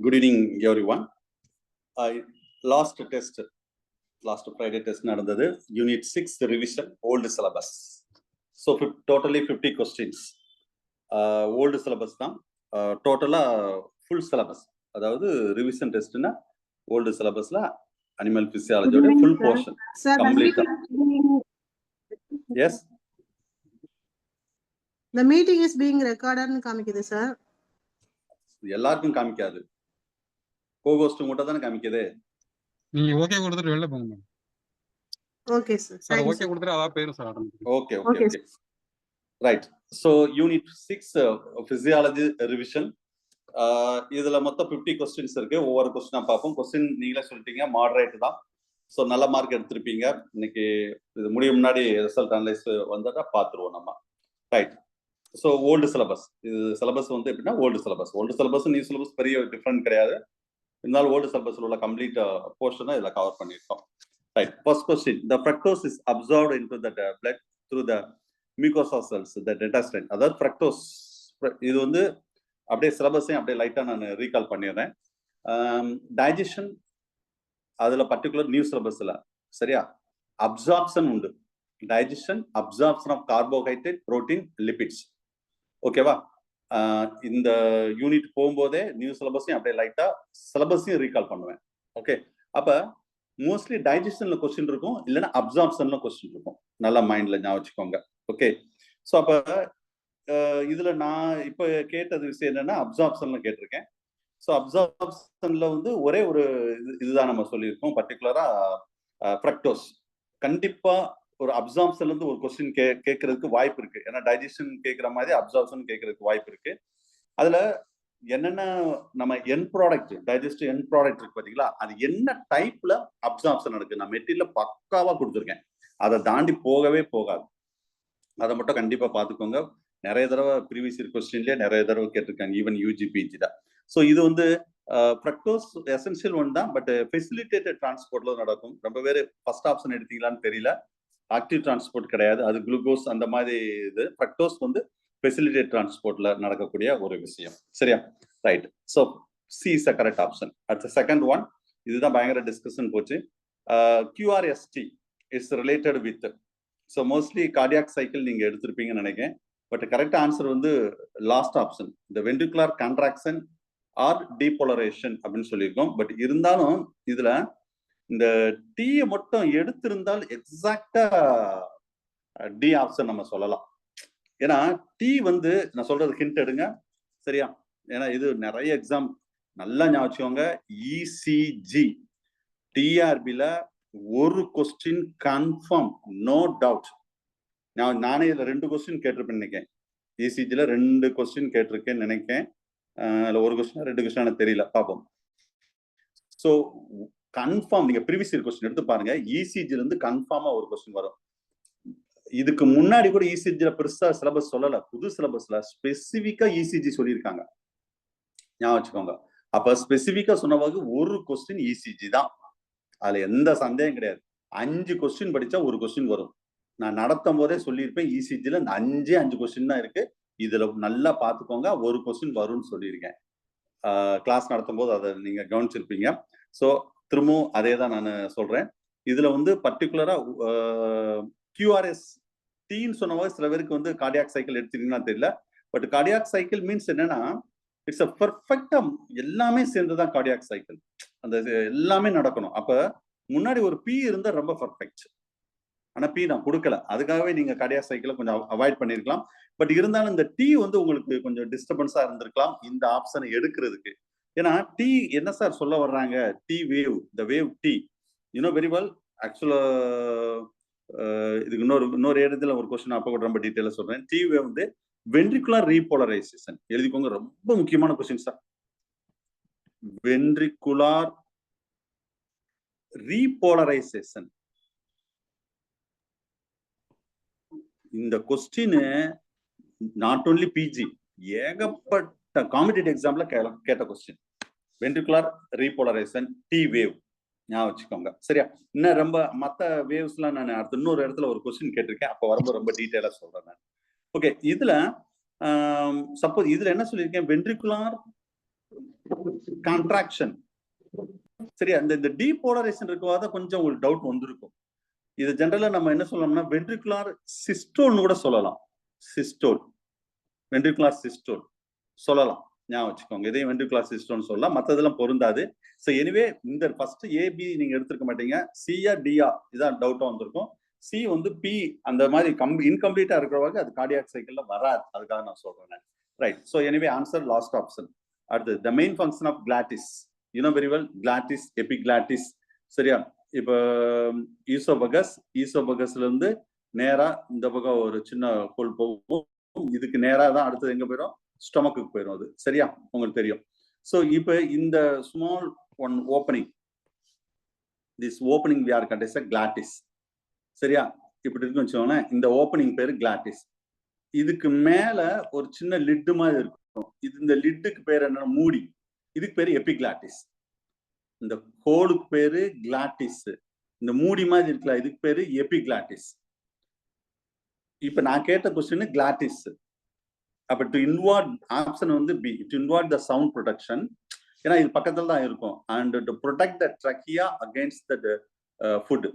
Good evening, everyone. Last Friday test நடந்தது Unit 6 revision old syllabus. So totally 50 questions. Old syllabus தான். Totally full syllabus. அதாவது revision testனா old syllabusல animal physiology ஓட full portion. Sir, complete. Yes. The meeting is being recorded னு காமிக்குது sir. எல்லாருக்கும் காமிக்காது. கோகோஸ்ட் மட்டும் தான காமிக்குது. நீங்க ஓகே கொடுத்துட்டு வெளில போங்க ma'am. Okay sir. Sir okay கொடுத்துட்டு அதா பேரும் சார் ஆட்டோமேட்டிக்கா. Okay. Right. So unit 6 physiology revision. இதுல மொத்தம் 50 questions இருக்கு. ஒவ்வொரு क्वेश्चन பாப்போம். क्वेश्चन நீங்களே சொல்லிட்டீங்க, மாடரேட் தான். சோ நல்ல மார்க் எடுத்துருப்பீங்க. இன்னைக்கு இது முடிய முன்னாடி ரிசல்ட் அனலைஸ் வந்தா பாத்துருவோம் நம்ம. ரைட். So old syllabus. இது சிலபஸ் வந்து எப்படின்னா ஓல்ட் சிலபஸ் நியூ சிலபஸ் பெரிய டிஃபரண்ட் கிடையாது. இருந்தாலும் ஓல்டு சிலபஸ்ல உள்ள கம்ப்ளீட் போர்ஷனை இதில் கவர் பண்ணியிருக்கோம். Right. First question, the fructose is absorbed into the blood through the mucosa cells, the intestine. அதாவது ஃப்ரக்டோஸ் இது வந்து அப்படியே சிலபஸையும் அப்படியே லைட்டாக நான் ரீகால் பண்ணிடுறேன். டைஜஷன் அதில் பர்டிகுலர் நியூ சிலபஸில் சரியா அப்சார்ப்ஷன் உண்டு. Digestion, absorption of carbohydrate, protein, lipids. ஓகேவா? இந்த யூனிட் போகும்போதே நியூ சிலபஸையும் அப்படியே லைட்டா சிலபஸையும் ரீகால் பண்ணுவேன். ஓகே, அப்ப மோஸ்ட்லி டைஜஷன்ல கொஸ்டின் இருக்கும், இல்லைன்னா அப்சார்ப்ஷன்ல கொஸ்டின் இருக்கும். நல்லா மைண்ட்ல ஞாபகம் வச்சுக்கோங்க. ஓகே, ஸோ அப்ப இதுல நான் இப்ப கேட்டது விஷயம் என்னன்னா அப்சார்ப்ஷன்ல கேட்டிருக்கேன். ஸோ அப்சார்ப்ஷன்ல வந்து ஒரே ஒரு இதுதான் நம்ம சொல்லியிருக்கோம், பர்டிகுலரா ஃப்ரக்டோஸ். கண்டிப்பா ஒரு அப்சார்ப்ஷன்ல இருந்து ஒரு கொஸ்டின் கேட்கறதுக்கு வாய்ப்பு இருக்கு. ஏன்னா டைஜஷன் கேட்கிற மாதிரி அப்சார்ப்ஷன் கேட்கறதுக்கு வாய்ப்பு இருக்கு. அதுல என்னென்ன நம்ம என் ப்ராடக்ட், டைஜஸ்டிவ் என் ப்ராடக்ட் இருக்கு பாத்தீங்களா, அது என்ன டைப்ல அப்சார்ப்ஷன் இருக்கு நான் மெட்டீரியல்ல பக்காவா கொடுத்துருக்கேன். அதை தாண்டி போகவே போகாது. அதை மட்டும் கண்டிப்பா பாத்துக்கோங்க. நிறைய தடவை ப்ரீவியஸ் இயர் கொஸ்டின்லயே நிறைய தடவை கேட்டிருக்காங்க, ஈவன் யூஜிபிஜி தான். ஸோ இது வந்து ஃப்ரக்டோஸ் எசென்ஷியல் ஒன் தான், பட் ஃபெசிலிட்டேட்டட் டிரான்ஸ்போர்ட்ல நடக்கும். ரொம்ப பேர் ஃபர்ஸ்ட் ஆப்ஷன் எடுத்தீங்களான்னு தெரியல. ஆக்டிவ் டிரான்ஸ்போர்ட் கிடையாது, அது குளுக்கோஸ் அந்த மாதிரி இது. ஃப்ரக்டோஸ் வந்து ஃபெசிலிட்டேட் டிரான்ஸ்போர்ட்ல நடக்கக்கூடிய ஒரு விஷயம். சரியா? Right. So C is a correct option. அடுத்த செகண்ட் ஒன், இதுதான் பயங்கர டிஸ்கஷன் போச்சு. QRST is related with, so mostly cardiac cycle நீங்க எடுத்திருப்பீங்கன்னு நினைக்கிறேன். பட் கரெக்ட் ஆன்சர் வந்து லாஸ்ட் ஆப்ஷன், இந்த வென்ட்ரிகுலர் கான்ட்ராக்ஷன் ஆர் டீபோலரேஷன் அப்படின்னு சொல்லியிருக்கோம். பட் இருந்தாலும் இதுல இந்த டீயை மட்டும் எடுத்திருந்தால் எக்ஸாக்டா டி ஆப்ஷன் நம்ம சொல்லலாம். ஏன்னா டி வந்து நான் சொல்றது ஹிண்ட் எடுங்க சரியா? ஏன்னா இது நிறைய எக்ஸாம் நல்லா ஞாபகம். இசிஜி டிஆர்பில ஒரு கொஸ்டின் கன்ஃபார்ம், நோ டவுட். நானே இதுல 2 கொஸ்டின் கேட்டிருப்பேன் நினைக்கிறேன். இசிஜில 2 கொஸ்டின் கேட்டிருக்கேன்னு நினைக்கிறேன். ஒரு கொஸ்டின் 2 கொஸ்டின் எனக்கு தெரியல, பார்ப்போம். ஸோ கன்ஃபார்ம் நீங்க ப்ரீவியஸ் இயர் கொஸ்டின் எடுத்து பாருங்க, இசிஜில இருந்து கன்ஃபார்மா ஒரு கொஸ்டின் வரும். இதுக்கு முன்னாடி கூட இசிஜில பெருசா சிலபஸ் சொல்லல, புது சிலபஸ்ல ஸ்பெசிபிக்கா இசிஜி சொல்லியிருக்காங்க, ஞாபகம் வச்சுக்கோங்க. அப்ப ஸ்பெசிபிக்கா சொன்னவாங்க ஒரு கொஸ்டின் இசிஜி தான், அதுல எந்த சந்தேகம் கிடையாது. 5 கொஸ்டின் படிச்சா ஒரு கொஸ்டின் வரும். நான் நடத்தும் போதே சொல்லியிருப்பேன், இசிஜில இந்த 5 கொஸ்டின் தான் இருக்கு, இதுல நல்லா பாத்துக்கோங்க, ஒரு கொஸ்டின் வரும்னு சொல்லியிருக்கேன். கிளாஸ் நடத்தும் போது அதை நீங்க கவனிச்சிருப்பீங்க. ஸோ திரும்பவும் அதே தான் நான் சொல்றேன். இதுல வந்து பர்டிகுலரா QRS டீன்னு சொன்னவங்க சில பேருக்கு வந்து கார்டியாக் சைக்கிள் எடுத்தீங்கன்னா தெரியல. பட் கார்டியாக் சைக்கிள் மீன்ஸ் என்னன்னா இட்ஸ் அ பெர்ஃபெக்டா எல்லாமே சேர்ந்துதான் கார்டியாக் சைக்கிள், அந்த எல்லாமே நடக்கணும். அப்ப முன்னாடி ஒரு பி இருந்தா ரொம்ப பெர்ஃபெக்ட். ஆனா பி நான் கொடுக்கல, அதுக்காகவே நீங்க கார்டியாக் சைக்கிளை கொஞ்சம் அவாய்ட் பண்ணிருக்கலாம். பட் இருந்தாலும் இந்த டி வந்து உங்களுக்கு கொஞ்சம் டிஸ்டர்பன்ஸா இருந்திருக்கலாம் இந்த ஆப்ஷனை எடுக்கிறதுக்கு. ஏன்னா டி என்ன சார் சொல்ல வர்றாங்க, T wave, the wave T, you know very well. ஆக்சுவலா இதுக்கு இன்னொரு இடத்துல ஒரு கொஸ்டின் அப்போ கூட ரொம்ப டீட்டெயிலா சொல்றேன். டி வேவ் வந்து வென்ட்ரிகுலர் ரீபோலரைசேஷன், எழுதிக்கோங்க, ரொம்ப முக்கியமான கொஸ்டின் சார். வென்ட்ரிகுலர் ரீபோலரைசேஷன், இந்த கொஸ்டின் நாட் ஓன்லி பிஜி, ஏகப்பட்ட காம்படிட்டிவ் எக்ஸாம்ல கேட்ட question. Ventricular repolarisation, T wave, ஞாபகம் வச்சுக்கோங்க. சரியா? இன்னும் ரொம்ப மற்ற வேவ்ஸ் எல்லாம் நான் அடுத்த இன்னொரு இடத்துல ஒரு கொஸ்டின் கேட்டிருக்கேன், அப்போ வரும்போது ரொம்ப டீட்டெயிலா சொல்றேன் நான். ஓகே, இதுல சப்போஸ் இதுல என்ன சொல்லியிருக்கேன், வென்ட்ரிகுலர் கான்ட்ராக்ஷன். சரி, அந்த இந்த டீபோலரைசேஷன் இருக்கவாத கொஞ்சம் உங்களுக்கு டவுட் வந்திருக்கும். இது ஜெனரலா நம்ம என்ன சொல்லலாம்னா வென்ட்ரிகுலார் சிஸ்டோல்னு கூட சொல்லலாம். சிஸ்டோல், வென்ட்ரிகுலார் சிஸ்டோல் சொல்லலாம், ஞாபகம் வச்சுக்கோங்க. இதையும் வென்ட்ரிகுலார் சிஸ்டோல்னு சொல்லலாம், மற்றதெல்லாம் பொருந்தாது. ஸோ எனிவே இந்த ஃபர்ஸ்ட் ஏபி நீங்க எடுத்துருக்க மாட்டீங்க, சியா டியா இதான் டவுட்டா வந்திருக்கும். சி வந்து பி அந்த மாதிரி இன்கம்ப்ளீட்டா இருக்கிறவங்க அது கார்டியாக் சைக்கிள்ல வராது, அதுக்காக நான் சொல்றேன். Right. So anyway answer last option. அடுத்து the main function of glottis, you know very well, glottis epiglottis. சரியா? இப்போ ஈசோபகஸ்ல இருந்து நேரா இந்த பக்கம் ஒரு சின்ன கோல் போகும், இதுக்கு நேரா தான் அடுத்தது எங்க போயிடும், ஸ்டொமக்கு போயிடும். அது சரியா உங்களுக்கு தெரியும். ஸோ இப்போ இந்த small one opening, this opening we are called as a glottis. சரியா? இப்படி இருக்குன்னு வச்சுக்கோங்களேன், இந்த ஓப்பனிங் பேரு கிளாட்டிஸ். இதுக்கு மேல ஒரு சின்ன லிட்டு மாதிரி இருக்கும், இது இந்த லிட்டுக்கு பேர் என்ன, மூடி. இதுக்கு பேரு எபிகிளாட்டிஸ். இந்த ஹோலுக்கு பேரு கிளாட்டிஸ், இந்த மூடி மாதிரி இருக்குல்ல இதுக்கு பேரு எபிகிளாட்டிஸ். இப்ப நான் கேட்ட கொஸ்டின் கிளாட்டிஸ். அப்ப டு இன்வால்வ் ஆப்ஷன் வந்து B, to involve the sound production, ஏன்னா இது பக்கத்துல தான் இருக்கும். And to protect the trachea against the food.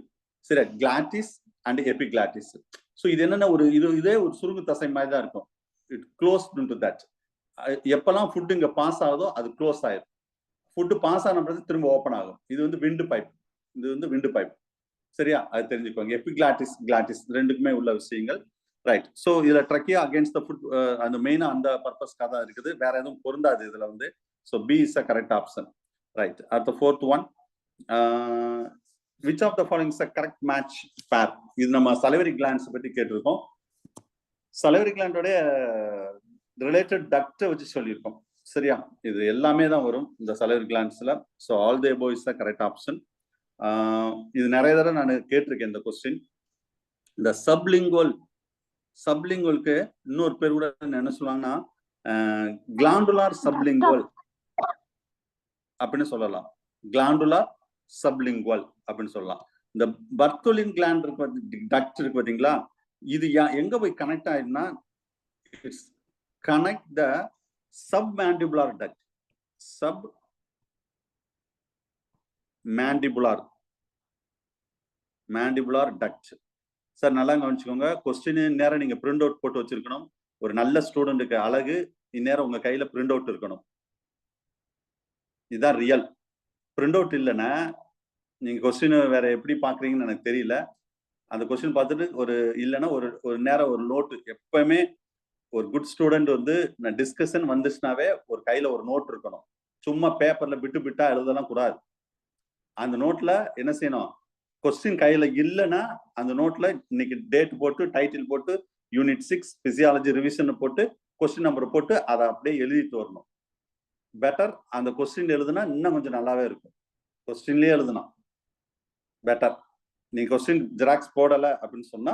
சரி, கிளாட்டிஸ் அண்ட் எபிகிளாட்டிஸ். ஸோ இது என்னன்னா ஒரு இதே ஒரு சுருங்கு தசை மாதிரி தான் இருக்கும். It close to that. எப்பெல்லாம் ஃபுட் இங்க பாஸ் ஆகுதோ அது க்ளோஸ் ஆயிடும். ஃபுட்டு பாஸ் ஆன பிறகு திரும்ப ஓப்பன் ஆகும். இது வந்து விண்டு பைப், இது வந்து விண்டு பைப். சரியா? அது தெரிஞ்சுக்கோங்க. எபிகிளாட்டிஸ் கிளாட்டிஸ் ரெண்டுக்குமே உள்ள விஷயங்கள். ரைட். ஸோ இதுல ட்ரக்கியா அகேன்ஸ்ட் த ஃபுட், அந்த மெயினா அந்த பர்பஸ்க்காக தான் இருக்குது, வேற எதுவும் பொருந்தாது இதுல வந்து. So B is a correct option. Right. அடுத்த fourth one, which of the following is a correct match pair? இது நம்ம salivary glands பத்தி கேட்டிருக்கோம். salivary gland ஓட ரிலேட்டட் டக்ட் வச்சு சொல்லியிருக்கோம். சரியா? இது எல்லாமே தான் வரும் இந்த salivary glandsல. So all the above is the correct option. இது நிறைய தடவை நான் கேட்டிருக்கேன் இந்த கொஸ்டின். இந்த சப்லிங்குவலுக்கு இன்னொரு பேர் கூட என்ன சொல்லுவாங்கன்னா கிளாண்டுலார் சப்லிங்குவல் அப்படின்னு சொல்லலாம். கிளாண்டுலார் சப்லிங்குவல் அப்படின்னு சொல்லலாம். இந்த பர்தோலின் கிளாண்ட் இருக்கு, டக்ட் இருக்கு பாத்தீங்களா, இது எங்க போய் கனெக்ட் ஆயிடுனா, it's connect the submandibular duct. Submandibular duct. Sir நல்லா கவனிச்சுக்கோங்க, கொஸ்டின் நேரம் நீங்க பிரிண்ட் அவுட் போட்டு வச்சிருக்கணும். ஒரு நல்ல ஸ்டூடெண்ட்டுக்கு அழகு இந்நேரம் உங்க கையில பிரிண்ட் அவுட் இருக்கணும். இதுதான் ரியல். பிரிண்ட் அவுட் இல்லைன்னா நீங்க கொஸ்டின் வேற எப்படி பாக்குறீங்கன்னு எனக்கு தெரியல. அந்த கொஸ்டின் பார்த்துட்டு ஒரு இல்லைன்னா ஒரு நேரம் ஒரு நோட்டு, எப்பவுமே ஒரு குட் ஸ்டூடெண்ட் வந்து நான் டிஸ்கஷன் வந்துச்சுனாவே ஒரு கையில ஒரு நோட் இருக்கணும். சும்மா பேப்பர்ல பிட்டு பிட்டா எழுதலாம் கூடாது. அந்த நோட்ல என்ன செய்யணும், கொஸ்டின் கையில இல்லைன்னா அந்த நோட்ல இன்னைக்கு டேட் போட்டு டைட்டில் போட்டு யூனிட் 6 பிசியாலஜி ரிவிஷன் போட்டு கொஸ்டின் நம்பர் போட்டு அதை அப்படியே எழுதிட்டு வரணும். பெட்டர். அந்த கொஸ்டின் எழுதுனா இன்னும் கொஞ்சம் நல்லாவே இருக்கும். கொஸ்டின்லயே எழுதுனா பெட்டர். நீ கொஸ்டின் ஜெராக்ஸ் போடல அப்படின்னு சொன்னா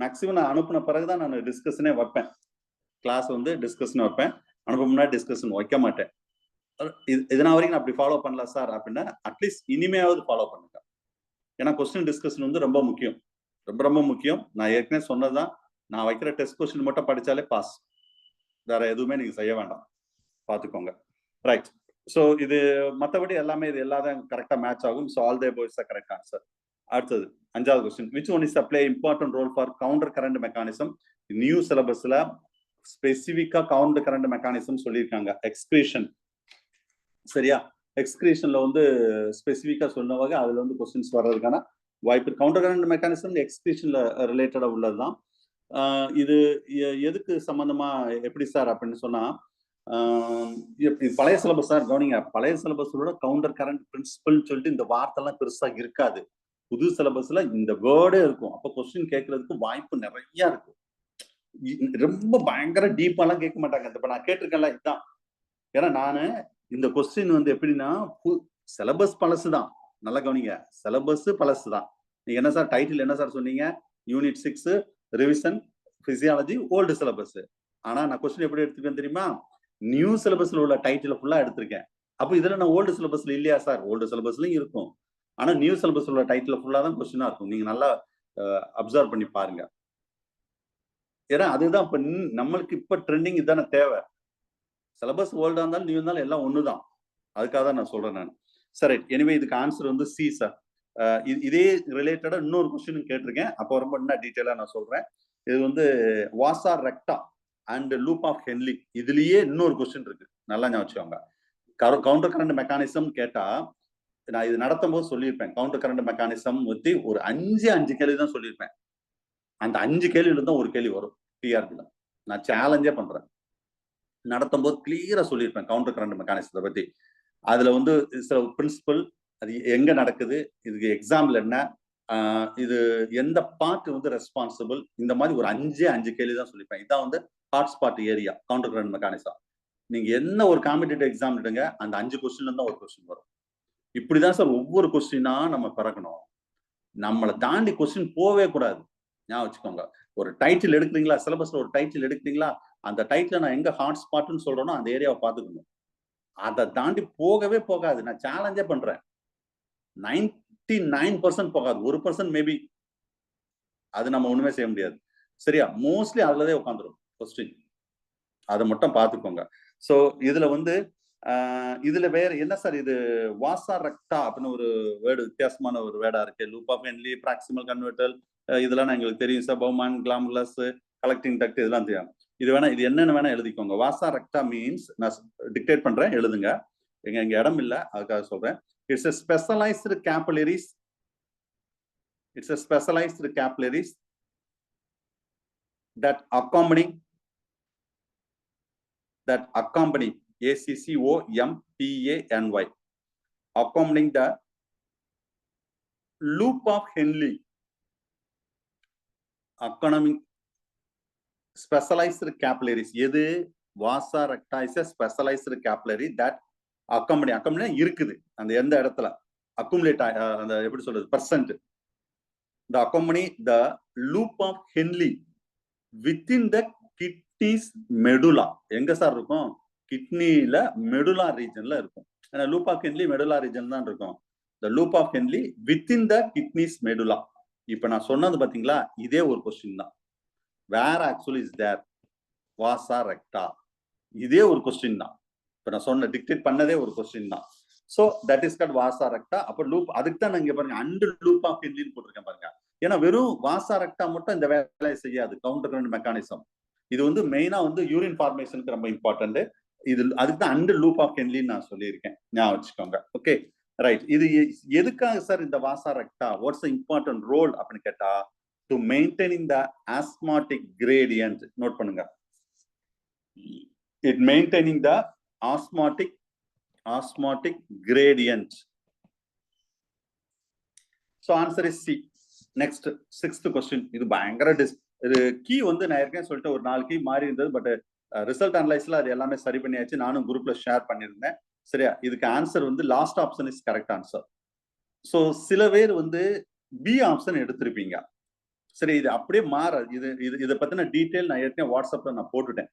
மேக்சிமம் நான் அனுப்பின பிறகுதான் நான் டிஸ்கஷனே வைப்பேன். கிளாஸ் வந்து டிஸ்கஷன் வைப்பேன், அனுப்ப முன்னாடி டிஸ்கஷன் வைக்க மாட்டேன். இதனால் வரைக்கும் நான் அப்படி ஃபாலோ பண்ணல சார் அப்படின்னா அட்லீஸ்ட் இனிமையாவது ஃபாலோ பண்ணுங்க. ஏன்னா கொஸ்டின் டிஸ்கஷன் வந்து ரொம்ப முக்கியம், ரொம்ப ரொம்ப முக்கியம். நான் ஏற்கனவே சொன்னதுதான், நான் வைக்கிற டெஸ்ட் கொஸ்டின் மட்டும் படிச்சாலே பாஸ், வேற எதுவுமே நீங்க செய்ய வேண்டாம், பாத்துக்கோங்க. ரைட். ஸோ இது மற்றபடி எல்லாமே இது எல்லாரும் கரெக்டா மேட்ச் ஆகும். So all the above is the correct answer. அடுத்தது 5வது question, which one is a play important role for counter current mechanism? New சிலபஸ்ல ஸ்பெசிபிக்கா கவுண்டர் கரண்ட் மெக்கானிசம் சொல்லியிருக்காங்க. எக்ஸ்கிரீஷன். சரியா? எக்ஸ்கிரீஷன்ல வந்து ஸ்பெசிபிக்கா சொன்னவங்க அதுல வந்து கொஸ்டின்ஸ் வர்றதுக்கான வாய்ப்பு. கவுண்டர் கரண்ட் மெக்கானிசம் எக்ஸ்கிரீஷன்ல ரிலேட்டடா உள்ளதுதான். இது எதுக்கு சம்பந்தமா எப்படி சார் அப்படின்னு சொன்னா, பழைய சிலபஸ் சார் கவனிங்க, பழைய சிலபஸோட கவுண்டர் கரண்ட் பிரின்சிபல் சொல்லிட்டு இந்த வார்த்தைலாம் பெருசா இருக்காது. புது சிலபஸ்ல இந்த வேர்டே இருக்கும். அப்ப கொஸ்டின் கேட்கறதுக்கு வாய்ப்பு நிறைய இருக்கு. ரொம்ப பயங்கர டீப்பாலாம் கேட்க மாட்டாங்க. இப்ப நான் கேட்டிருக்கேன்ல இதுதான். ஏன்னா நானு இந்த கொஸ்டின் வந்து எப்படின்னா, சிலபஸ் பழசுதான், நல்லா கவனிங்க, சிலபஸ் பழசுதான். நீங்க என்ன சார் டைட்டில் என்ன சார் சொன்னீங்க, unit 6 revision physiology old syllabus. ஆனா நான் கொஸ்டின் எப்படி எடுத்துருக்கேன் தெரியுமா, நியூ சிலபஸ்ல உள்ள டைட்டில் ஃபுல்லா எடுத்திருக்கேன். அப்ப இதுல நான் ஓல்டு சிலபஸ்ல இல்லையா சார், ஓல்டு சிலபஸ்லயும் இருக்கும். ஆனா நியூ சிலபஸ் உள்ள டைட்டில் ஃபுல்லா தான் கொஸ்டினா இருக்கும். நீங்க நல்லா அப்சர்வ் பண்ணி பாருங்க. ஏன்னா அதுதான் இப்ப நம்மளுக்கு இப்ப ட்ரெண்டிங் இதுதானே தேவை. சிலபஸ் ஓல்டா இருந்தாலும் நியூ இருந்தாலும் எல்லாம் ஒண்ணுதான். அதுக்காக தான் நான் சொல்றேன் நான். சரி, எனிவே இதுக்கு ஆன்சர் வந்து சி சார். இதே ரிலேட்டடா இன்னொரு கொஸ்டின் கேட்டிருக்கேன். அப்போ ரொம்ப இன்னும் டீட்டெயிலா நான் சொல்றேன். இது வந்து வாசா ரெக்டா அண்ட் லூப் ஆஃப் ஹென்லி, இதுலயே இன்னொரு கொஸ்டின் இருக்கு, நல்லா ஞாபகம் வச்சுக்கோங்க. கவுண்டர் கரண்ட் மெக்கானிசம் கேட்டா நான் இது நடத்தும் போது சொல்லியிருப்பேன். கவுண்டர் கரண்ட் மெக்கானிசம் பத்தி ஒரு 5 கேள்வி தான் சொல்லியிருப்பேன். அந்த 5 கேள்வியில தான் ஒரு கேள்வி வரும் டிஆர்பில. நான் சேலஞ்சே பண்றேன். நடத்தும் போது கிளியரா சொல்லியிருப்பேன் கவுண்டர் கரண்ட் மெக்கானிசத்தை பத்தி. அதுல வந்து சில பிரின்சிபல், அது எங்க நடக்குது, இதுக்கு எக்ஸாம்பிள் என்ன, இது எந்த பார்ட் வந்து ரெஸ்பான்சிபிள், இந்த மாதிரி ஒரு 5 கேள்வி தான் சொல்லியிருப்பேன். இதான் வந்து hotspot area counter current mechanism. நீங்க என்ன ஒரு காம்படிட்டிவ் எக்ஸாம் எடுங்க, அந்த 5 கொஸ்டின்ல தான் ஒரு கொஸ்டின் வரும். இப்படிதான் சார் ஒவ்வொரு கொஸ்டினா நம்ம பிறக்கணும். நம்மளை தாண்டி கொஸ்டின் போவே கூடாது. ஞாபகம் வச்சுக்கோங்க. ஒரு டைட்டில் எடுக்கிறீங்களா, சிலபஸ்ல ஒரு டைட்டில் எடுக்கிறீங்களா, அந்த டைட்டில் நான் எங்க ஹாட்ஸ்பாட்னு சொல்றேனோ அந்த ஏரியாவை பார்த்துக்கணும். அதை தாண்டி போகவே போகாது. நான் சேலஞ்சே பண்றேன். 99% போகாது. 1% மேபி, அது நம்ம ஒண்ணுமே செய்ய முடியாது. சரியா? மோஸ்ட்லி அதுலதான் உட்காந்துரும் கொஸ்டின். அதை மட்டும் பார்த்துக்கோங்க. சோ இதுல வந்து இதுல வேற என்ன சார், இது வாசா ரெக்டா அப்படின்னு ஒரு வேர்டு, வித்தியாசமான ஒரு வேர்டா இருக்கு. Loop of Henle, proximal converter, இதெல்லாம் எங்களுக்கு தெரியும் சார். பவுமன், கிளாமுலஸ், கலெக்டிங் டக்ட், இதெல்லாம் தெரியும். இது வேணா, இது என்னன்னு வேணா எழுதிக்கோங்க. வாசா ரெக்டா மீன்ஸ், நான் டிக்டேட் பண்றேன், எழுதுங்க. எங்க இடம் இல்ல, அதுக்காக சொல்றேன். It's a specialized capillaries. It's a specialized capillaries that accompany ACCOMPANY, accompanying the loop of Henle. Accompanying specialized capillaries. எது? வாசா ரெக்டா is a specialized capillary that accompany இருக்குது அந்த எந்த இடத்துல accumulate, அந்த எப்படி சொல்றது, percent. The accompany the loop of Henle within the kidney's medulla. எங்க சார் இருக்கும்? கிட்னில மெடுலா ரீஜன்ல இருக்கும். ஏன்னா loop of Henle medulla region தான் இருக்கும். The loop of Henle within the kidney's medulla. இப்ப நான் சொன்னது பாத்தீங்களா, இதே ஒரு கொஸ்டின் தான். Where actually is there வாசா ரெக்டா, இதே ஒரு கொஸ்டின் தான். இப்ப நான் சொன்ன டிக்டேட் பண்ணதே ஒரு கொஸ்டின் தான். சோ தட் இஸ் கால்ட் வாசா ரெக்டா. அப்ப லூப், அதுக்கு தான் நான் இங்க பாருங்க அண்டர் லூப் ஆஃப் ஹென்லின்னு போட்டிருக்கேன் பாருங்க. ஏன்னா வெறும் வாசா ரெக்டா மட்டும் இந்த வேலையை செய்யாது கவுண்டர் கரண்ட் மெக்கானிசம். இது வந்து மெயினா வந்து யூரின் ஃபார்மேஷனுக்கு ரொம்ப இம்பார்ட்டன்ட். இது அதுக்கு தான் அண்டர் லூப் ஆஃப் ஹென்லின்னு நான் சொல்லியிருக்கேன், ஞாபகம் வச்சுக்கோங்க. Okay right. இது எதுக்காக சார் இந்த வாசா ரெக்டா, வாட்ஸ் இம்பார்ட்டன்ட் ரோல் அப்படின்னு கேட்டா, to maintaining the osmotic gradient. Note பண்ணுங்க, it maintaining the osmotic gradient. So answer is C. Next, 6th question. இது பயங்கர இது கீ வந்து நான் ஏற்கனவே சொல்லிட்டு ஒரு 4 கீ மாறி இருந்தது. பட் ரிசல்ட் அனலைஸ்ல அது எல்லாமே சரி பண்ணியாச்சு. நானும் குரூப்ல ஷேர் பண்ணியிருந்தேன். சரியா? இதுக்கு ஆன்சர் வந்து last option is correct answer. So சில பேர் வந்து பி ஆப்ஷன் எடுத்திருப்பீங்க. சரி, இது அப்படியே மாற, இதை பத்தின டீட்டெயில் நான் ஏற்கனவே வாட்ஸ்அப்ல நான் போட்டுட்டேன்.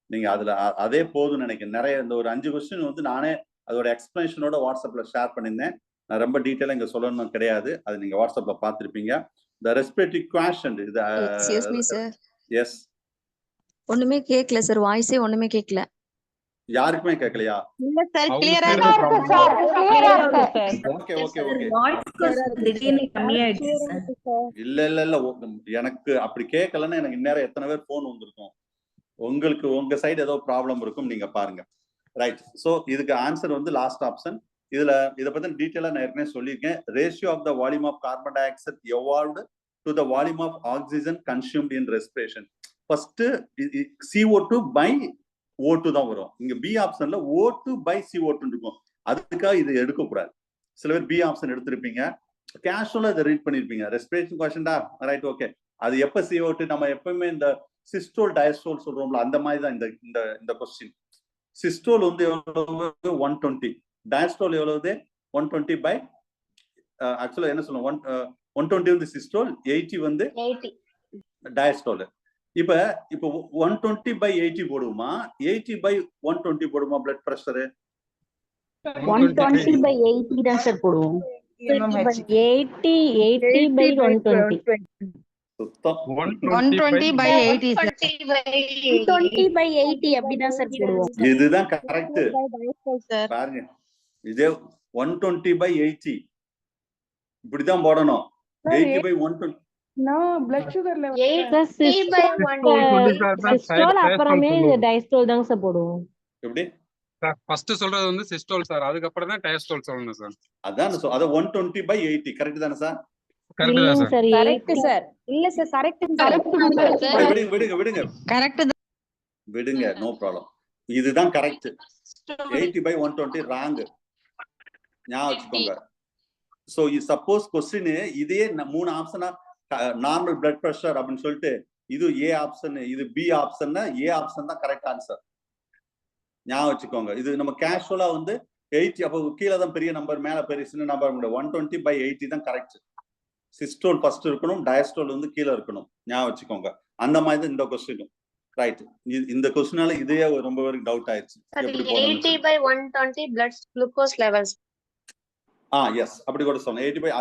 நீங்க அதுல அதே போதும்னு நினைக்கிறேன். நிறைய இந்த ஒரு 5 கொஸ்டின் வந்து நானே அதோட எக்ஸ்பிளனேஷனோட வாட்ஸ்அப்ல ஷேர் பண்ணியிருந்தேன். நான் ரொம்ப டீட்டெயிலா இங்க சொல்லணும் கிடையாது, அது நீங்க வாட்ஸ்அப்ல பார்த்திருப்பீங்க. The respiratory quotient இது Excuse me sir. Yes. ஒண்ணுமே கேக்கல சார், வாய்ஸே ஒண்ணுமே கேக்கல. யாருக்குமே கேட்கலையா? இல்ல சார், அவங்க கிளியரா side இருக்கு problem சார், தான். கிளியரா இருக்கு sir. Okay okay okay. Voice திடீர்னு கம்மியாயிடுச்சு சார். இல்ல எனக்கு அப்படி கேட்கலன்னா எனக்கு இந்நேரம் எத்தனை பேர் போன் வந்திருக்கும். உங்களுக்கு உங்க சைடு ஏதோ ப்ராப்ளம் இருக்கும், நீங்க பாருங்க. ரைட். சோ இதுக்கு ஆன்சர் வந்து லாஸ்ட் ஆப்ஷன். இதுல இத பத்தி டீடைலா நான் ஏற்கனவே சொல்லியிருக்கேன். Ratio of the volume of carbon dioxide evolved to the volume of oxygen consumed in respiration. First CO2 by O2 தான் வரும். இங்க பி ஆப்ஷன்ல O2 பை CO2 இருக்கும். அதுக்காக இது எடுக்க கூடாது. சில பேர் பி ஆப்ஷன் எடுத்திருப்பீங்க, கேஷுவலா இதை ரீட் பண்ணிருப்பீங்க. ரெஸ்பிரேஷன் கொஸ்டின்டா, ரைட் ஓகே. அது எப்ப CO2, நம்ம எப்பவுமே இந்த சிஸ்டோல் டயஸ்டோல் சொல்றோம்ல, அந்த மாதிரி தான் இந்த கொஸ்டின். சிஸ்டோல் வந்து எவ்வளவு? 120. டயஸ்டோல் எவ்வளவு? 120 பை ஆக்சுவலா என்ன சொல்லுவோம், 120 வந்து சிஸ்டோல், 80 வந்து டயஸ்டோல். இப்ப 120 பை 80 போடுவோமா, 80 பை 120 போடுவோமா? பிளட் பிரஷர் 120 by 80 தான் சார் போடுவோம். 80 by 120. சுத்தம் 120 by 80 120 by 80 அப்படிதான் சார் போடுவோம். இதுதான் கரெக்ட். பாருங்க, இதே 120/80 இப்படிதான் போடணும். 80/120. நான் blood sugar level Sir, systole அப்புறமே diastole தாங்க சார் போடுவோம். எப்படி ஃபர்ஸ்ட் சொல்றது வந்து சிஸ்டோல் சார், அதுக்கப்புறம் தான் டயஸ்டோல் சொல்லணும் சார். அதான் அத 120/80 கரெக்ட் தானே சார்? கரெக்ட் தான் சார். Correct sir. இல்ல சார் கரெக்ட் விடுங்க கரெக்ட் விடுங்க, நோ ப்ராப்ளம். இதுதான் கரெக்ட். 80/120 ராங், ஞாபகம் வச்சுக்கோங்க. சோ சப்போஸ் கொஸ்டின் இதே 3 ஆப்ஷனா நார்மல் பிளட் பிரஷர் அப்படின்னு சொல்லிட்டு இது ஏ ஆப்ஷன் இது பி ஆப்ஷன்னா ஏ ஆப்ஷன் தான் கரெக்ட் ஆன்சர், ஞாபகம் வச்சுக்கோங்க. இது நம்ம கேஷுவலா வந்து 80, அப்போ கீழே தான் பெரிய நம்பர், மேல பெரிய சின்ன நம்பர். 120/80 தான் கரெக்ட். சிஸ்டோல் ஃபர்ஸ்ட் இருக்கணும், டயஸ்டோல் வந்து கீழே இருக்கணும், ஞாபகம் வச்சுக்கோங்க. அந்த மாதிரி தான் இந்த கொஸ்டினும் ரைட். இந்த கொஸ்டினால இதே ரொம்ப பேருக்கு டவுட் ஆயிடுச்சு. 80/120 blood glucose levels. எஸ், அப்படி கூட சொல்லலாம். 80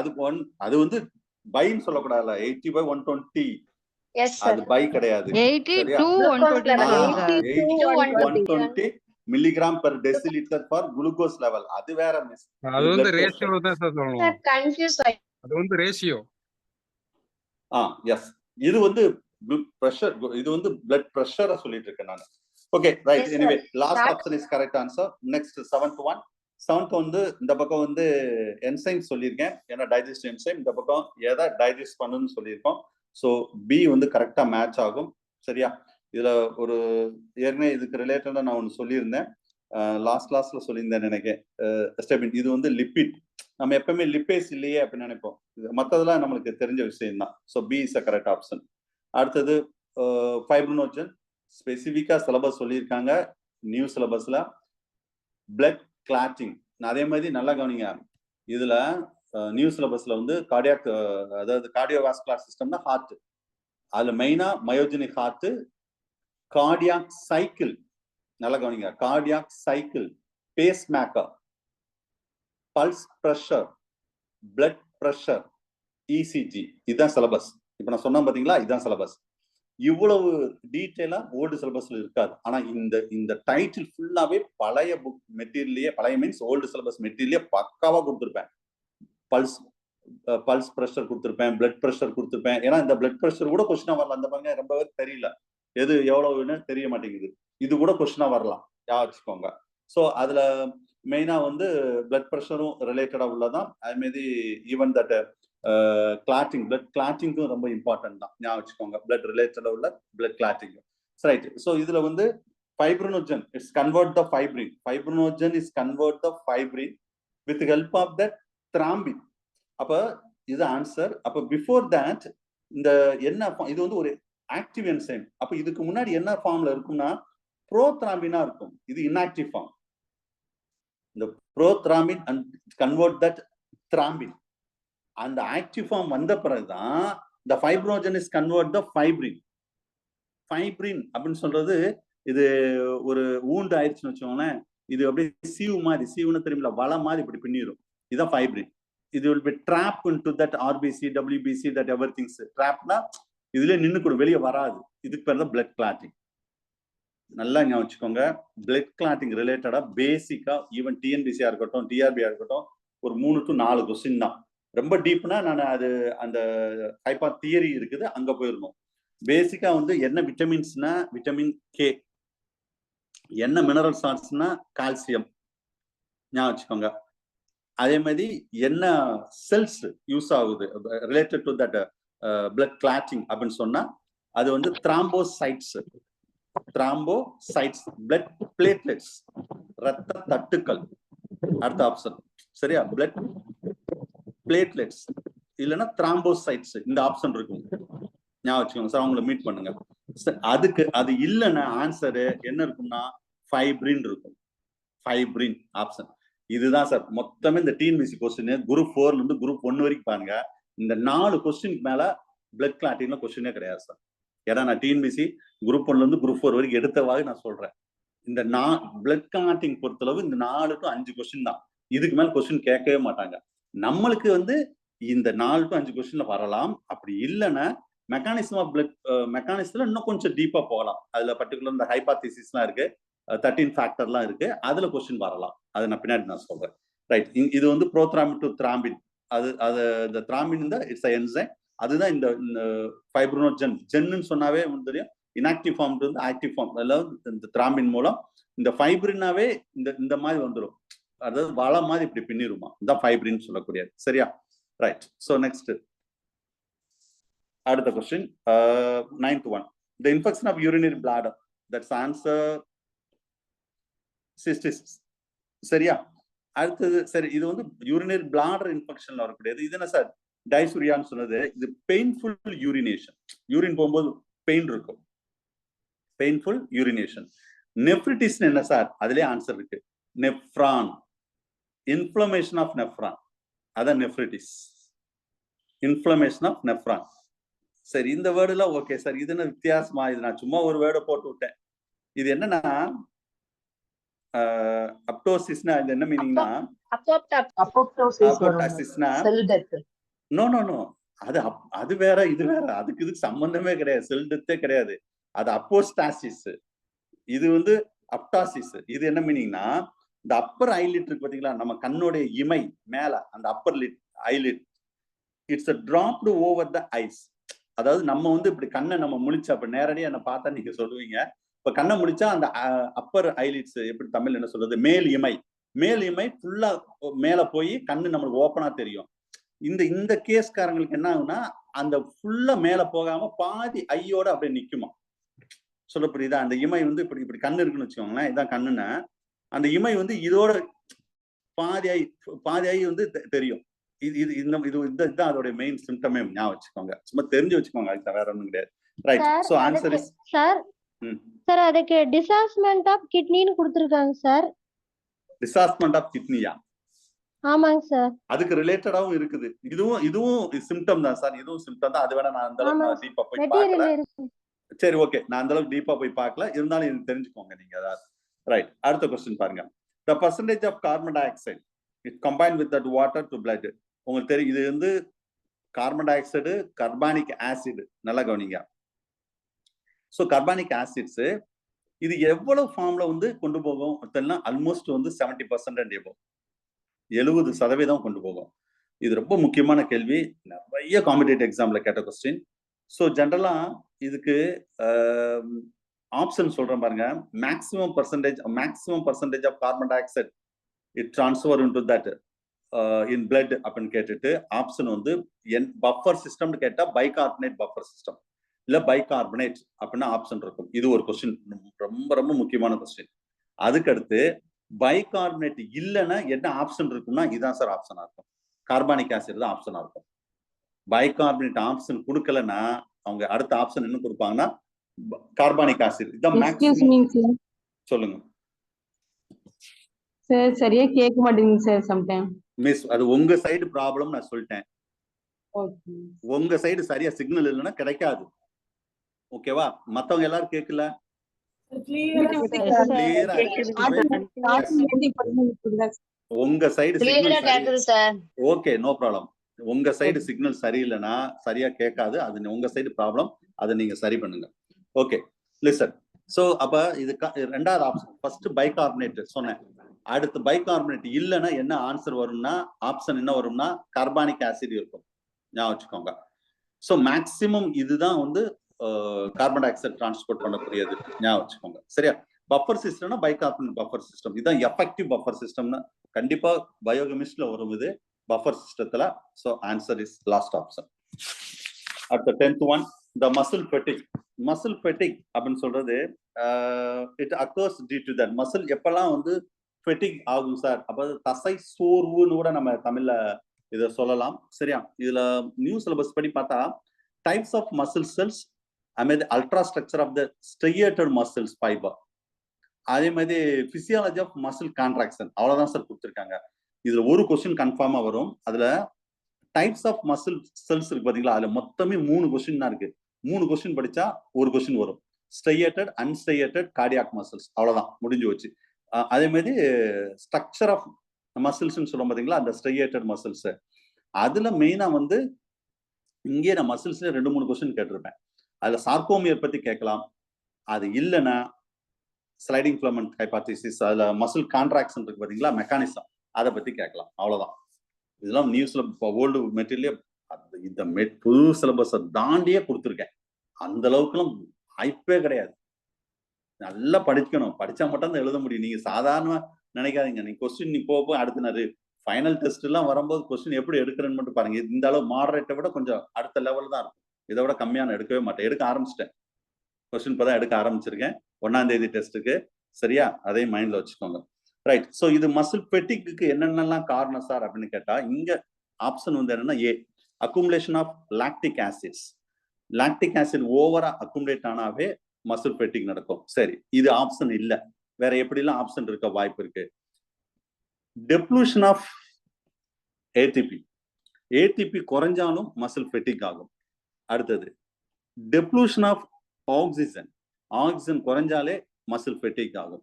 அது வந்து பைன்னு சொல்லக்கூடாதுல. 80/120 Yes sir. அது பை கிடையாது. 80 to 120 120 milligram per deciliter for glucose level. அது வேற மிஸ். அது வந்து ரேஷியோ தான் சார் சொல்லணும். Sir confuse அது வந்து ரேஷியோ. எஸ், இது வந்து பிரஷர், இது வந்து blood pressure சொல்லிட்டு இருக்கேன் நான். Okay right. Yes, sir. Anyway last That- option is correct answer. Next 7th one. 7th வந்து இந்த பக்கம் வந்து என்சைம் சொல்லியிருக்கேன், ஏன்னா டைஜஸ்ட் என்சைம். இந்த பக்கம் எதை டைஜஸ்ட் பண்ணுன்னு சொல்லியிருக்கோம். ஸோ பி வந்து கரெக்டா மேட்ச் ஆகும். சரியா? இதுல ஒரு ஏற்கனவே இதுக்கு ரிலேட்டடா நான் ஒன்று சொல்லியிருந்தேன், லாஸ்ட்ல சொல்லியிருந்தேன் நினைக்கிறேன். இது வந்து லிப்பிட். நம்ம எப்பவுமே லிப்பேஸ் இல்லையே அப்படின்னு நினைப்போம், மற்றதெல்லாம் நம்மளுக்கு தெரிஞ்ச விஷயம் தான். So B is a correct option. அடுத்தது ஃபைப்ரினோஜன். ஸ்பெசிஃபிக்கா சிலபஸ் சொல்லியிருக்காங்க நியூ சிலபஸ்ல. பிளட் கிளாட்டிங் அதே மாதிரி நல்லா கவனிங்க. இதுல நியூ சிலபஸ்ல வந்து கார்டியாக், அதாவது கார்டியோவாஸ்குலர் சிஸ்டம்னா ஹார்ட். அதுல மெயினா மயோஜெனிக் ஹார்ட், கார்டியாக் சைக்கிள் நல்லா கவனிங்க, cardiac cycle, base maker, pulse pressure, blood pressure, ECG. இதுதான் சிலபஸ். இப்ப நான் சொன்னேன் பாத்தீங்களா, இதுதான் சிலபஸ். இவ்வளவு டீட்டெயிலா ஓல்டு சிலபஸ்ல இருக்காது. ஆனா இந்த டைட்டில் ஃபுல்லாவே பழைய புக் மெட்டீரியலையே, பழைய மீன்ஸ் ஓல்டு சிலபஸ் மெட்டீரியலே பக்காவா கொடுத்துருப்பேன். பல்ஸ் பிரஷர் கொடுத்துருப்பேன், பிளட் பிரஷர் கொடுத்துருப்பேன். ஏன்னா இந்த பிளட் பிரஷர் கூட கொஸ்டினா வரலாம். அந்த பாருங்க, ரொம்ப பேருக்கு தெரியல எது எவ்வளவுன்னு தெரிய மாட்டேங்குது. இது கூட கொஸ்டினா வரலாம், ஞாபகம் வச்சுக்கோங்க. ஸோ அதுல மெயினா வந்து பிளட் பிரஷரும் ரிலேட்டடா உள்ளதான். அது மாதிரி ஈவன் தட் கிளாட்டிங், பிளட் கிளாட்டிங்கும் ரொம்ப இம்பார்ட்டன்ட் தான், ஞாபகம் வச்சுக்கோங்க. பிளட் ரிலேட்டடா உள்ள பிளட் கிளாட்டிங். ரைட். ஸோ இதுல வந்து fibrinogen it's convert the fibrin. Fibrinogen is convert the fibrin with help of that thrombin. அப்ப இது ஆன்சர். அப்ப பிஃபோர் தட் இந்த என்ன, இது வந்து ஒரு ஆக்டிவ் என்சைம். அப்ப இதுக்கு முன்னாடி என்ன ஃபார்ம்ல இருக்கும்னா ப்ரோத்ராம்பினா இருக்கும். இது இன்ஆக்டிவ் ஃபார்ம். இந்த ப்ரோத்ராம்பின் அண்ட் கன்வெர்ட் தட் த்ராம்பின். அந்த ஆக்டிவ் ஃபார்ம் வந்த பிறகுதான் இந்த fibrinogen is convert the fibrin. Fibrin அப்படின்னு சொல்றது, இது ஒரு ஊண்டு ஆயிடுச்சுன்னு வச்சுக்கோங்களேன், இது அப்படியே சீவு மாதிரி, சீவுன்னு தெரியுமில்ல, வலை மாதிரி இப்படி பின்னிடும். இதுதான் ஃபைப்ரின். இது will be trapped into that RBC, WBC, that everything. ட்ராப்னா இதுல நின்னுக்கணும், வெளியே வராது. இதுக்கு பேர் தான் பிளட் கிளாட்டிங். நல்லா ஞாபகம் வச்சுக்கோங்க. பிளட் கிளாட்டிங் ரிலேட்டடா பேசிக்கா ஈவன் டிஎன்பிசியா இருக்கட்டும், டிஆர்பியா இருக்கட்டும், ஒரு 3 to 4 கொஸ்டின் தான். ரொம்ப டீப்னா நான் அது அந்த டைப் ஆஃப் தியரி இருக்குது, அங்க போயிருந்தோம். பேசிக்கா வந்து என்ன விட்டமின்ஸ்னா விட்டமின் கே, என்ன மினரல் சால்ட்ஸ்னா கால்சியம், ஞாபகம் வச்சுக்கோங்க. அதே மாதிரி என்ன செல்ஸ் யூஸ் ஆகுது related to that blood clotting அப்படின்னு சொன்னா அது வந்து த்ராம்போசைட்ஸ், பிளட் பிளேட்லெட்ஸ், ரத்த தட்டுக்கள். அடுத்த ஆப்ஷன் சரியா, பிளட் பிளேட்லெட்ஸ் இல்லைன்னா த்ராம்போசைட்ஸ். இந்த ஆப்ஷன் இருக்கும், ஞாபகம் வச்சுக்கோங்க சார். அவங்களை மீட் பண்ணுங்க. அதுக்கு அது இல்லைன்னா ஆன்சரு என்ன இருக்கும்னா ஃபைப்ரின் இருக்கும். ஃபைப்ரின் ஆப்ஷன் இதுதான் சார். மொத்தமே இந்த டிஎன்பிசி கொஸ்டின் குரூப் 4ல இருந்து குரூப் 1 வரைக்கும் பாருங்க. இந்த 4 கொஸ்டினுக்கு மேல பிளட் கிளாட்டிங்ல கொஸ்டினே கிடையாது சார். ஏன்னா நான் டிஎன்பிசி குரூப் 1ல இருந்து குரூப் 4 வரைக்கும் எடுத்தவாறு நான் சொல்றேன். இந்த பிளட் கிளாட்டிங் பொறுத்தளவு இந்த 4 to 5 கொஸ்டின் தான். இதுக்கு மேல கொஸ்டின் கேட்கவே மாட்டாங்க. நம்மளுக்கு வந்து இந்த 4 to 5 கொஸ்டின்ல வரலாம். அப்படி இல்லைன்னா மெக்கானிசம் ஆஃப் பிளட் மெக்கானிசத்துல இன்னும் கொஞ்சம் டீப்பா போகலாம். அதுல பர்டிகுலர் இந்த ஹைபாத்திசிஸ்லாம் இருக்கு, 13 ஃபேக்டர்லாம் இருக்கு, அதுல கொஸ்டின் வரலாம். அதை நான் பின்னாடி நான் சொல்றேன். ரைட். இது வந்து ப்ரோத்ராம்பின் டு திராம்பின். அது இந்த திராம்பின் இந்த இட்ஸ் என்சைம். அதுதான் இந்த ஃபைப்ரினோஜென். ஜென்னு சொன்னாவே தெரியும், இன்ஆக்டிவ் ஃபார்ம் வந்து ஆக்டிவ் ஃபார்ம். அதாவது இந்த திராம்பின் மூலம் இந்த ஃபைப்ரினாவே இந்த மாதிரி வந்துடும். அதாவது வள மாதிரி இப்படி பின்னிருமா, இதான் ஃபைப்ரின் சொல்லக்கூடியது. சரியா? ரைட். ஸோ நெக்ஸ்ட் அடுத்த question, 9th one. The infection of urinary bladder. That's answer cystitis. சரியா? அடுத்தது சரி, இது வந்து யூரினரி பிளாடர் இன்ஃபெக்ஷன்ல வரக்கூடியது. இது என்ன சார்? டைசூரியான்னு சொன்னது. இது பெயின்ஃபுல் யூரினேஷன். யூரின் போகும்போது பெயின் இருக்கும், பெயின்ஃபுல் யூரினேஷன். நெஃப்ரிட்டிஸ் என்ன சார்? அதுலயே ஆன்சர் இருக்கு, நெஃப்ரான். இன்ஃப்ளமேஷன் ஆஃப் நெஃப்ரான், அதான் நெஃப்ரிட்டிஸ். Inflammation of nephron. சரி, இந்த வேர்டுல ஓகே சார். இது என்ன வித்தியாசமா? இது நான் சும்மா ஒரு வேர்டை போட்டு விட்டேன். இது என்னன்னா அப்டோசிஸ்னா இது என்ன மீனிங்னா, அப்போப்டாசிஸ்னா நோ அது வேற, இது வேற. இதுக்கு சம்பந்தமே கிடையாது, செல் டெத்தே கிடையாது. அது அப்போஸ்டாசிஸ். இது வந்து அப்டாசிஸ். இது என்ன மீனிங்னா, இந்த அப்பர் ஐலிட் இருக்கு பாத்தீங்களா, நம்ம கண்ணுடைய இமை மேல அந்த upper lid eyelid, it's dropped over the eyes. அதாவது நம்ம வந்து இப்படி கண்ணை நம்ம முழிச்சா, அப்ப நேரடியா என்ன பார்த்தா நீங்க சொல்லுவீங்க, இப்ப கண்ணை முடிச்சா அந்த அப்பர் ஐலிட்ஸ், எப்படி தமிழ் என்ன சொல்றது, மேல் இமை, மேல் இமை ஃபுல்லா மேல போய் கண்ணு நம்மளுக்கு ஓப்பனா தெரியும். இந்த கேஸ்காரங்களுக்கு என்ன ஆகுனா, அந்த ஃபுல்லா மேல போகாம பாதி ஐயோட அப்படியே நிக்குமா. சொல்ல புரியுதா? அந்த இமை வந்து இப்படி கண்ணு இருக்குன்னு வச்சுக்கோங்களேன், இதான் கண்ணுன்னா, அந்த இமை வந்து இதோட பாதி ஐ வந்து தெரியும். இதுதான் அதோட மெயின் சிம்டமே. ஞாபகம் வச்சுக்கோங்க, சும்மா தெரிஞ்சு வச்சுக்கோங்க, அதுக்கு வேற ஒண்ணும் கிடையாது. Right. So answer is sir அதுக்கு டிசாஸ்மென்ட் ஆஃப் கிட்னின்னு கொடுத்திருக்காங்க சார். டிசாஸ்மென்ட் ஆஃப் கிட்னியா? ஆமாங்க சார். அதுக்கு ரிலேட்டடாவும் இருக்குது. இதுவும் சிம்டம் தான் சார். இதுவும் சிம்டம் தான். அது வேணா நான் அந்த அளவுக்கு டீப்பா போய் பார்க்கல. சரி, ஓகே, நான் அந்த அளவுக்கு டீப்பா போய் பார்க்கல. இருந்தாலும் இது தெரிஞ்சுக்கோங்க நீங்க. அதாவது ரைட். அடுத்த கொஸ்டின் பாருங்க. The percentage of carbon dioxide it combined with that water to blood. உங்களுக்கு தெரியும், இது வந்து carbon di oxide, carbonic acid. நல்லா கவனிங்க. ஸோ கார்பானிக் ஆசிட்ஸ் இது எவ்வளவு ஃபார்ம்ல வந்து கொண்டு போகும்? ஆல்மோஸ்ட் வந்து 70% எபோ, 70% கொண்டு போகும். இது ரொம்ப முக்கியமான கேள்வி. நிறைய காம்படிட்டிவ் எக்ஸாம்ல கேட்ட கொஸ்டின். ஸோ ஜென்ரலா இதுக்கு ஆப்ஷன் சொல்றேன் பாருங்க. Maximum percentage of carbon dioxide it transfer into that in blood அப்படின்னு கேட்டுட்டு, ஆப்ஷன் வந்து பஃபர் சிஸ்டம்னு கேட்டா பைகார்பனேட் பஃபர் சிஸ்டம், இல்ல பைகார்பனேட் அப்படின்னு ஆப்ஷன் இருக்கும். இது ஒரு கொஸ்டின், ரொம்ப ரொம்ப முக்கியமான கொஸ்டின். அதுக்கு அடுத்து பைகார்பனேட் இல்லைன்னா என்ன ஆப்ஷன் இருக்கும்னா, இதான் சார் ஆப்ஷனா இருக்கும். கார்பானிக் ஆசிட் தான் ஆப்ஷனா இருக்கும். பைகார்பனேட் ஆப்ஷன் கொடுக்கலன்னா அவங்க அடுத்த ஆப்ஷன் என்ன கொடுப்பாங்கன்னா கார்பானிக் ஆசிட். இதான் மேக்ஸிமம். சொல்லுங்க சார். சரியா கேட்க மாட்டேங்குது சார் சம்டைம். மிஸ், அது உங்க சைடு ப்ராப்ளம். நான் சொல்லிட்டேன், உங்க சைடு சரியா சிக்னல் இல்லைன்னா கிடைக்காது. ஓகேவா? மத்தவங்க எல்லாரும் கேட்கல, உங்க side signal okay, no problem. உங்க சைடு சிக்னல் சரியில்லைன்னா சரியா கேட்காது. அது உங்க சைடு ப்ராப்ளம். அதை நீங்க சரி பண்ணுங்க. Okay, listen. சோ அப்ப இது ரெண்டாவது ஆப்ஷன். ஃபர்ஸ்ட் பைகார்பனேட் சொன்னேன். அடுத்து பைகார்பனேட் இல்லைன்னா என்ன ஆன்சர் வரும்னா, ஆப்ஷன் என்ன வரும்னா கார்பானிக் ஆசிட் இருக்கும். ஞாபகம் வச்சுக்கோங்க. ஸோ மேக்சிமம் இதுதான் வந்து கார்பன் டை ஆக்சைடு டிரான்ஸ்போர்ட் பண்ணக்கூடியது. ஞாபகம் வச்சுக்கோங்க. சரியா? பஃபர் சிஸ்டம்னா பைகார்பனேட் பஃபர் சிஸ்டம். இதுதான் எஃபெக்டிவ் பஃபர் சிஸ்டம்னா கண்டிப்பா பயோகெமிஸ்ட்ல வரும் இது பஃபர் சிஸ்டத்துல. So answer is last option. அடுத்த 10th one, the muscle fatigue. muscle fatigue அப்படின்னு சொல்றது it occurs due to that. muscle எப்பெல்லாம் வந்து fatigue ஆகும் சார், அப்ப தசை சோர்வுன்னு கூட நம்ம தமிழ்ல இதை சொல்லலாம். சரியா? இதுல நியூ சிலபஸ் படி பார்த்தா டைப்ஸ் ஆஃப் மசில் செல்ஸ், அதே மாதிரி ultra structure of the striated muscles fibre, அதே மாதிரி பிசியாலஜி ஆஃப் மசில் கான்ட்ராக்ஷன், அவ்வளவுதான் சார் கொடுத்துருக்காங்க. இதுல ஒரு கொஸ்டின் கன்ஃபார்மா வரும். அதுல டைப்ஸ் ஆஃப் மசில் செல்ஸ் இருக்கு பாத்தீங்களா, அதுல மொத்தமே 3 கொஸ்டின் தான் இருக்கு. 3 கொஸ்டின் படிச்சா ஒரு கொஸ்டின் வரும். ஸ்ட்ரையேட்டட், அன்ஸ்ட்ரையேட்டட், கார்டியாக் மசில்ஸ், அவ்வளவுதான், முடிஞ்சு வச்சு. அதே மாதிரி ஸ்ட்ரக்சர் ஆஃப் மசில்ஸ்ன்னு சொல்லுவோம் பாத்தீங்களா, அந்த ஸ்ட்ரையேட்டட் மசில்ஸ். அதுல மெயினா வந்து இங்கே நான் மசில்ஸ்ல 2-3 கொஸ்டின் கேட்டிருப்பேன். அதுல சார்கோமியர் பத்தி கேட்கலாம். அது இல்லைன்னா ஸ்லைடிங் ஃபிலமெண்ட் ஹைபாத்திசிஸ், அதுல மசில் கான்ட்ராக்ஷன் இருக்கு பாத்தீங்களா, மெக்கானிசம், அதை பத்தி கேட்கலாம், அவ்வளவுதான். இதெல்லாம் நியூஸ்ல ஓல்டு மெட்டீரியல் இந்த புது சிலபஸை தாண்டியே கொடுத்துருக்கேன். அந்த அளவுக்குலாம் வாய்ப்பே கிடையாது. நல்லா படிக்கணும், படிச்சா மட்டும் தான் எழுத முடியும். நீங்க சாதாரணமா நினைக்காதீங்க. நீ கொஸ்டின் நீ போக அடுத்த ஃபைனல் டெஸ்ட் எல்லாம் வரும்போது கொஸ்டின் எப்படி எடுக்கிறேன்னு மட்டும் பாருங்க. இந்த அளவு மாடரேட்டை விட கொஞ்சம் அடுத்த லெவல் தான் இருக்கும். இதை விட கம்மியான எடுக்கவே மாட்டேன். எடுக்க ஆரம்பிச்சிட்டேன். கொஸ்டின் இப்பதான் எடுக்க ஆரம்பிச்சிருக்கேன் 1ஆம் தேதி டெஸ்ட்டுக்கு. சரியா? அதையும் மைண்ட்ல வச்சுக்கோங்க. ரைட். ஸோ இது மசில் பெட்டிக்கு என்னென்னலாம் காரணம் சார் அப்படின்னு கேட்டா, இங்க ஆப்ஷன் வந்து என்னன்னா A, accumulation of lactic acids. Lactic acid ஓவரா அக்குமுலேட் ஆனாவே மசில் பெட்டிக் நடக்கும். சரி, இது ஆப்ஷன் இல்ல. வேற எப்படிலாம் ஆப்ஷன் இருக்க வாய்ப்பு இருக்கு? டெப்ளூஷன் ஆஃப் ஏடிபி. ஏடிபி குறைஞ்சாலும் மசில் பெட்டிக் ஆகும். அடுத்தது டெப்ளூஷன் ஆஃப் ஆக்சிஜன். ஆக்சிஜன் குறைஞ்சாலே மசில் பெட்டிக் ஆகும்.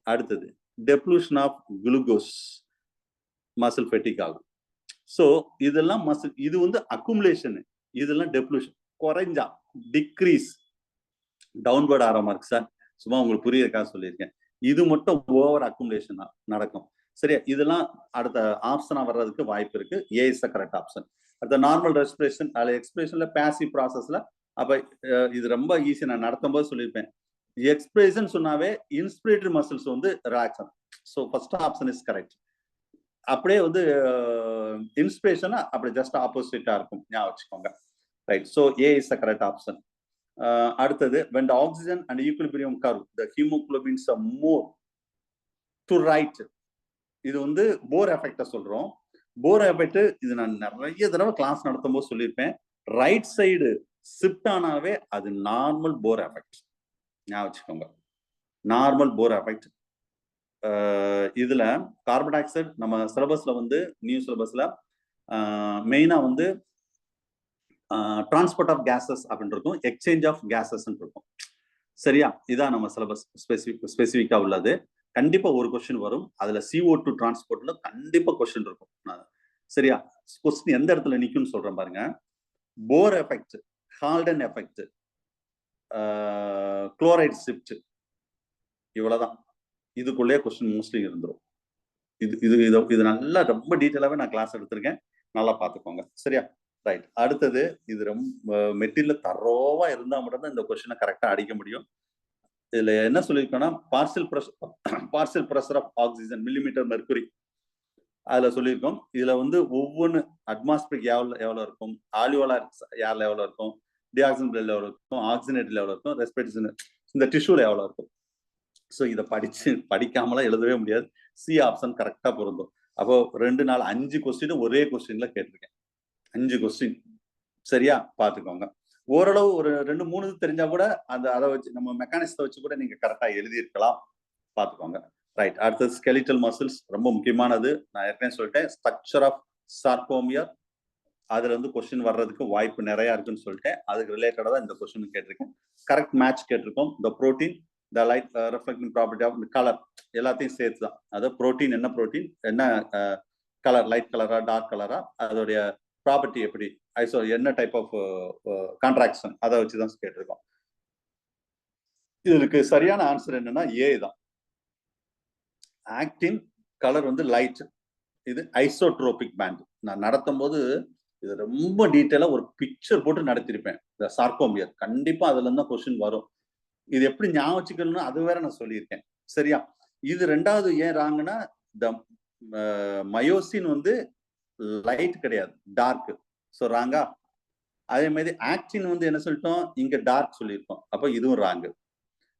அடுத்தது டெப்ளூஷன் ஆஃப் குளுக்கோஸ், மசில் பெட்டிக் ஆகும். ஸோ இதெல்லாம் மசில், இது வந்து அக்குமுலேஷன், இதெல்லாம் டெப்ளூஷன். குறைஞ்சா டிக்ரீஸ், டவுன்வர்ட் ஆற மார்க் சார், சும்மா உங்களுக்கு புரியறதுக்காக சொல்லியிருக்கேன். இது மட்டும் ஓவர் அக்குமுலேஷன் நடக்கும். சரியா? இதெல்லாம் அடுத்த ஆப்ஷனா வர்றதுக்கு வாய்ப்பு இருக்கு. ஏ இஸ் த கரெக்ட் ஆப்ஷன். அடுத்த நார்மல் ரெஸ்பிரேஷன், அதுல எக்ஸ்பிரேஷன்ல பேசிவ் ப்ராசஸ்ல, அப்ப இது ரொம்ப ஈஸி. நான் நடத்தும் போது சொல்லியிருப்பேன். எக்ஸ்பிரேஷன் சொன்னாவே இன்ஸ்பிரேட்டரி மசில்ஸ் வந்து ரிலாக்ஸ் ஆகும். So first option is correct. அப்படியே வந்து இன்ஸ்பிரேஷன் அப்படி ஜஸ்ட் ஆப்போசிட்டா இருக்கும், ஞாபகம் வச்சுக்கோங்க. Right. So A is the correct option. அடுத்தது when the oxygen and equilibrium curve the hemoglobins are more to right. இது வந்து போர் எஃபெக்ட சொல்றோம். போர் எஃபெக்ட் இது நான் நிறைய தடவை கிளாஸ் நடத்தும் போது சொல்லியிருப்பேன். ரைட் சைடு ஷிஃப்ட் ஆனாவே அது நார்மல் போர் எஃபெக்ட், ஞாபகம் வச்சுக்கோங்க. நார்மல் போர் எஃபெக்ட். இதுல கார்பன் டை ஆக்சைடு நம்ம சிலபஸ்ல வந்து நியூ சிலபஸ்ல மெயினா வந்து டிரான்ஸ்போர்ட் ஆஃப் கேசஸ் அப்படின்னு இருக்கும், எக்ஸ்சேஞ்ச் ஆஃப் கேசஸ் இருக்கும். சரியா? இதான் நம்ம சிலபஸ் ஸ்பெசிஃபிக்கா உள்ளது. கண்டிப்பா ஒரு கொஸ்டின் வரும். அதுல CO2 டிரான்ஸ்போர்ட்ல கண்டிப்பா கொஸ்டின் இருக்கும். சரியா? கொஸ்டின் எந்த இடத்துல நிக்கும்னு சொல்றேன் பாருங்க. Bohr effect, Haldane effect, chloride shift, இவ்வளவுதான். இதுக்குள்ளே கொஸ்டின் மோஸ்ட்லி இருந்துரும். இது நல்லா ரொம்ப டீட்டெயிலாவே நான் கிளாஸ் எடுத்திருக்கேன், நல்லா பார்த்துக்கோங்க. சரியா? ரைட். அடுத்தது இது ரொம்ப மெட்டீரியல் தரோவா இருந்தா மட்டும்தான் இந்த கொஸ்டினை கரெக்டா அடிக்க முடியும். இதுல என்ன சொல்லியிருக்கோம்னா partial pressure of oxygen millimetre mercury, அதுல சொல்லியிருக்கோம். இதுல வந்து ஒவ்வொன்று அட்மாஸ்பியரிக் எவ்வளவு இருக்கும், ஆலியோலார் ஏர்ல எவ்வளவு இருக்கும், டிஆக்சிஜன் பிளட்ல எவ்வளவு இருக்கும், ஆக்சிஜனேட்ல எவ்வளவு இருக்கும், ரெஸ்பிரேட்டரி இந்த டிஷ்யூல எவ்வளவு இருக்கும். ஸோ இதை படிக்காமலாம் எழுதவே முடியாது. சி ஆப்ஷன் கரெக்டா பொருந்தும். அப்போ 2 நாள் 5 கொஸ்டின் ஒரே கொஸ்டின்ல கேட்டிருக்கேன். 5 கொஸ்டின். சரியா? பார்த்துக்கோங்க. ஓரளவு ஒரு 2-3 தெரிஞ்சா கூட அதை வச்சு நம்ம மெக்கானிக்ஸை வச்சு கூட நீங்க கரெக்டா எழுதியிருக்கலாம். பார்த்துக்கோங்க. ரைட். அடுத்தது ஸ்கெலிட்டல் மசில்ஸ், ரொம்ப முக்கியமானது. நான் ஏற்கனவே சொல்லிட்டேன். ஸ்ட்ரக்சர் ஆஃப் சார்கோமியர், அதுல இருந்து கொஸ்டின் வர்றதுக்கு வாய்ப்பு நிறைய இருக்குன்னு சொல்லிட்டேன். அதுக்கு ரிலேட்டடா தான் இந்த கொஸ்டின் கேட்டிருக்கேன். கரெக்ட் மேட்ச் கேட்டிருக்கோம். இந்த protein, the light reflecting property of the color, எல்லாத்தையும் சேர்த்து தான். அது புரோட்டீன் என்ன, புரோட்டீன் என்ன கலர், லைட் கலரா டார்க் கலரா, அதோடைய ப்ராப்பர்ட்டி எப்படி, ஐசோ என்ன டைப் ஆஃப் கான்ட்ராக்ஷன், அதை வச்சுதான் கேட்டிருக்கோம். இதுக்கு சரியான ஆன்சர் என்னன்னா ஏ தான். ஆக்டின் கலர் வந்து லைட், இது ஐசோட்ரோபிக் பேண்ட். நான் நடத்தும் போது இது ரொம்ப டீட்டெயிலா ஒரு பிக்சர் போட்டு நடத்திருப்பேன். இந்த சார்கோமியர் கண்டிப்பா அதுல இருந்தா கொஸ்டின் வரும். இது எப்படி ஞாபகம் வச்சுக்கணும்னு அது வேற நான் சொல்லியிருக்கேன். சரியா? இது 2வது ஏன் ராங்கன்னா, மயோசின் வந்து லைட் கிடையாது, டார்க். ஸோ ராங்கா. அதே மாதிரி ஆக்டின் வந்து என்ன சொல்லிட்டோம், இங்க டார்க் சொல்லியிருக்கோம். அப்போ இதுவும் ராங்கு.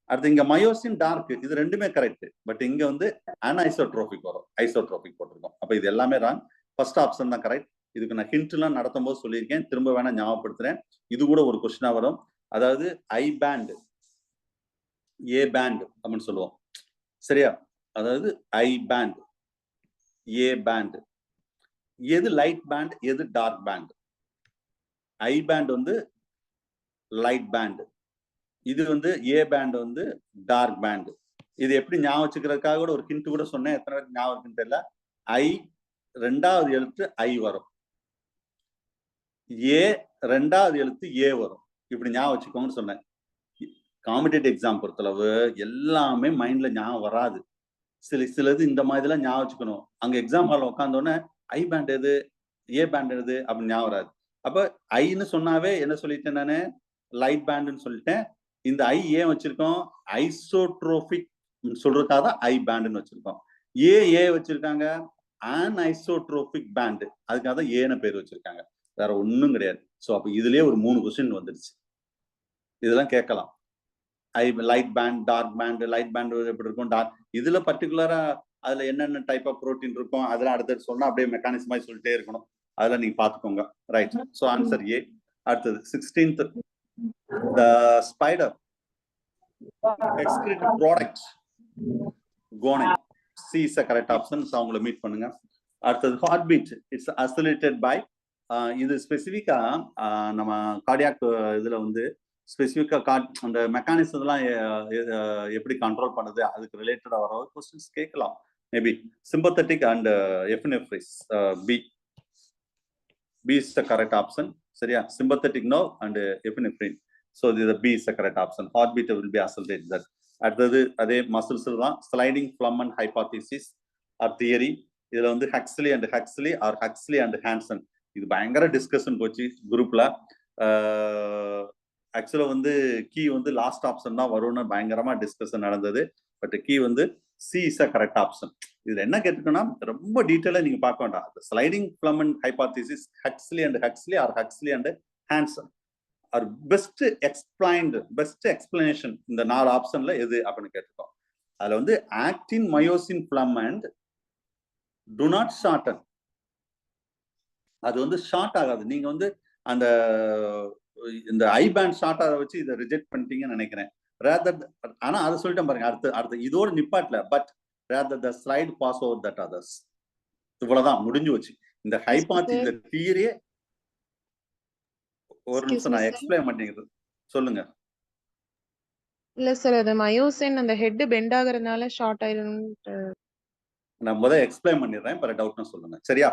அடுத்து இங்க மயோசின் டார்க், இது ரெண்டுமே கரெக்ட். பட் இங்க வந்து அன்ஐசோட்ரோபிக் வரும், ஐசோட்ரோபிக் போட்டிருக்கோம். அப்ப இது எல்லாமே ராங். ஃபர்ஸ்ட் ஆப்ஷன் தான் கரெக்ட். இதுக்கு நான் ஹிண்ட் எல்லாம் நடத்தும் போது சொல்லியிருக்கேன், திரும்ப வேணா ஞாபகப்படுத்துறேன். இது கூட ஒரு கொஸ்டினா வரும். அதாவது ஐ பேண்ட், ஏ பேண்ட் அப்படின்னு சொல்லுவோம். சரியா? அதாவது ஐ பேண்ட், ஏ பேண்ட், எது லைட் பேண்ட், எது டார்க் பேண்ட்? ஐ பேண்ட் வந்து லைட் பேண்ட், இது வந்து ஏ பேண்ட் வந்து டார்க் பேண்ட். இது எப்படி ஞாபகம் வச்சுக்கிறதுக்காக கூட ஒரு ஹிண்ட் கூட சொன்னேன். எத்தனை பேருக்கு ஞாபகம் இருக்குன்னு தெரியல. ஐ 2வது எழுத்து ஐ வரும், ஏ 2வது எழுத்து ஏ வரும். இப்படி ஞாபகம் வச்சுக்கோங்கன்னு சொன்னேன். காம்படிட்டிவ் எக்ஸாம் பொறுத்தளவு எல்லாமே மைண்ட்ல ஞாபகம் வராது. சிலது இந்த மாதிரிலாம் ஞாபகம் வச்சுக்கணும். அங்க எக்ஸாம் ஹால் உட்காந்தோடனே ஐ பேண்ட் எது, ஏ பேண்ட் எது அப்படின்னு ஞாபகம் வராது. அப்ப ஐன்னு சொன்னாவே என்ன சொல்லிட்டேன் நானு, லைட் பேண்டுன்னு சொல்லிட்டேன். இந்த ஐ ஏன் வச்சிருக்கோம், ஐசோட்ரோபிக் சொல்றதுக்காக தான் ஐ பேண்டுன்னு வச்சிருக்கோம். ஏ வச்சிருக்காங்க ஆன் ஐசோட்ரோபிக் பேண்ட், அதுக்காக தான் ஏன்னு பேர் வச்சிருக்காங்க, வேற ஒண்ணும் கிடையாது. ஸோ அப்ப இதுலயே ஒரு 3 கொஸ்டின் வந்துருச்சு. இதெல்லாம் கேட்கலாம். Light band, dark band, light band எப்படி இருக்கும், டார்க், இதுல பர்டிகுலரா அதுல என்னென்ன டைப் ஆஃப் புரோட்டீன் இருக்கும் அதெல்லாம் அடுத்து சொன்னா அப்படியே மெக்கானிசம் மாதிரி சொல்லிட்டே இருக்கணும். அதெல்லாம் நீங்க பாத்துக்கோங்க. ரைட். So answer A. அடுத்தது 16th, the spider excrete product gonin. C is the correct option. So அவங்கள மீட் பண்ணுங்க. அடுத்தது ஹார்ட் பீட், இட்ஸ் அசிலேட்டட் பை, இது ஸ்பெசிஃபிக்கா நம்ம கார்டியாக் இதுல வந்து ஸ்பெசிஃபிக்கா அந்த மெக்கானிசம்லாம் எப்படி கண்ட்ரோல் பண்ணுது அதுக்கு ரிலேட்டடா வர கொஸ்டின்ஸ் கேட்கலாம். Maybe sympathetic and epinephrine. B is the correct option. சரியா? Sympathetic nerve and epinephrine. So இது B is the correct option. Heart beat will be accelerated that. அடுத்தது அதே மசில்ஸ் தான், sliding filament hypothesis or theory. இதுல வந்து Huxley or Huxley and Hanson, இது பயங்கர discussion போச்சு குரூப்ல. ஆக்சுவலா வந்து கீ வந்து லாஸ்ட் ஆப்ஷன் தான் வரும்னு பயங்கரமா டிஸ்கஷன் நடந்தது. பட் கீ வந்து C is a correct option. இதுல என்ன கேட்டுக்கோன்னா ரொம்ப டீட்டெயிலா நீங்க பார்க்க வேண்டாம். Sliding filament hypothesis, Huxley or Huxley and Hanson or best explanation இந்த 4 ஆப்ஷன்ல எது அப்படின்னு கேட்டுக்கோம். அதுல வந்து actin myosin filament do not shorten, அது வந்து ஷார்ட் ஆகாது. நீங்க வந்து அந்த இந்த ஐ பேண்ட் ஷார்ட் ஆக வச்சு இதை ரிஜெக்ட் பண்ணிட்டீங்கன்னு நினைக்கிறேன். ஆனா அதை சொல்லிட்டேன் பாருங்க. அடுத்து இதோட நிப்பாட்ல, but rather the slide pass over that others. இவ்வளவுதான் முடிஞ்சு வச்சு இந்த ஹைபாத்திசிஸ் தியரியே. ஒரு நிமிஷம் நான் எக்ஸ்பிளைன் பண்ணிக்கிறது சொல்லுங்க. இல்ல சார், அது மயோசின் அந்த ஹெட் பெண்ட் ஆகுறதுனால ஷார்ட் ஆயிரும். நான் முதல்ல எக்ஸ்பிளைன் பண்ணிடுறேன், பிற டவுட்னா சொல்லுங்க. சரியா?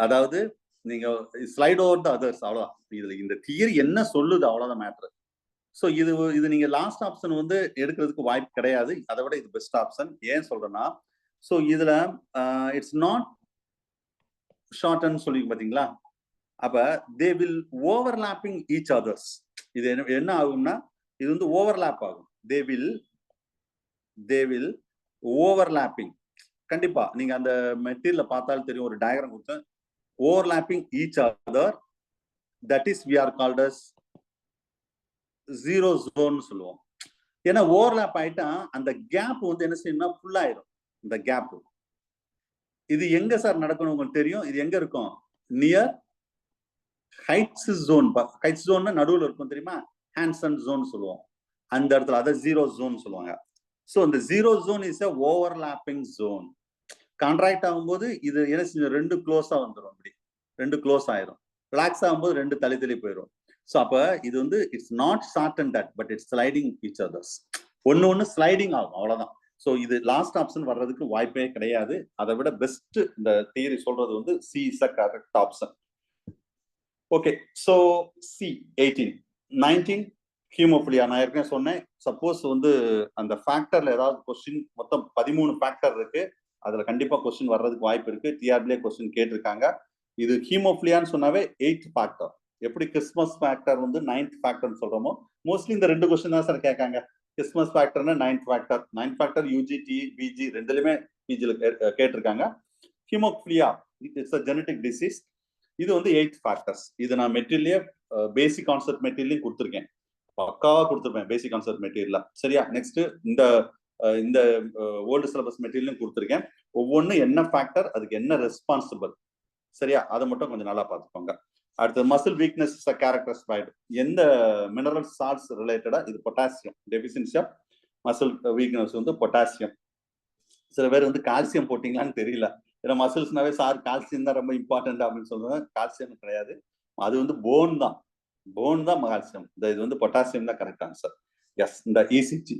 அதாவது நீங்க ஸ்லைட் ஓவர் த அதர்ஸ், அவ்வளவுதான். இதுல இந்த தியரி என்ன சொல்லுது அவ்வளவுதான் மேட்ரு. ஸோ இது நீங்க லாஸ்ட் ஆப்ஷன் வந்து எடுக்கிறதுக்கு வாய்ப்பு கிடையாது. அதை விட இது பெஸ்ட் ஆப்ஷன். ஏன் சொல்றேன்னா, ஸோ இதுல இட்ஸ் நாட் ஷார்ட்னு சொல்லி பாத்தீங்களா? அப்ப they will overlapping each others. இது என்ன ஆகும்னா, இது வந்து ஓவர்லாப் ஆகும். They will overlapping. கண்டிப்பா நீங்க அந்த மெட்டீரியல பார்த்தாலும் தெரியும், ஒரு டயக்ராம் கொடுத்து overlapping each other, that is we are called as zero zone சொல்லுவோம். ஏன்னா ஓவர்லாப் ஆயிட்டா அந்த கேப் வந்து என்ன செய்யணும்னா ஃபுல் ஆயிரும். இந்த கேப் இது எங்க சார் நடக்கணும் உங்களுக்கு தெரியும். இது எங்க இருக்கும்? Near H zone. H zone நடுவில் இருக்கும் தெரியுமா? ஹான்சன் ஜோன் சொல்லுவோம். அந்த இடத்துல அதை ஜீரோ ஜோன் சொல்லுவாங்க. ஸோ இந்த zero zone is a overlapping zone. Contract ஆகும்போது இது என்ன செஞ்சு ரெண்டு க்ளோஸா வந்துடும். அப்படி ரெண்டு க்ளோஸ் ஆயிரும். ரிலாக்ஸ் ஆகும்போது ரெண்டு தள்ளி போயிடும். ஸோ அப்ப இது வந்து it's not short and that, but it's sliding each others. ஒன்னு ஸ்லைடிங் ஆகும், அவ்வளவுதான். ஸோ இது லாஸ்ட் ஆப்ஷன் வர்றதுக்கு வாய்ப்பே கிடையாது. அதை விட பெஸ்ட் இந்த தியரி சொல்றது வந்து C is a correct option. Okay. So C 18 19 haemophilia. நான் ஏற்கனவே சொன்னேன், சப்போஸ் வந்து அந்த ஃபேக்டர்ல ஏதாவது கொஸ்டின், மொத்தம் 13 ஃபேக்டர் இருக்கு, அதுல கண்டிப்பா கொஸ்டின் வர்றதுக்கு வாய்ப்பு இருக்கு. டிஆர்பிலே கொஸ்டின் கேட்டிருக்காங்க. இது ஹீமோஃபிலியான்னு சொன்னாவே 8th ஃபேக்டர். எப்படி கிறிஸ்மஸ் ஃபேக்டர் வந்து 9th ஃபேக்டர்னு சொல்றோமோ, மோஸ்ட்லி இந்த 2 கொஸ்டின் தான் சார் கேட்காங்க. கிறிஸ்மஸ் ஃபேக்டர்னா 9th ஃபேக்டர் யூஜி பிஜி ரெண்டுலயுமே பிஜில கேட்டிருக்காங்க. Haemophilia it's a genetic disease. இது வந்து 8th ஃபேக்டர்ஸ். இது நான் மெட்டீரியலே பேசிக் கான்செப்ட் மெட்டீரியலையும் கொடுத்துருக்கேன், பக்காவா கொடுத்துருப்பேன் பேசிக் கான்செப்ட் மெட்டீரியல்ல. சரியா? நெக்ஸ்ட் இந்த ஓல்டு சிலபஸ் மெட்டீரியலும் கொடுத்துருக்கேன். ஒவ்வொன்றும் என்ன ஃபேக்டர், அதுக்கு என்ன ரெஸ்பான்சிபிள், சரியா? அதை மட்டும் கொஞ்சம் நல்லா பார்த்துக்கோங்க. அடுத்து muscle weakness is a characterised. எந்த மினரல் சால்ட்ஸ் ரிலேட்டடா? இது potassium. Deficiency of muscle weakness வந்து பொட்டாசியம். சில பேர் வந்து கால்சியம் போட்டிங்களான்னு தெரியல. ஏன்னா மசில்ஸ்னாவே சார் கால்சியம் தான் ரொம்ப இம்பார்ட்டன்ட் அப்படின்னு சொல்றாங்க. கால்சியம் கிடையாது, அது வந்து போன் தான் கால்சியம். இது வந்து பொட்டாசியம் தான் கரெக்ட் ஆன்சர். எஸ். இந்த இசிஜி.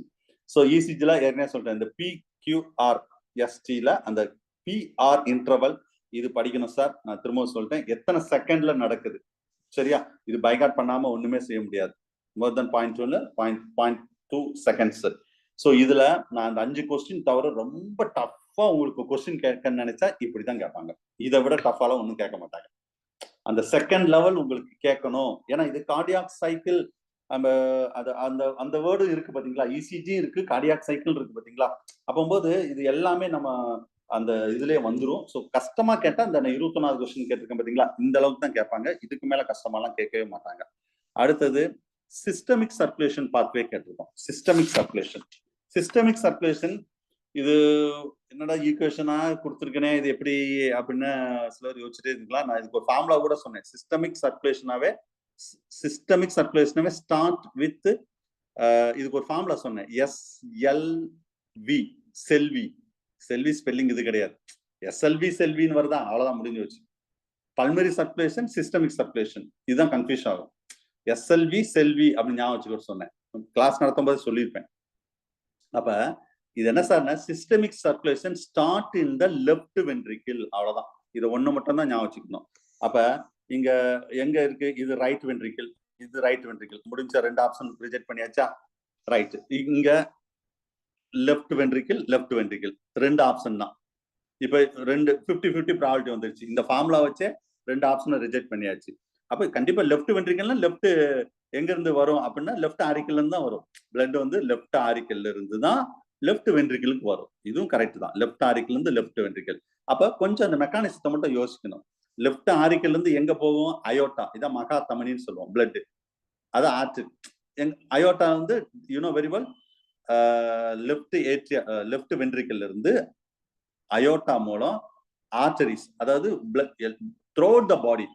ஸோ இசிஜில ஏற்கனவே சொல்றேன், இந்த PQRST அந்த PR இன்டர்வல் இது படிக்கணும் சார். நான் திரும்பவும் சொல்லிட்டேன், எத்தனை செகண்ட்ல நடக்குது. சரியா? இது பைகாட் பண்ணாம ஒண்ணுமே செய்ய முடியாது. மோர் தென் 0.1 0.2 செகண்ட்ஸ். ஸோ இதுல நான் அந்த 5 கொஸ்டின் தவிர ரொம்ப டஃப்பா உங்களுக்கு கொஸ்டின் கேட்கன்னு நினைச்சா இப்படிதான் கேட்பாங்க. இதை விட டஃபாலாம் ஒன்றும் கேட்க மாட்டாங்க. அந்த செகண்ட் லெவல் உங்களுக்கு கேட்கணும். ஏன்னா இது கார்டியாக் சைக்கிள், நம்ம அந்த அந்த வேர்டு இருக்கு பாத்தீங்களா, இசிஜி இருக்கு, கார்டியாக் சைக்கிள் இருக்கு பாத்தீங்களா. அப்போது இது எல்லாமே நம்ம அந்த இதுலயே வந்துடும். ஸோ கஷ்டமா கேட்டா இந்த 21வது கொஸ்டின் கேட்டிருக்கேன் பாத்தீங்களா, இந்த அளவுக்கு தான் கேட்பாங்க. இதுக்கு மேல கஷ்டமாலாம் கேட்கவே மாட்டாங்க. அடுத்தது சிஸ்டமிக் சர்க்குலேஷன் பாத்வே கேட்டிருக்கோம். சிஸ்டமிக் சர்க்குலேஷன் இது என்னடா ஈக்குவேஷனா கொடுத்துருக்கேனே, இது எப்படி அப்படின்னு சிலர் யோசிச்சுட்டே இருக்கலாம். நான் இதுக்கு ஒரு ஃபார்முலா கூட சொன்னேன். சிஸ்டமிக் சர்க்குலேஷனாவே ஸ்டார்ட் வித் இதுக்கு ஒரு ஃபார்முலா சொன்னேன். SLV செல்வி ஸ்பெல்லிங் இது கிடையாது, SLV செல்வின்னு வருதா, அவ்வளவுதான், முடிஞ்சு வச்சு. பல்மரி சர்க்குலேஷன், சிஸ்டமிக் சர்க்குலேஷன், இதுதான் கன்ஃபியூஸ் ஆகும். SLV செல்வி அப்படின்னு ஞாபகம் வச்சுக்க சொன்னேன், கிளாஸ் நடத்தும் போது சொல்லியிருப்பேன். அப்ப இது என்ன சார்னா, systemic circulation start in the left ventricle, அவ்வளவுதான். இதை ஒண்ணு மட்டும் தான் ஞாபகம் வச்சுக்கணும். அப்ப இங்க எங்க இருக்கு, இது ரைட் வென்ட்ரிக்கிள், இது ரைட் வென்ட்ரிக்கிள். முடிஞ்ச 2 ஆப்ஷன் ரிஜெக்ட் பண்ணியாச்சா, ரைட். இங்க லெஃப்ட் வென்ட்ரிக்கிள் 2 ஆப்ஷன் தான். இப்ப 50-50 ப்ராபபிலிட்டி வந்துருச்சு. இந்த ஃபார்முலா வச்சே 2 ஆப்ஷனை ரிஜெக்ட் பண்ணியாச்சு. அப்ப கண்டிப்பா லெஃப்ட் வென்ட்ரிக்கிள்னா லெஃப்ட் எங்க இருந்து வரும் அப்படின்னா லெஃப்ட் ஆரிக்கல்ல இருந்து தான் வரும். பிளட் வந்து லெஃப்ட் ஆரிக்கல்ல இருந்து தான் லெஃப்ட் வென்ட்ரிக்கிளுக்கு வரும். இதுவும் கரெக்ட் தான், லெஃப்ட் ஆரிக்கல் இருந்து லெஃப்ட் வென்ட்ரிக்கிள். அப்ப கொஞ்சம் அந்த மெக்கானிசத்தை மட்டும் யோசிக்கணும். லெஃப்ட் ஆரிக்கல் இருந்து எங்க போகும், அயோட்டா, இதான் மகா தமனின்னு சொல்லுவோம், பிளட். அது ஆற்று. அயோட்டா வந்து you know very well, left ventricle இருந்து அயோட்டா மூலம் ஆர்டரிஸ், அதாவது through out the body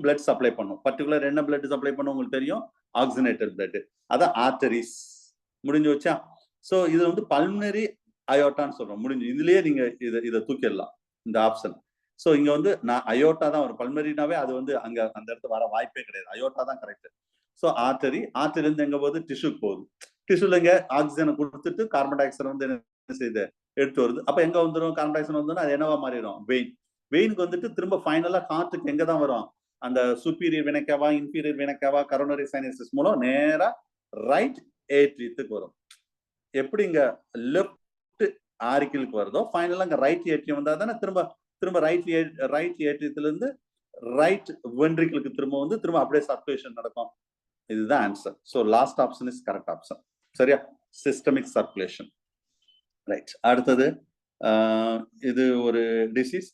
blood supply பண்ணும். பர்டிகுலர் என்ன பிளட் சப்ளை பண்ணும் உங்களுக்கு தெரியும், ஆக்சிஜனேட்டட் பிளட், அதான் ஆர்டரிஸ். முடிஞ்சு வச்சா. ஸோ இது வந்து பல்மனரி அயோட்டான்னு சொல்றோம். முடிஞ்சு, இதுலயே நீங்க இதை தூக்கிடலாம் இந்த ஆப்ஷன். ஸோ இங்க வந்து நான் அயோட்டா தான் வரும். பல்மரினாவே அது வந்து அங்க அந்த இடத்துல வர வாய்ப்பே கிடையாது, அயோட்டா தான் கரெக்ட். ஸோ ஆர்டரி இருந்து எங்க போகுது, டிஷ்யூக்கு போகுது. டிஷ்யூல இங்க ஆக்சிஜனை கொடுத்துட்டு கார்பன் டை ஆக்சைடு வந்து என்ன செய்யுது, எடுத்து வருது. அப்ப எங்க வந்துடும், கார்பன் டை ஆக்சைடு வந்தோம்னா அது என்னவா மாறிடும், வெயினுக்கு வந்துட்டு திரும்ப ஃபைனலா ஹார்ட்டுக்கு எங்க தான் வரும், அந்த சுப்பீரியர் வினைக்காவா, இன்ஃபீரியர் வினைக்காவா, கரோனரி சைனசிஸ் மூலம் நேரா ரைட் ஏட்ரியத்துக்கு வரும். எப்படி இங்க லெஃப்ட் ஆரிக்கலுக்கு வருதோ ஃபைனலா அங்க ரைட் ஏட்ரியம் வந்தா தானே திரும்ப ரைட் ஏட்ரியத்துல இருந்து ரைட் வென்ட்ரிக்கிளுக்கு திரும்ப வந்து திரும்ப அப்படியே சர்க்குலேஷன் நடக்கும். இதுதான் answer. So last option is correct option. சரியா, சிஸ்டமிக் சர்க்குலேஷன். ரைட். அடுத்தது இது ஒரு டிசீஸ்,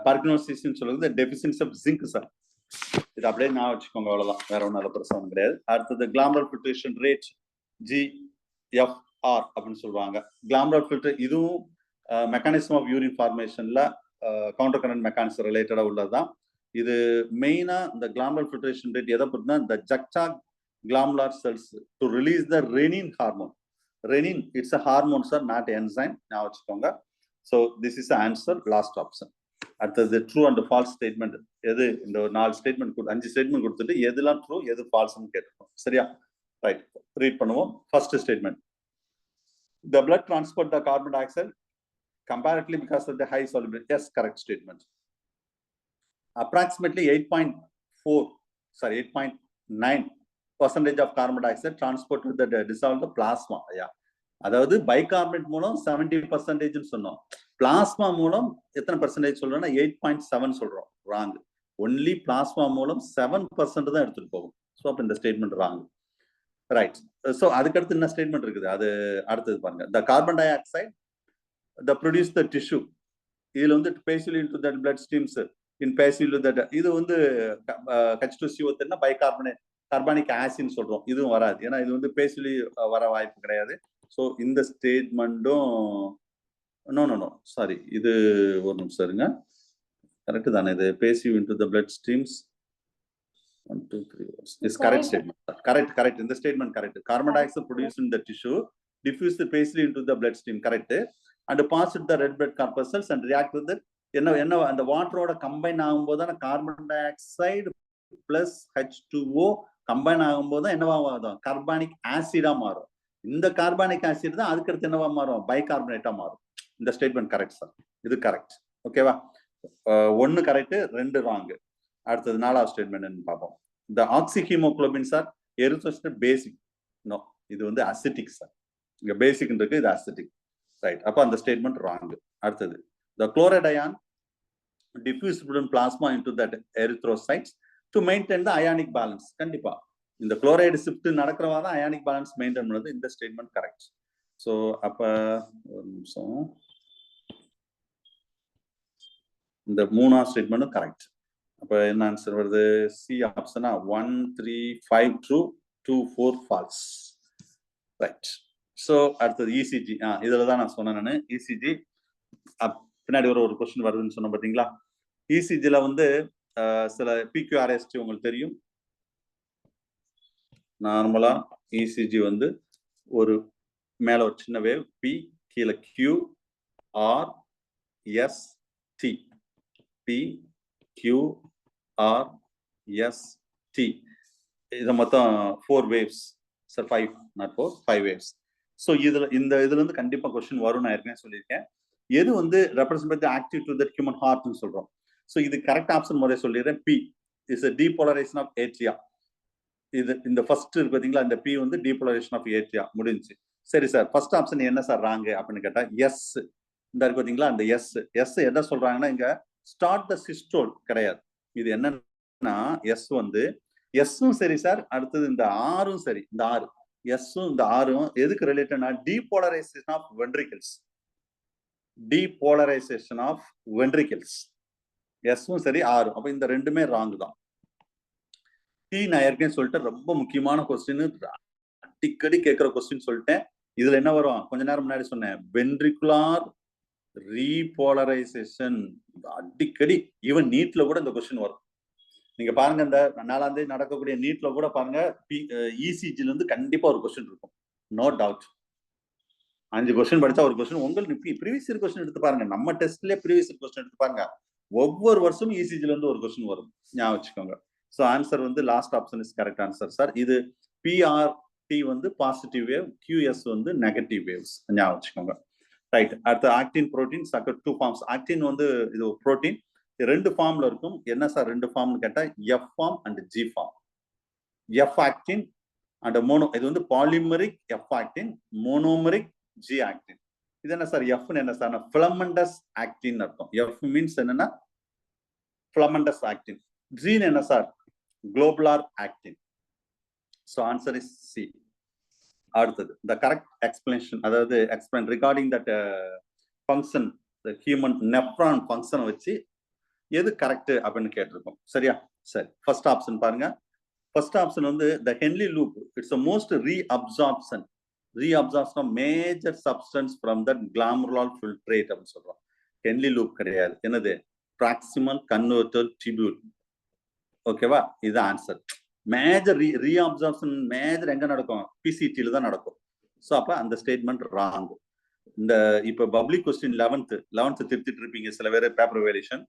பார்க்கின்சன்ஸ் சொல்றது டெஃபிஷியன்சி ஆஃப் ஜிங்க் சார். இது அப்படியே நான் வச்சுக்கோங்க, அவ்வளவுதான், வேற ஒன்றும் நல்ல பிரச்சனை கிடையாது. அடுத்தது கிளாமரல் ஃபில்ட்ரேஷன் ரேட், GFR அப்படின்னு சொல்லுவாங்க. கிளாமரல் ஃபில்டர் இதுவும் மெக்கானிசம் ஆஃப் யூரின் ஃபார்மேஷன்ல கவுண்டர் கரண்ட் மெக்கானிசம் ரிலேட்டடா உள்ளதுதான். இது மெயினா இந்த கிளாமரல் ஃபில்ட்ரேஷன் ரேட் எதை பொறுத்துனா, இந்த juxtaglomerular cells to release the renin hormone. Renin it's a hormone sir, not enzyme, நான் வச்சுக்கோங்க. So this is answer, last option. அடுத்தது ட்ரூ அண்ட் ஃபால்ஸ் ஸ்டேட்மெண்ட். எது இந்த 4 ஸ்டேட்மெண்ட் 5 ஸ்டேட்மெண்ட் கொடுத்துட்டு எதுலாம் ட்ரூ எது ஃபால்ஸ்னு கேட்டுருக்கோம். சரியா, ரைட், ரீட் பண்ணுவோம். First statement, the blood transport the carbon dioxide comparatively because of the high solubility. Yes, correct statement. Approximately 8.9% of carbon dioxide transported the dissolved plasma. Yeah, அதாவது bicarbonate மூலம் 70% சொன்னோம், plasma மூலம் எத்தனை percentage சொல்றோம்னா 8.7 சொல்றோம். Wrong. Only plasma மூலம் 7% தான் எடுத்துட்டு போகும். ஸோ அப்ப இந்த ஸ்டேட்மெண்ட் ராங். ரைட். ஸோ அதுக்கடுத்து என்ன ஸ்டேட்மெண்ட் இருக்குது, அது அடுத்தது பாருங்க. The carbon dioxide the produce the tissue, இதுல வந்து passively into the blood streams in passively the, இது வந்து H2CO3 பைகார்பனேட் கார்பானிக் ஆசிட்னு சொல்றோம். இதுவும் வராது, ஏன்னா இது வந்து பேசிவ்லி வர வாய்ப்பு கிடையாது. ஸோ இந்த ஸ்டேட்மெண்ட்டும் நோ சாரி, இது ஒரு நிமிஷம் இருங்க, கரெக்ட் தானே, இது passive into the blood streams 1 2 3 is correct statement. Correct. In the statement correct. Carbon dioxide produced in the tissue diffused basically into the bloodstream. Correct. And pass it the red blood corpuscles and react with it. And the water oda combine ஆகும்போது carbon dioxide plus H2O combine ஆகும்போது என்னவா ஆகும், carbonic ஆசிடா மாறும். இந்த carbonic acid தான் அதுக்கு அடுத்து என்னவா மாறும், பைகார்பனேட்டா மாறும். இந்த ஸ்டேட்மெண்ட் கரெக்ட் சார், இது கரெக்ட். ஓகேவா, 1 கரெக்ட் 2 ராங். அடுத்தது 4வது ஸ்டேட்மெண்ட் பார்ப்போம். த ஆக்சிஹீமோகுளோபின் சார் எரித்ரோசைட் பேசிக், நோ, இது வந்து அசிட்டிக் சார். இங்க பேசிக் இருக்கு, இது அசிட்டிக். ரைட், அப்ப அந்த ஸ்டேட்மெண்ட் ராங். அடுத்தது, the chloride ion diffused in plasma into that erythrocytes to maintain the ionic balance. கண்டிப்பா இந்த குளோரைடு ஷிஃப்ட் நடக்கிறவா தான் அயானிக் பேலன்ஸ் மெயின்டைன் பண்ணுது. இந்த ஸ்டேட்மெண்ட் கரெக்ட். ஸோ அப்ப ஒரு நிமிஷம், இந்த 3ஆவது ஸ்டேட்மெண்ட்டும் கரெக்ட். அப்ப என்ன ஆன்சர் வருது? சி ஆப்ஷனா 1, 3, 5 ட்ரூ, 2, 4 ஃபால்ஸ். ரைட். ஸோ அடுத்தது இசிஜி. இதுல தான் நான் சொன்னேன் நான் இசிஜி. பின்னாடி ஒரு கொஸ்டின் வருதுன்னு சொன்னேன் பார்த்தீங்களா? இசிஜில வந்து சில பிக்யூஆர்எஸ்டி உங்களுக்கு தெரியும். நார்மலா இசிஜி வந்து ஒரு மேல ஒரு சின்ன வேவ் பி, கீழே Q, R, S, T. P, Q, R, S, T. இது மொத்தம் 4 waves. Sir 5, not 4, 5 waves. So இதுல இருந்து கண்டிப்பா கொஸ்டின் வரும். நான் ஏற்கனவே சொல்லியிருக்கேன். எது வந்து represent active to that human ஹார்ட்னு சொல்றோம். ஸோ இது கரெக்ட் ஆப்ஷன் முறையை சொல்லிடுறேன். பி இஸ் a depolarization of atria. இது இந்த ஃபர்ஸ்ட் இருக்கு பாத்தீங்களா, இந்த பி வந்து depolarization of atria முடிஞ்சு. சரி சார், ஃபர்ஸ்ட் ஆப்ஷன் என்ன சார் ராங் அப்படின்னு கேட்டா எஸ். இந்த இருக்கு பாத்தீங்களா, அந்த எஸ் என்ன சொல்றாங்கன்னா இங்க ஸ்டார்ட் த சிஸ்டோல் கிடையாது. இது என்னன்னா எஸ் வந்து எஸ்ஸும் சரி சார், அடுத்தது இந்த ஆரும் சரி, இந்த ஆறு எஸ்ஸும் இந்த ஆரும் எதுக்கு ரிலேட்டட்னா டீபோலரைசேஷன் ஆஃப் வென்ட்ரிகிள்ஸ். டீபோலரைசேஷன் ஆஃப் வென்ட்ரிகிள்ஸ் எஸ்ஸும் சரி ஆரும். அப்ப இந்த ரெண்டுமே ராங் தான். டி நான் ஏற்கனவே சொல்லிட்டேன், ரொம்ப முக்கியமான கொஸ்டின், அடிக்கடி கேட்கிற கொஸ்டின் சொல்லிட்டேன். இதுல என்ன வரும்? கொஞ்ச நேரம் முன்னாடி சொன்னேன், வென்ட்ரிகுலார் ரீபோலரைசேஷன். அடிக்கடி ஈவன் நீட்ல கூட இந்த கொஸ்டின் வரும். நீங்க பாருங்க, இந்த 4ஆம் தேதி நடக்கக்கூடிய நீட்ல கூட பாருங்க, இசிஜில இருந்து கண்டிப்பா ஒரு கொஸ்டின் இருக்கும், நோ டவுட். 5 கொஸ்டின் படிச்சா ஒரு கொஸ்டின். உங்களுக்கு ப்ரீவியஸ் இயர் கொஸ்டின் எடுத்து பாருங்க, நம்ம டெஸ்ட்லயே ப்ரீவியஸ் இயர் கொஸ்டின் எடுத்து பாருங்க, ஒவ்வொரு வருஷமும் இசிஜில இருந்து ஒரு கொஸ்டின் வரும். ஞாபகம் வச்சுக்கோங்க. ஸோ ஆன்சர் வந்து last option is correct answer sir. இது பிஆர்டி வந்து பாசிட்டிவ் வேவ், கியூஎஸ் வந்து நெகட்டிவ் வேவ்ஸ். ஞாபகம் வச்சுக்கோங்க. ரைட். அடுத்து ஆக்டின் புரோட்டீன் சக்கர் 2 ஃபார்ம்ஸ். ஆக்டின் வந்து இது புரோட்டீன், 2 ஃபார்ம்ல இருக்கும். என்ன சார் 2 ஃபார்ம்னு கேட்டா F form and G form. F actin and mono, இது வந்து polymeric F actin, monomeric G actin. இது என்ன சார் எஃப்னு என்ன சார்? ஃபிலமெண்டஸ் ஆக்டின் அர்த்தம். எஃப் மீன்ஸ் என்னன்னா ஃபிலமெண்டஸ் ஆக்டின். ஜீன் என்ன sir? Globular actin. So answer is C. அடுத்தது த கரெக்ட் எக்ஸ்பிளனேஷன், அதாவது explain regarding that function, the human nephron ஃபங்க்ஷனை வச்சு எது கரெக்ட் அப்படின்னு கேட்டிருக்கோம். சரியா? சரி, ஃபர்ஸ்ட் ஆப்ஷன் பாருங்க. ஃபர்ஸ்ட் ஆப்ஷன் வந்து த Henle loop. It's a most reabsorption of major substance from the glomerular filtrate அப்படின்னு சொல்றோம். ஹென்லி லூப் கிடையாது. என்னது? Proximal convoluted tubule. ஓகேவா? இது ஆன்சர். மேஜர் ரீஅப்சார்ப்ஷன் மேஜர் எங்க நடக்கும்? பிசிடில தான் நடக்கும். ஸோ அப்ப அந்த ஸ்டேட்மெண்ட் ராங். இந்த இப்ப பப்ளிக் கொஸ்டின் 11th திருத்திட்டு இருப்பீங்க சில பேர் பேப்பர் வேலியேஷன்.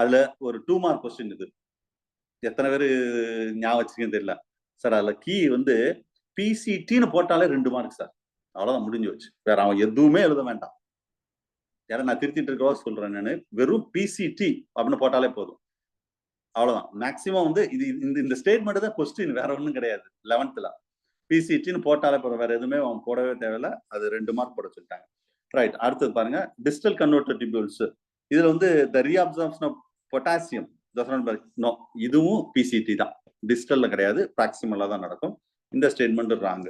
அதுல ஒரு 2 மார்க் கொஸ்டின் இது. எத்தனை பேர் ஞாபகம் வச்சுக்கன்னு தெரியல சார். அதுல கீ வந்து பிசிடின்னு போட்டாலே 2 மார்க் சார். அவ்வளவுதான், முடிஞ்சு வச்சு. வேற அவன் எதுவுமே எழுத வேண்டாம். யாரும் நான் திருத்திட்டு இருக்கவா சொல்றேன், நான் வெறும் பிசிடி அப்படின்னு போட்டாலே போதும். அவ்வளவுதான். மேக்சிமம் வந்து இது இந்த ஸ்டேட்மெண்ட் தான் கொஸ்டின், வேற ஒன்றும் கிடையாது. 11th பிசிடின்னு போட்டாலே போதும், வேற எதுவுமே அவன் போடவே தேவையில்ல. அது 2 மார்க் போட சொல்லிட்டாங்க. ரைட். அடுத்தது பாருங்க, டிஸ்டல் கன்வெர்ட்டர் டிபியூல்ஸ். இதுல வந்து த ரீஅப்சார்ப்ஷன் ஆஃப் பொட்டாசியம், நோ, இதுவும் பிசிடி தான், டிஸ்டல்ல கிடையாது, ப்ராக்சிமலா தான் நடக்கும். இந்த ஸ்டேட்மெண்ட் ராங்.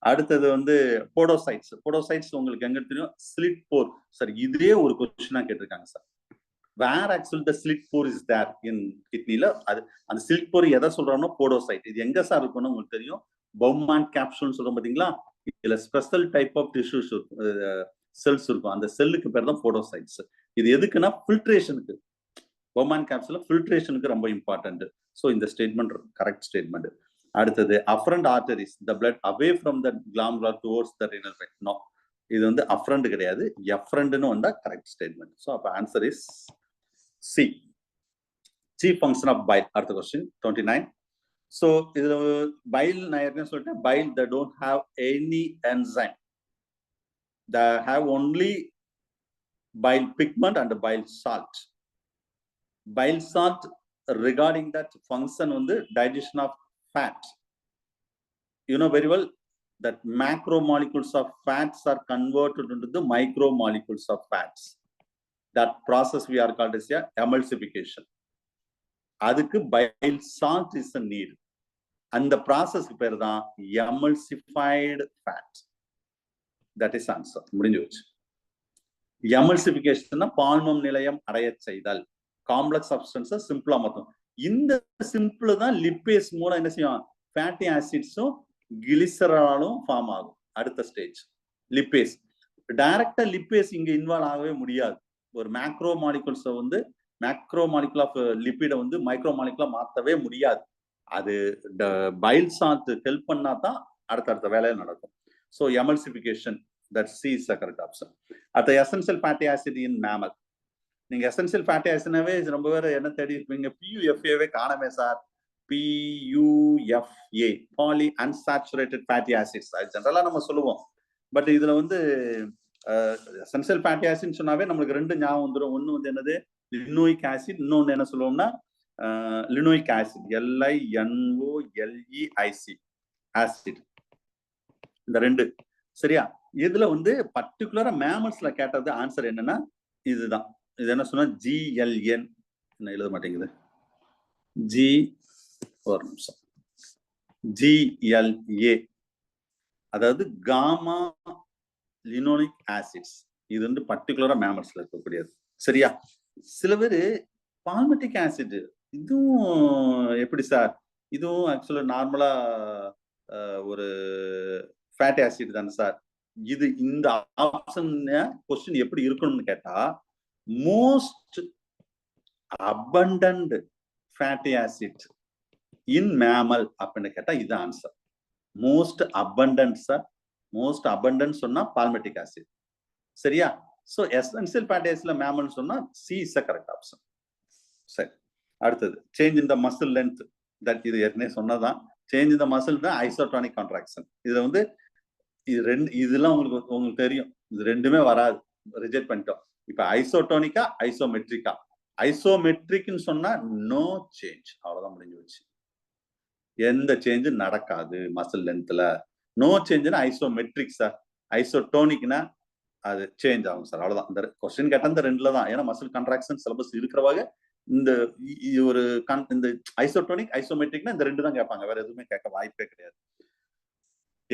அடுத்தது வந்து போடோசைட்ஸ். போடோசைட்ஸ் உங்களுக்கு எங்க தெரியும்? ஸ்லிட் போர். சார் இதே ஒரு கொஸ்டினா கேட்டிருக்காங்க sir. Where actually the slit pore is there in கிட்னில. அது அந்த ஸ்லிட் போர் எதை சொல்றோம்னா போடோசைட். இது எங்க சார் இருக்கும்னு உங்களுக்கு தெரியும்? பௌமான் கேப்சூல் சொல்றோம் பாத்தீங்களா? இதுல special type of tissues cells இருக்கும். அந்த செல்லுக்கு பேர் தான் போடோசைட்ஸ். இது எதுக்குன்னா ஃபில்ட்ரேஷனுக்கு. பௌமான் கேப்சூல் ஃபில்ட்ரேஷனுக்கு ரொம்ப இம்பார்ட்டன்ட். ஸோ இந்த ஸ்டேட்மெண்ட் கரெக்ட் ஸ்டேட்மெண்ட். அடுத்தது afferent arteries, the blood away from the glomerular towards the renal vein. No, இது வந்து afferent கிடையாது, efferent-னு வந்தா கரெக்ட் ஸ்டேட்மெண்ட். ஸோ அப்ப answer is C. chief function of bile. அடுத்த கொஸ்டின் 29. ஸோ இதுல file நான் ஏற்கனவே சொல்லிட்டேன், file they don't have any enzyme, they have only bile pigment and bile salt. Bile salt regarding that function வந்து digestion of fat. You know very well, that macromolecules of fats are converted into the micromolecules of fats. That process we are called as emulsification. அதுக்கு bile salt is a need. அந்த ப்ராசஸ்க்கு பேர் தான் emulsified fat. That is answer. முடிஞ்சு போச்சு. எமல்சிபிகேஷன் பால்மம் நிலையம் அடைய செய்தல், complex சப்ஸ்டன்ஸை சிம்பிளா மாற்றும். இந்த சிம்பிள் தான் லிப்பேஸ் மூலம் என்ன செய்யும், ஃபேட்டி ஆசிட்ஸும் கிளிசராலும் ஃபார்ம் ஆகும். அடுத்த ஸ்டேஜ் லிப்பேஸ். டைரக்டா லிப்பேஸ் இங்க இன்வால்வ் ஆகவே முடியாது. ஒரு மேக்ரோ மாலிகுல்ஸை வந்து மேக்ரோ மாலிகுல் ஆஃப் லிப்பிடை வந்து மைக்ரோ மாலிகுலா மாற்றவே முடியாது. அது பைல் சால்ட் ஹெல்ப் பண்ணா தான் அடுத்தடுத்த வேலையை நடக்கும். So emulsification, that C is the correct option. அடுத்த essential fatty acid in mammal. நீங்க எசென்சியல் ஃபேட்டி ஆசிட்னாவே ரொம்ப பேர் என்ன தேடி இருப்பீங்க, பியூஎஃப்ஏவே காணமே sir. PUFA poly unsaturated fatty acids அது ஜென்ரலா நம்ம சொல்லுவோம். பட் இதுல வந்து எசென்சியல் ஃபேட்டி ஆசிட்னு சொன்னாவே நம்மளுக்கு ரெண்டு ஞாபகம் வந்துடும். ஒன்று வந்து என்னது லினோயிக் ஆசிட், இன்னொன்று என்ன சொல்லுவோம்னா லினோயிக் ஆசிட், LINOLEIC ஆசிட். இந்த ரெண்டு சரியா. இதுல வந்து பர்டிகுலரா மேமல்ஸ்ல கேட்டது ஆன்சர் என்னன்னா இதுதான். இது என்ன சொன்னா GLN, என்ன எழுத மாட்டேங்குது, ஒரு நிமிஷம், GLA, அதாவது காமா லினோலிக் ஆசிட்ஸ். இது வந்து பர்டிகுலரா மேமல்ஸ்ல இருக்கக்கூடியது சரியா. சில பேர் பால்மெட்டிக் ஆசிட், இதுவும் எப்படி சார், இதுவும் ஆக்சுவலா நார்மலா ஒரு ஃபேட்டி ஆசிட் தானே சார். இது இந்த ஆப்ஷன் கொஸ்டின் எப்படி இருக்கணும்னு கேட்டா, most abundant fatty acid in mammal அப்படின்னு கேட்டா இது answer. Most abundant sir, most abundant சொன்னா பால்மெட்டிக் ஆசிட் சரியா. ஸோ எசென்சியல் ஃபேட்டி ஆசிட்ல மேமல் சொன்னா C is the correct option. சரி, அடுத்தது change in the muscle length. That இது ஏற்கனவே சொன்னதான். சேஞ்ச் இன் த மசில் தான் ஐசோடானிக் கான்ட்ராக்ஷன். இதுல வந்து இது ரெண்டு, இதெல்லாம் உங்களுக்கு தெரியும். இது ரெண்டுமே வராது, ரிஜெக்ட் பண்ணிட்டோம். இப்ப ஐசோடோனிக்கா ஐசோமெட்ரிக்கா. ஐசோமெட்ரிக்னு சொன்னா நோ சேஞ்ச், அவ்வளவுதான் முடிஞ்சு வச்சு. எந்த சேஞ்சும் நடக்காது மசில் லென்த்ல. நோ சேஞ்சுன்னா ஐசோமெட்ரிக் சார். ஐசோடோனிக்னா அது சேஞ்ச் ஆகும் சார், அவ்வளவுதான். இந்த கொஸ்டின் கேட்டா இந்த ரெண்டுல தான். ஏன்னா மசில் கான்ட்ராக்ஷன் சிலபஸ் இருக்கிறவாக இந்த ஒரு இந்த ஐசோடோனிக் ஐசோமெட்ரிக்னா இந்த ரெண்டு தான் கேட்பாங்க, வேற எதுவுமே கேட்க வாய்ப்பே கிடையாது.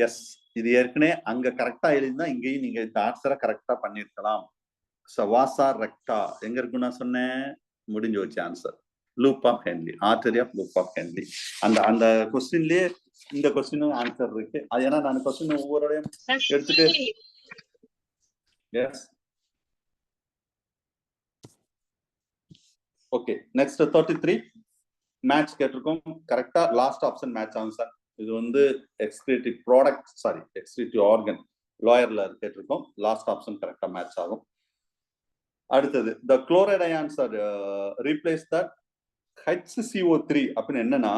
எஸ், இது ஏற்கனவே அங்க கரெக்டா எழுதினா இங்கேயும் நீங்க இந்த ஆன்சரை கரெக்டா பண்ணிருக்கலாம். சவாசா ரெக்டா எங்க இருக்குன்னு நான் சொன்னேன், முடிஞ்சு வச்சு answer. Loop of Henle, artery of loop of Henle. அந்த கொஸ்டின்லயே இந்த கொஸ்டினும் ஆன்சர் இருக்கு. அது ஏன்னா நான் கொஸ்டின் ஒவ்வொருடையும் எடுத்துட்டு எஸ். ஓகே, நெக்ஸ்ட் 33 மேட்ச் கேட்டிருக்கோம். கரெக்டா லாஸ்ட் ஆப்ஷன் மேட்ச் ஆகும் சார். இது வந்து excretive product, sorry excretive organ லோயர்ல கேட்டிருக்கோம். லாஸ்ட் ஆப்ஷன் கரெக்டா மேட்ச் ஆகும். அடுத்தது the chloride ions are replace the HCO3 அப்படின்னு என்னன்னா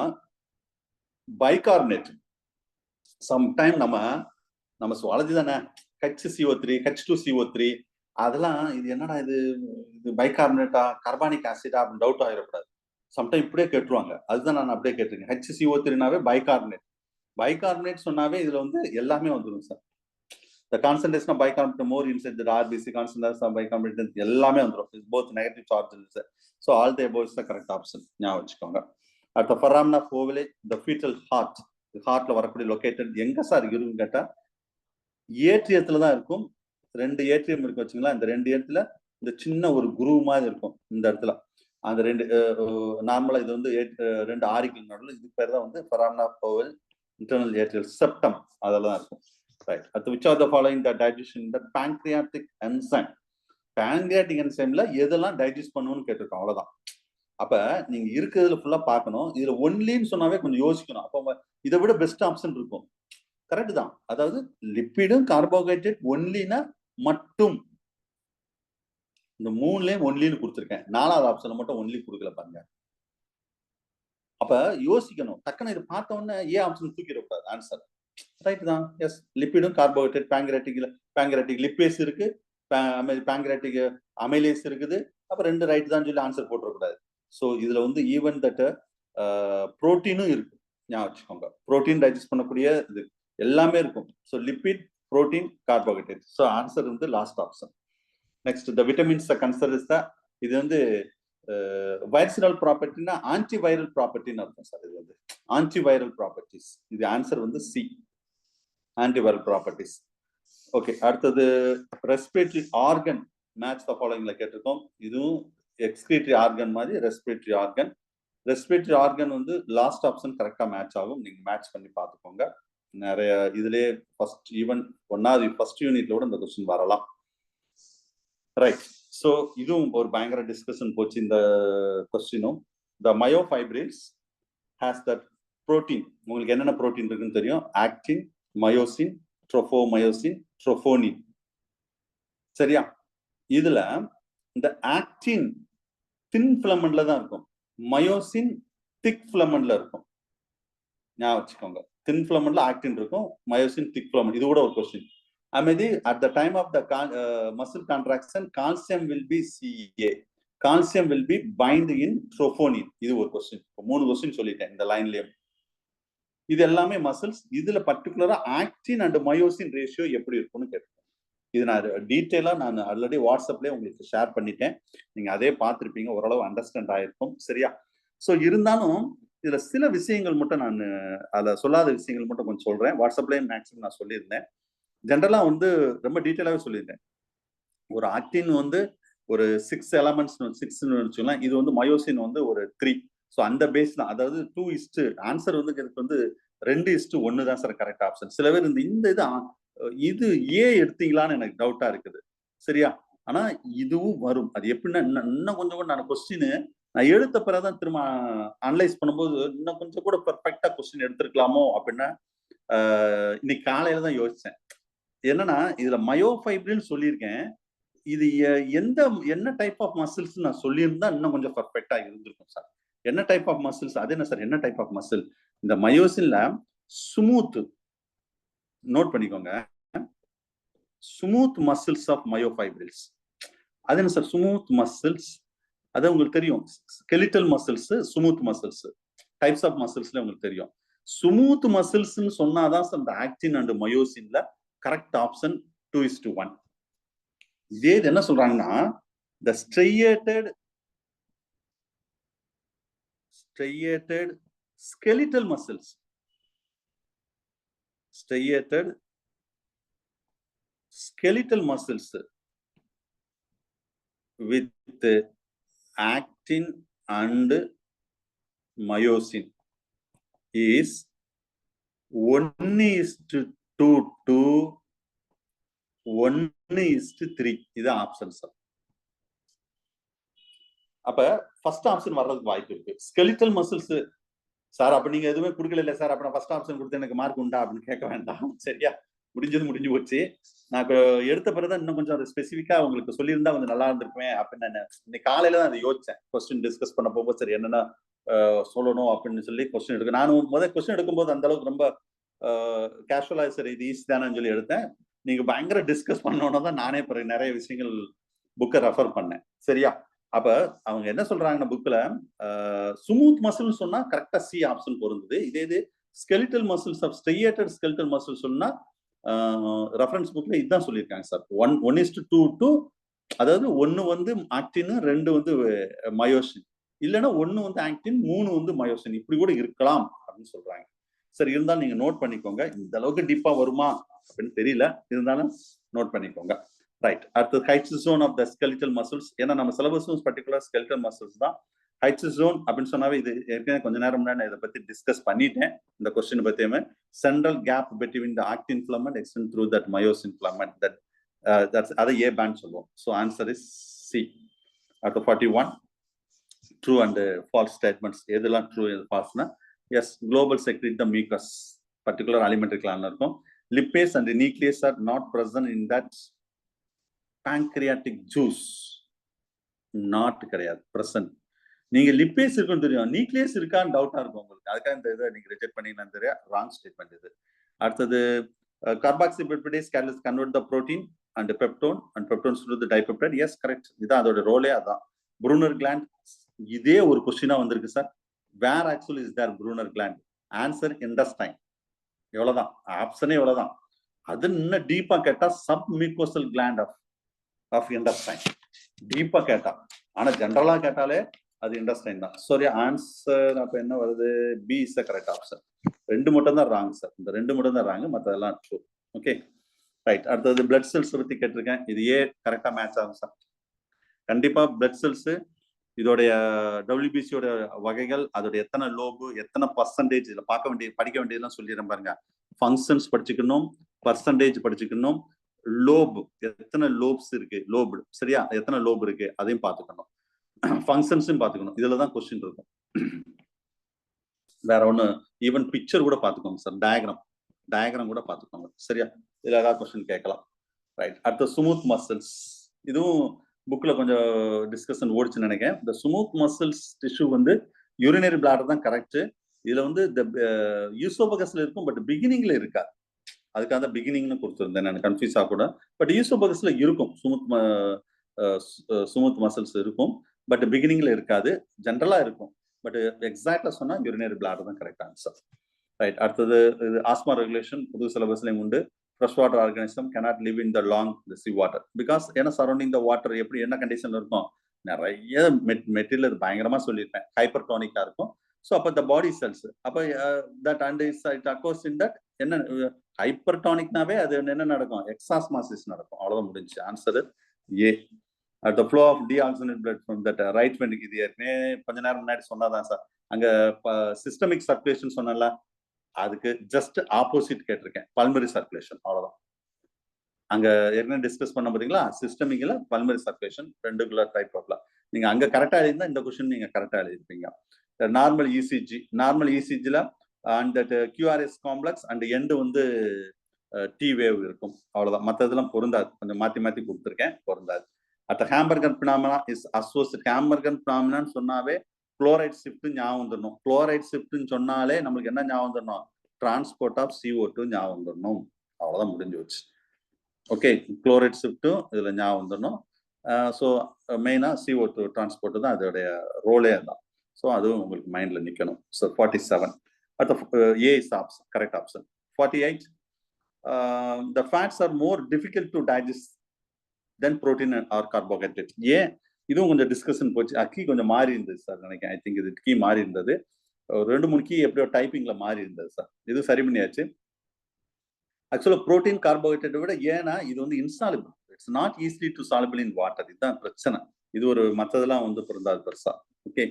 பைகார்பனேட். சம்டைம் நம்ம சுவாலஜி தானே, HCO3 H2CO3 அதெல்லாம் இது என்னடா இது பைகார்பனேட்டா கார்பானிக் ஆசிடா அப்படின்னு டவுட் ஆகிடக்கூடாது. சம்டைம் இப்படியே கேட்டுருவாங்க, அதுதான் நான் அப்படியே கேட்டிருக்கேன். HCO3நாவே பைகார்பனேட். பைகார்பனேட் சொன்னாவே இதுல வந்து எல்லாமே வந்துடும் sir. The concentration of bicarbonate more inside the RBC, concentration of bicarbonate எல்லாமே வந்துடும். Both negative charges. So all the above is the correct option. ஞாபகம் வச்சுக்கோங்க. At the foramen of ovule, the fetal heart, ஹார்ட்ல வரக்கூடிய located எங்க sir இருக்குன்னு கேட்டா ஏட்ரியத்துல தான் இருக்கும். ரெண்டு ஏட்ரியம் இருக்கு வச்சுங்களா. இந்த ரெண்டு ஏட்ரியத்துல இந்த சின்ன ஒரு குரூவ் மாதிரி இருக்கும் இந்த இடத்துல. அந்த ரெண்டு நார்மலா இது வந்து ரெண்டு ஆரிக்கல் நடுவில், இது பேர் தான் வந்து foramen of ovule, internal atrial septum, அதெல்லாம் இருக்கும். Right. At which are the following the digestion, the pancreatic enzyme. Pancreatic enzymeல எதெல்லாம் டைஜஸ்ட் பண்ணுவோம்னு கேட்டிருக்கோம், அவ்வளவுதான். அப்ப நீங்க இருக்கிறதுல ஃபுல்லா பார்க்கணும். இதுல ஒன்லின்னு சொன்னாவே கொஞ்சம் யோசிக்கணும். அப்ப இதை விட பெஸ்ட் ஆப்ஷன் இருக்கும். கரெக்ட் தான். அதாவது லிப்பிடும் கார்போஹைட்ரேட் ஒன்லினா மட்டும். இந்த மூணுலயும் ஒன்லின்னு கொடுத்துருக்கேன். நாலாவது ஆப்ஷன்ல மட்டும் ஒன்லி கொடுக்கல பாருங்க. அப்ப யோசிக்கணும். டக்குன்னு இதை பார்த்த உடனே ஆப்ஷன் தூக்கிடக்கூடாது ஆன்சர். ரைட் தான். எஸ், லிப்பிடும் கார்போஹைட்ரேட், பேங்க்ரியாட்டிக் லிப்பேஸ் இருக்கு, பேங்க்ரியாட்டிக் அமைலேஸ் இருக்குது. அப்ப ரெண்டு ரைட் தான் சொல்லி ஆன்சர் போட்டுறக்கூடாது. ஸோ இதுல வந்து ஈவன் தட் புரோட்டீனும் இருக்கு, ஞாபகம் வச்சுக்கோங்க. புரோட்டீன் டைஜஸ்ட் பண்ணக்கூடிய இது எல்லாமே இருக்கும். So lipid, protein, carbohydrate. So answer வந்து last option. Next the vitamins consider is the, இது வந்து வைரல் ப்ராப்பர்ட்டினா ஆன்டிவைரல் ப்ராப்பர்ட்டின்னு அர்த்தம் சார். இது வந்து ஆன்டிவைரல் ப்ராப்பர்ட்டிஸ். இது ஆன்சர் வந்து சி, ஆன்டிவைரல் ப்ராப்பர்ட்டிஸ். ஓகே, அடுத்தது ரெஸ்பிரேட்டரி ஆர்கன் மேட்ச் த ஃபாலோயிங்ல கேட்டிருக்கோம். இதுவும் எக்ஸ்கிரீட்டரி ஆர்கன் மாதிரி ரெஸ்பிரேட்டரி ஆர்கன். ரெஸ்பிரேட்டரி ஆர்கன் வந்து லாஸ்ட் ஆப்ஷன் கரெக்டா மேட்ச் ஆகும். நீங்க மேட்ச் பண்ணி பார்த்துக்கோங்க. நிறைய இதுலயே ஃபர்ஸ்ட் ஈவன் ஃபர்ஸ்ட் யூனிட்லோட இந்த கொஸ்டின் வரலாம். ரைட். ஸோ இதுவும் ஒரு பயங்கர டிஸ்கஷன் போச்சு இந்த கொஸ்டினும். The myofibrils has that protein. உங்களுக்கு என்னென்ன புரோட்டீன் இருக்குன்னு தெரியும். Actin, myosin, tropomyosin, troponin. சரியா? இதுல இந்த ஆக்டின் தின் ஃபிலமெண்ட்ல தான் இருக்கும். மயோசின் திக் ஃபிலமெண்ட்ல இருக்கும். ஞாபகம் வச்சுக்கோங்க. தின் ஃபிலமெண்ட்ல ஆக்டின் இருக்கும், மயோசின் திக் ஃபிலமெண்ட். இது கூட ஒரு கொஸ்டின். அமைதி at the time of the muscle contraction calcium will be CA, calcium will be bind in trophonin. இது ஒரு கொஸ்டின். 3 கொஸ்டின் சொல்லிட்டேன் இந்த லைன்லயே. இது எல்லாமே மசில்ஸ். இதுல பர்டிகுலரா ஆக்டின் அண்ட் மயோசின் ரேஷியோ எப்படி இருக்கும்னு கேட்பேன். இது நான் டீட்டெயிலா நான் ஆல்ரெடி வாட்ஸ்அப்லயே உங்களுக்கு ஷேர் பண்ணிட்டேன். நீங்க அதே பார்த்துருப்பீங்க, ஓரளவு அண்டர்ஸ்டாண்ட் ஆயிருக்கும். சரியா? ஸோ இருந்தாலும் இதுல சில விஷயங்கள் மட்டும் நான் அதுல சொல்லாத விஷயங்கள் மட்டும் கொஞ்சம் சொல்றேன். வாட்ஸ்அப்லயே மேக்ஸிமம் நான் சொல்லியிருந்தேன். ஜென்ரலா வந்து ரொம்ப டீட்டெயிலாவே சொல்லியிருந்தேன். ஒரு ஆக்டின் வந்து ஒரு 6 எலமெண்ட்ஸ் 6ன்னு வச்சுக்கலாம். இது வந்து மயோசின் வந்து ஒரு 3. ஸோ அந்த பேஸ் தான். அதாவது 2 ஆன்சர் வந்து இதுக்கு வந்து 2:1 தான் சார் கரெக்ட் ஆப்ஷன். சில பேர் இது ஏ எடுத்தீங்களான்னு எனக்கு டவுட்டா இருக்குது. சரியா? ஆனா இதுவும் வரும். அது எப்படின்னா இன்னும் கொஞ்சம் கூட நான் கொஸ்டின் நான் எடுத்த பிறகுதான் திரும்ப அனலைஸ் பண்ணும்போது இன்னும் கொஞ்சம் கூட பெர்ஃபெக்டா கொஸ்டின் எடுத்திருக்கலாமோ அப்படின்னா இன்னைக்கு காலையில தான் யோசிச்சேன். என்னன்னா இதுல மயோஃபைப்ரில் சொல்லியிருக்கேன். இது என்ன டைப் ஆஃப் மசில்ஸ் நான் சொல்லியிருந்தா இன்னும் கொஞ்சம் பெர்ஃபெக்டா இருந்திருக்கும் சார். என்ன டைப் ஆஃப் மசில்ஸ்? அது என்ன சார் என்ன டைப் ஆஃப் மசில்? இந்த மயோசின்ல ஸ்மூத், நோட் பண்ணிக்கோங்க, ஸ்மூத் மசில்ஸ் ஆஃப் மயோஃபைப்ரில்ஸ். அது என்ன சார் ஸ்மூத் மசில்ஸ்? அது உங்களுக்கு தெரியும். Skeletal muscles, smooth muscles, types of மசில்ஸ்ல உங்களுக்கு தெரியும். ஸ்மூத் மசில்ஸ்ன்னு சொன்னாதான் சார் இந்த ஆக்டின் அண்ட் மயோசின்ல கரெக்ட் ஆப்ஷன் 2:1. இதே என்ன சொல்றாங்கன்னா the striated skeletal muscles, striated skeletal muscles with actin and myosin is 1:2 to 1:3. இது ஆப்ஷன் சார். அப்ப ஃபர்ஸ்ட் ஆப்ஷன் வர்றதுக்கு வாய்ப்பு இருக்கு. ஸ்கெலிட்டல் மசில்ஸ் சார் அப்ப நீங்க எதுவுமே கொடுக்கல சார், அப்ப நான் ஃபர்ஸ்ட் ஆப்ஷன் கொடுத்து எனக்கு மார்க் உண்டா அப்படின்னு கேட்க வேண்டாம். சரியா? முடிஞ்சு போச்சு. நான் எடுத்த பிறகுதான் இன்னும் கொஞ்சம் ஸ்பெசிஃபிக்கா உங்களுக்கு சொல்லியிருந்தா கொஞ்சம் நல்லா இருந்திருக்குமே அப்படின்னு நான் இன்னைக்கு காலையில தான் அதை யோசிச்சேன். கொஸ்டின் டிஸ்கஸ் பண்ண போகும்போது சரி என்னன்னா சொல்லணும் அப்படின்னு சொல்லி கொஸ்டின் எடுக்க. நானும் முதல் கொஸ்டின் எடுக்கும்போது அந்த அளவுக்கு ரொம்ப கேஷுவலா சரி இது ஈஸி தானேன்னு சொல்லி எடுத்தேன். நீங்க பயங்கர டிஸ்கஸ் பண்ணோன்னா தான் நானே நிறைய விஷயங்கள் புக்கை ரெஃபர் பண்ணேன். சரியா? அப்ப அவங்க என்ன சொல்றாங்கன்னா புக்ல ஸ்மூத் மசில் சொன்னா கரெக்டா சி ஆப்ஷன் பொருந்தது. இது skeletal muscles of striated skeletal muscle சொன்னா ரெஃபரன்ஸ் புக்ல இதுதான் சொல்லியிருக்காங்க சார். 1:2 to, அதாவது 1 வந்து ஆக்டின், 2 வந்து மயோசின், இல்லைன்னா 1 வந்து ஆக்டின், 3 வந்து மயோசின், இப்படி கூட இருக்கலாம் அப்படின்னு சொல்றாங்க. சரி, இருந்தாலும் நீங்க நோட் பண்ணிக்கோங்க. இந்த அளவுக்கு டீப்பா வருமா அப்படின்னு தெரியல, இருந்தாலும் நோட் பண்ணிக்கோங்க. ரைட். அடுத்து heights zone of the skeletal muscles. ஏன்னா நம்ம சிலபஸும் பர்டிகுலர் ஸ்கெலிட்டல் மசில்ஸ் தான். ஹைட்ஸ் ஜோன் அப்படின்னு சொன்னாவே இது ஏற்கனவே கொஞ்ச நேரம் முன்னாடி நான் இதை பத்தி டிஸ்கஸ் பண்ணிட்டேன். இந்த கொஸ்டின் பத்தியுமே central gap between the actin filament extend through that myosin filament, that's அதை ஏ பேண்ட் சொல்லுவோம். So answer is C. அடுத்து 41 ட்ரூ அண்ட் ஃபால்ஸ் ஸ்டேட்மெண்ட்ஸ். எதெல்லாம் ட்ரூ எது ஃபால்ஸ்னா, எஸ் goblet secrete the mucus particular alimentary கிளான்ல இருக்கும். Lipase and nucleus are not present in that pancreatic juice. Not கிடையாது, பிரசன்ட். நீங்க லிப்பேஸ் இருக்குன்னு தெரியும், நியூக்ளியஸ் இருக்கான்னு டவுட்டா இருக்கும் உங்களுக்கு. அதுக்காக இந்த இதை நீங்க ரிஜெக்ட் பண்ணீங்கன்னு தெரியும். ராங் ஸ்டேட்மெண்ட் இது. அடுத்தது carboxypeptidase catalyst convert the protein and peptone and peptones to the dipeptide. Yes correct. இதான் அதோட ரோலே. அதான் ப்ரூனர் கிளாண்ட். இதே ஒரு கொஸ்டினா வந்திருக்கு sir. Where actually is there Brunner gland? Answer intestine. எவ்வளவுதான் ஆப்ஷனே எவ்வளவுதான். அது இன்னும் டீப்பா கேட்டா submucosal gland of intestine டீப்பா கேட்டா. ஆனா ஜெனரலா கேட்டாலே அது இண்டஸ்டைன் தான். சாரி, ஆன்சர் அப்ப என்ன வருது? B is the correct option. 2 மட்டும் தான் ராங் சார். இந்த 2 மட்டும் தான் ராங், மற்றதெல்லாம் ட்ரூ. Okay right. அடுத்தது பிளட் செல்ஸ் பத்தி கேட்டிருக்கேன். இது ஏ கரெக்டா மேட்ச் ஆகும் சார். கண்டிப்பா பிளட் செல்ஸ் இதோடைய டபிள்யூபிசியோட வகைகள், அதோட எத்தனை லோபு, எத்தனை பர்சன்டேஜ், இதில் படிக்க வேண்டியதெல்லாம் சொல்லிடுறேன் பாருங்க. ஃபங்க்ஷன்ஸ் படிச்சுக்கணும், பர்சன்டேஜ் படிச்சுக்கணும், லோப் எத்தனை லோப்ஸ் இருக்கு, லோபு சரியா, எத்தனை லோப் இருக்கு அதையும் பார்த்துக்கணும், ஃபங்க்ஷன்ஸும் பார்த்துக்கணும். இதுல தான் கொஸ்டின் இருக்கும். வேற ஒண்ணு ஈவன் பிக்சர் கூட பார்த்துக்கோங்க சார். டயக்ராம் கூட பார்த்துக்கோங்க சரியா. இதுல ஏதாவது கொஸ்டின் கேட்கலாம். ரைட். அடுத்த ஸ்மூத் மசில்ஸ், இதுவும் புக்ல கொஞ்சம் டிஸ்கஷன் ஓடிச்சுன்னு நினைக்கிறேன். இந்த ஸ்மூத் மசில்ஸ் டிஷ்யூ வந்து யூரினரி பிளாடர் தான் கரெக்ட். இதுல வந்து இந்த யூசோபகஸ்ல இருக்கும், பட் பிகினிங்ல இருக்காது. அதுக்காக தான் பிகினிங்னு கொடுத்துருந்தேன், நான் கன்ஃபியூஸ் ஆகக்கூட. பட் யூசோபகஸ்ல இருக்கும், ஸ்மூத் மசில்ஸ் இருக்கும், பட் பிகினிங்ல இருக்காது, ஜென்ரலா இருக்கும். பட் எக்ஸாக்டா சொன்னா யூரினரி பிளாடர் தான் கரெக்ட் ஆன்சர். ரைட். அடுத்தது ஆஸ்மா ரெகுலேஷன் புது சிலபஸ்லயும் உண்டு. Fresh water organism cannot live in the long sea water because ஏன்னா சரௌண்டிங் த வாட்டர் எப்படி என்ன கண்டிஷன்ல இருக்கும், நிறைய மெட்டீரியல் பயங்கரமா சொல்லியிருப்பேன், ஹைப்பர்டானிக்கா இருக்கும். ஸோ அப்போ த பாடி செல்ஸ் அப்போ that and it occurs in that என்ன ஹைப்பர்டானிக்னாவே அது என்ன நடக்கும், எக்ஸாஸ்மாசிஸ் நடக்கும். அவ்வளவுதான் முடிஞ்சு. Answer A. At the flow of deoxygenate blood from that right ventricle. இது ஏற்கனவே கொஞ்ச நேரம் முன்னாடி சொன்னாதான் சார். அங்க சிஸ்டமிக் சர்க்குலேஷன் சொன்னல, அதுக்கு ஜஸ்ட் ஆப்போசிட் கேட்டிருக்கேன், பல்மரி சர்க்குலேஷன். அவ்வளவுதான். அங்க ஏற்கனவே டிஸ்கஸ் பண்ண பாத்தீங்களா, சிஸ்டமிக்ல பல்மரி சர்க்குலேஷன் ரெண்டுகுலர் டைப் ஆஃப்ல. நீங்க அங்க கரெக்டா எழுதினா இந்த கொஸ்டின் நீங்க கரெக்டா எழுதிருப்பீங்க. நார்மல் இசிஜில and that QRS complex and end வந்து டி வேவ் இருக்கும். அவ்வளவுதான். மற்றதெல்லாம் பொருந்தாது, கொஞ்சம் மாத்தி கொடுத்துருக்கேன், பொருந்தாது. At Hamburger phenomena is associate. Hamburger பினாமினான்னு சொன்னாவே குளோரைட் ஷிஃப்ட் ஞாபகம் வந்துடணும். குளோரைட் ஷிஃப்ட்னு சொன்னாலே நம்மளுக்கு என்ன ஞாபகம் வந்துடணும், டிரான்ஸ்போர்ட் ஆஃப் CO2 ஞாபகம் வந்துடணும். அவ்வளவுதான், முடிஞ்சு வச்சு. ஓகே, குளோரைட் ஷிஃப்ட்டும் இதுல ஞாபகம் வந்துடணும். ஸோ மெயினா CO2 டிரான்ஸ்போர்ட் தான் அதோடைய ரோலே தான். ஸோ அதுவும் உங்களுக்கு மைண்ட்ல நிற்கணும். ஸோ 47 அடுத்த A is option, correct option. 48 the fats are more difficult to digest than protein or carbohydrate. ஏன் இதுவும் கொஞ்சம் டிஸ்கஷன் போச்சு. கீ கொஞ்சம் மாறி இருந்தது சார் நினைக்கிறேன். ஐ திங்க் இது கீ மாறி இருந்தது, 2-3 கீ எப்படியோ டைப்பிங்ல மாறி இருந்தது சார். இது சரி பண்ணியாச்சு. ஆக்சுவலா புரோட்டீன் கார்போஹைட்ரேட்டை விட, ஏன்னா இது வந்து insoluble, it's not easily to soluble in water. இதுதான் பிரச்சனை. இது ஒரு மற்றதெல்லாம் வந்து பொருந்தாது பெருசா. Okay,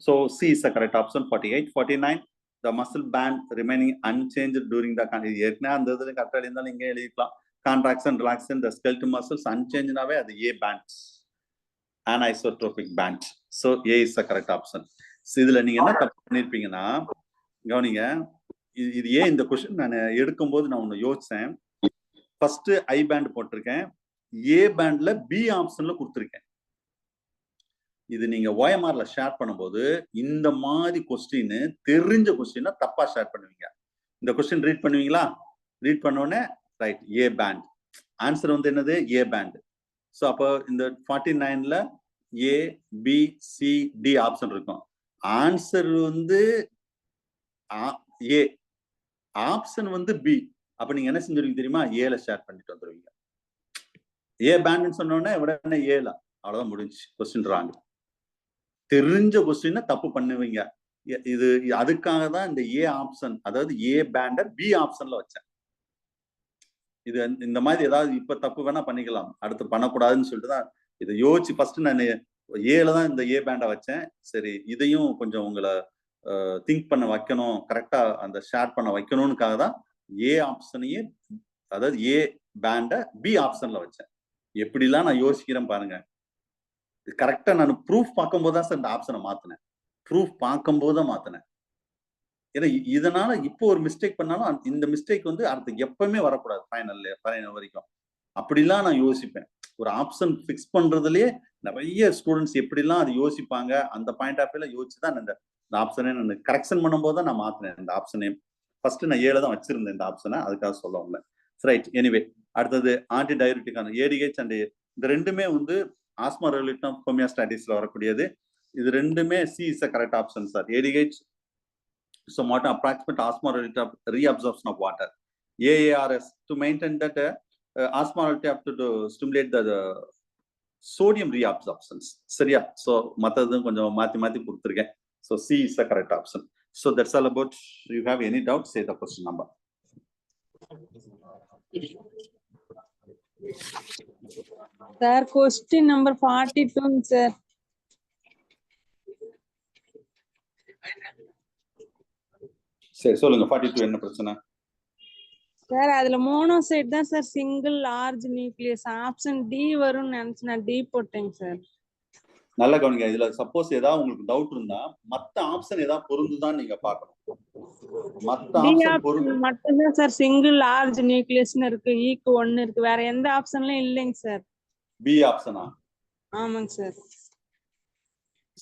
so C is the correct option. 48. 49 the muscle band remaining unchanged during the ஏற்கனவே அந்த இதில் கரெக்டாக இருந்தாலும் இங்கே எழுதிக்கலாம். Contraction relaxation the skeletal muscles unchangedனாவே அது A band, anisotropic band. So A is the correct option. இதுல நீங்க என்ன தப்பு பண்ணிருப்பீங்கன்னா, கவனிங்க, இது ஏன் இந்த கொஸ்டின் நான் எடுக்கும்போது நான் ஒண்ணு யோசிச்சேன். ஃபர்ஸ்ட் ஐ பேண்ட் போட்டிருக்கேன், ஏ பேண்ட்ல பி ஆப்ஷன்ல கொடுத்துருக்கேன். இது நீங்க OMRல ஷேர் பண்ணும்போது இந்த மாதிரி கொஸ்டின், தெரிஞ்ச கொஸ்டினா தப்பா ஷேர் பண்ணுவீங்க. இந்த கொஸ்டின் ரீட் பண்ணுவீங்களா? ரீட் பண்ணோடனே ரைட், ஏ பேண்ட். ஆன்சர் வந்து என்னது, ஏ பேண்ட். ஸோ அப்போ இந்த 49ல ஏ பி சி டி ஆப்ஷன் இருக்கும். ஆன்சர் வந்து ஏ, ஆப்ஷன் வந்து பி. அப்ப நீங்க என்ன செஞ்சிருவீங்க தெரியுமா, ஏல ஷேர் பண்ணிட்டு வந்துருவீங்க. ஏ பேண்ட்னு சொன்னோடனே உடனே ஏல, அவ்வளவுதான் முடிஞ்சு. Question wrong. தெரிஞ்ச கொஸ்டின் தப்பு பண்ணுவீங்க. இது அதுக்காக தான் இந்த ஏ ஆப்ஷன், அதாவது ஏ பேண்டர் பி ஆப்ஷன்ல வச்சேன். இது இந்த மாதிரி ஏதாவது இப்ப தப்பு வேணா பண்ணிக்கலாம், அடுத்து பண்ணக்கூடாதுன்னு சொல்லிட்டு தான் இதை யோசிச்சு ஃபர்ஸ்ட் நான் ஏல தான் இந்த ஏ பேண்டை வச்சேன். சரி, இதையும் கொஞ்சம் உங்களை திங்க் பண்ண வைக்கணும், கரெக்டா அந்த ஷேர் பண்ண வைக்கணும்னுக்காக தான் ஏ ஆப்ஷனையே, அதாவது ஏ பேண்டை பி ஆப்ஷன்ல வச்சேன். எப்படிலாம் நான் யோசிக்கிறேன் பாருங்க. கரெக்டா நான் ப்ரூஃப் பார்க்கும்போது தான் சார் இந்த ஆப்ஷனை மாத்தினேன். ப்ரூஃப் பார்க்கும்போது தான் மாத்தினேன். ஏன்னா இதனால இப்போ ஒரு மிஸ்டேக் பண்ணாலும் இந்த மிஸ்டேக் வந்து அடுத்து எப்பவுமே வரக்கூடாது, ஃபைனல் வரைக்கும். அப்படிலாம் நான் யோசிப்பேன். ஒரு ஆப்ஷன் ஃபிக்ஸ் பண்றதுலயே நிறைய ஸ்டூடெண்ட்ஸ் எப்படிலாம் அது யோசிப்பாங்க, அந்த பாயிண்ட் ஆஃப் வியூல யோசிச்சுதான் இந்த ஆப்ஷனே நான் கரெக்ஷன் பண்ணும்போது தான் நான் மாத்தினேன். இந்த ஆப்ஷனே ஃபர்ஸ்ட் நான் ஏல தான் வச்சிருந்தேன் இந்த ஆப்ஷனை, அதுக்காக சொல்ல வரல. ரைட், எனிவே அடுத்தது ஆன்டி டயரிட்டிக்கான ஏடிஹெச் அண்ட் இந்த ரெண்டுமே வந்து ஆஸ்மா ரெகுலேட்டர் ஹோமியோஸ்டாட்டிஸ்ல வரக்கூடியது. இது ரெண்டுமே C is correct option sir. ADH So what approximate osmolarity of reabsorption of water. AARS to maintain that osmolarity have to stimulate the sodium reabsorptions. சரியா? So மத்ததும் கொஞ்சம் மாத்தி கொடுத்திருக்கேன். So C is the correct option. So that's all about. You have any doubt? Say the question number. Sir, question number 42, sir. சரி சொல்லுங்க 42 என்ன பிரச்சனை? Sir, அதுல monocyte தான் sir single large nucleus. Option D வரும்னு நினைச்சேன், D போட்டேங்க sir. நல்ல கவனிங்க. இதுல சப்போஸ் ஏதாவது உங்களுக்கு டவுட் இருந்தா மத்த ஆப்ஷன் ஏதாவது பொருந்துதான் நீங்க பார்க்கணும். மத்த D ஆப்ஷன் option பொருந்து மட்டும்தான் sir single large nucleusனு இருக்கு, ஈக்கு 1 இருக்கு, வேற எந்த ஆப்ஷன்லயும் இல்லைங்க sir. B ஆப்ஷனா? ஆமாங்க sir.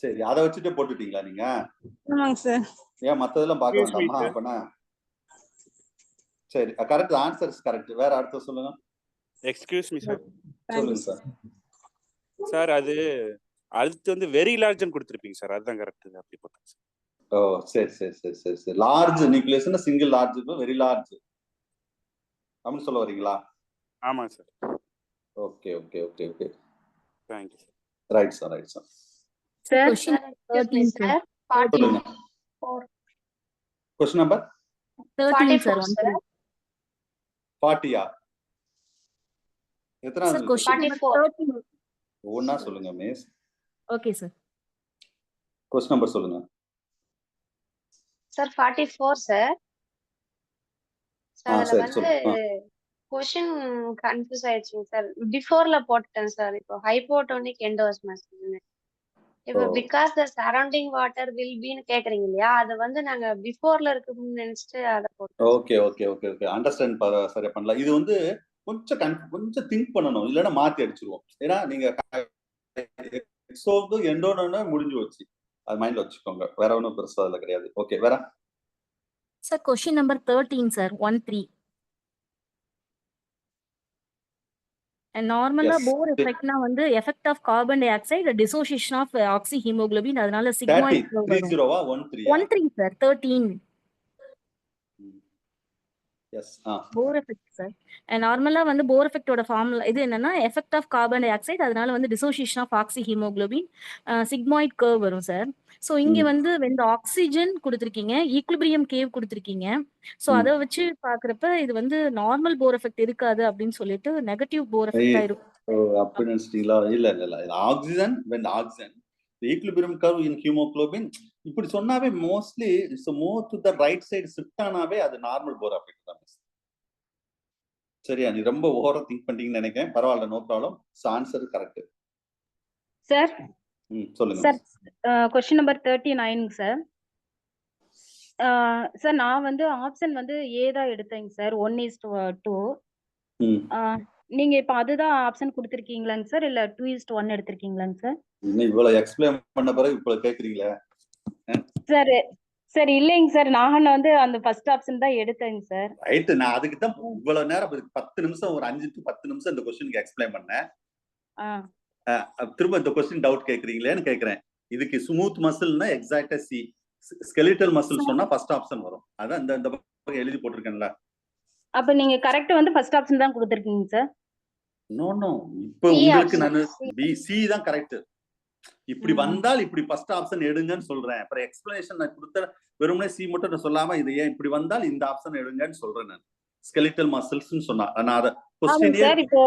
சரி அதை வச்சுட்டு போட்டுட்டீங்களா நீங்க? ஆமாங்க sir. ஏன் மத்ததெல்லாம் பார்க்க வேண்டாமா அப்பனா? சரி கரெக்ட், ஆன்சர் இஸ் கரெக்ட். வேற அடுத்து சொல்லுங்க. Excuse me sir. சொல்லுங்க சார். சார் அது அடுத்து வந்து வெரி லார்ஜ்னு கொடுத்துருப்பீங்க சார், அதுதான் கரெக்ட். அப்படி போட்டேன் சார். ஓ சரி சரி சரி சரி சரி. லார்ஜ் நியூக்ளியஸ்னா சிங்கிள் லார்ஜ், வெரி லார்ஜ் அப்படின்னு சொல்ல வரீங்களா? ஆமாம் sir. Okay okay okay okay. Thank you sir. Right sir right sir. Sir, Question Excuse me, 13, sir. sir. 44. Question number 13, sir. 44, sir. 40யா? Sir, எத்தனாவது? question number 13. ஒவ்வொன்னா சொல்லுங்க miss. Okay, sir. Question number சொல்லுங்க. Sir, 44, sir. Sir, அதுல சரி வந்து சொல்லுங்க. Question confuse ஆயிடுச்சுங்க சார். பிஃபோர்ல போட்டுட்டேன் சார். இப்போ ஹைப்போடோனிக் எண்டோஸ்மஸ். இப்போ because the surrounding water will பீன்னு கேக்குறீங்க இல்லையா, அது வந்து நாங்க பிஃபோர்ல இருக்குன்னு நினைச்சிட்டு அதை போட்டோம். Okay okay okay okay understand சரியா பண்ணலாம். இது வந்து கொஞ்சம் திங்க் பண்ணணும், இல்லைன்னா மாத்தி அடிச்சிருவோம். ஏன்னா நீங்க எக்ஸோக்கு எண்டோன்னு முடிஞ்சு வச்சு அது மைண்ட்ல வச்சுக்கோங்க. வேற ஒன்றும் பெருசா அதுல கிடையாது. ஓகே வேற? Sir, question number 13, sir. 13. And normally Yes. Bohr effect na வந்து effect of carbon dioxide, dissociation of oxyhemoglobin, அதனால sigmoid 30 30வா 13 13, sir. 13. Yes Bohr effect, sir. And normally வந்து Bohr effect ஓட ஃபார்முலா இது என்னன்னா effect of carbon dioxide, அதனால வந்து dissociation of oxyhemoglobin, sigmoid curve வரும் sir. So இங்க வந்து when the oxygen கொடுத்திருக்கீங்க, equilibrium cave கொடுத்திருக்கீங்க. So அத வச்சு பாக்குறப்ப இது வந்து நார்மல் Bohr effect இருக்காது அப்படின்னு சொல்லிட்டு நெகட்டிவ் Bohr effect ஆயிருக்கும். அப்படி நினைச்சிட்டீங்களா? இல்ல இல்ல இல்ல. Oxygen when the oxygen the equilibrium curve in hemoglobin இப்படி சொன்னாவே mostly it's more to the right side shift ஆனாவே அது நார்மல் Bohr effect தான். சரியா? நீ ரொம்ப ஓவரா திங்க் பண்ணிட்டீங்கன்னு நினைக்கிறேன். பரவாயில்ல, no problem. Answer correct. Sir சொல்லுங்க sir. Question number 39 sir. Sir நான் வந்து ஆப்ஷன் வந்து ஏ தான் எடுத்தேங்க சார். 1:2. நீங்க இப்ப அதுதான் ஆப்ஷன் கொடுத்திருக்கீங்களாங்க சார், இல்ல 2:1 எடுத்திருக்கீங்களாங்க சார்? இன்னும் இவ்வளவு எக்ஸ்பிளைன் பண்ண பிறகு இப்ப கேக்குறீங்களா? சார் சார் இல்லைங்க சார், நான் வந்து அந்த ஃபர்ஸ்ட் ஆப்ஷன் தான் எடுத்தேங்க சார். ரைட். நான் அதுக்கு தான் இவ்வளவு நேரம் 10 நிமிஷம் ஒரு 5 to 10 நிமிஷம் இந்த क्वेश्चनக்கு எக்ஸ்பிளைன் பண்ணேன். திரும்ப இந்த क्वेश्चन டவுட் கேக்குறீங்களேன்னு கேக்குறேன். இதுக்கு ஸ்மூத் மசில்னா எக்ஸாக்ட்டா சி, ஸ்கெலிட்டல் மசில் சொன்னா ஃபர்ஸ்ட் ஆப்ஷன் வரும். அதான் இந்த பக்கம் எழுதி போட்டுருக்கேன்ல. அப்ப நீங்க கரெக்ட் வந்து ஃபர்ஸ்ட் ஆப்ஷன் தான் கொடுத்திருக்கீங்க சார். நோ நோ, இப்போ உங்களுக்கு நான் பி சி தான் கரெக்ட். இப்படி வந்தால் இப்படி ஃபர்ஸ்ட் ஆப்ஷன் எடுங்கன்னு சொல்றேன். அப்புறம் எக்ஸ்பிளனேஷன் நான் கொடுத்த வெறுமனே சி மட்டும் நான் சொல்லாம இது ஏன் இப்படி வந்தால் இந்த ஆப்ஷன் எடுங்கன்னு சொல்றேன். நான் ஸ்கெலிட்டல் மசில்ஸ்னு சொன்னா நான் அத क्वेश्चन சார் இப்போ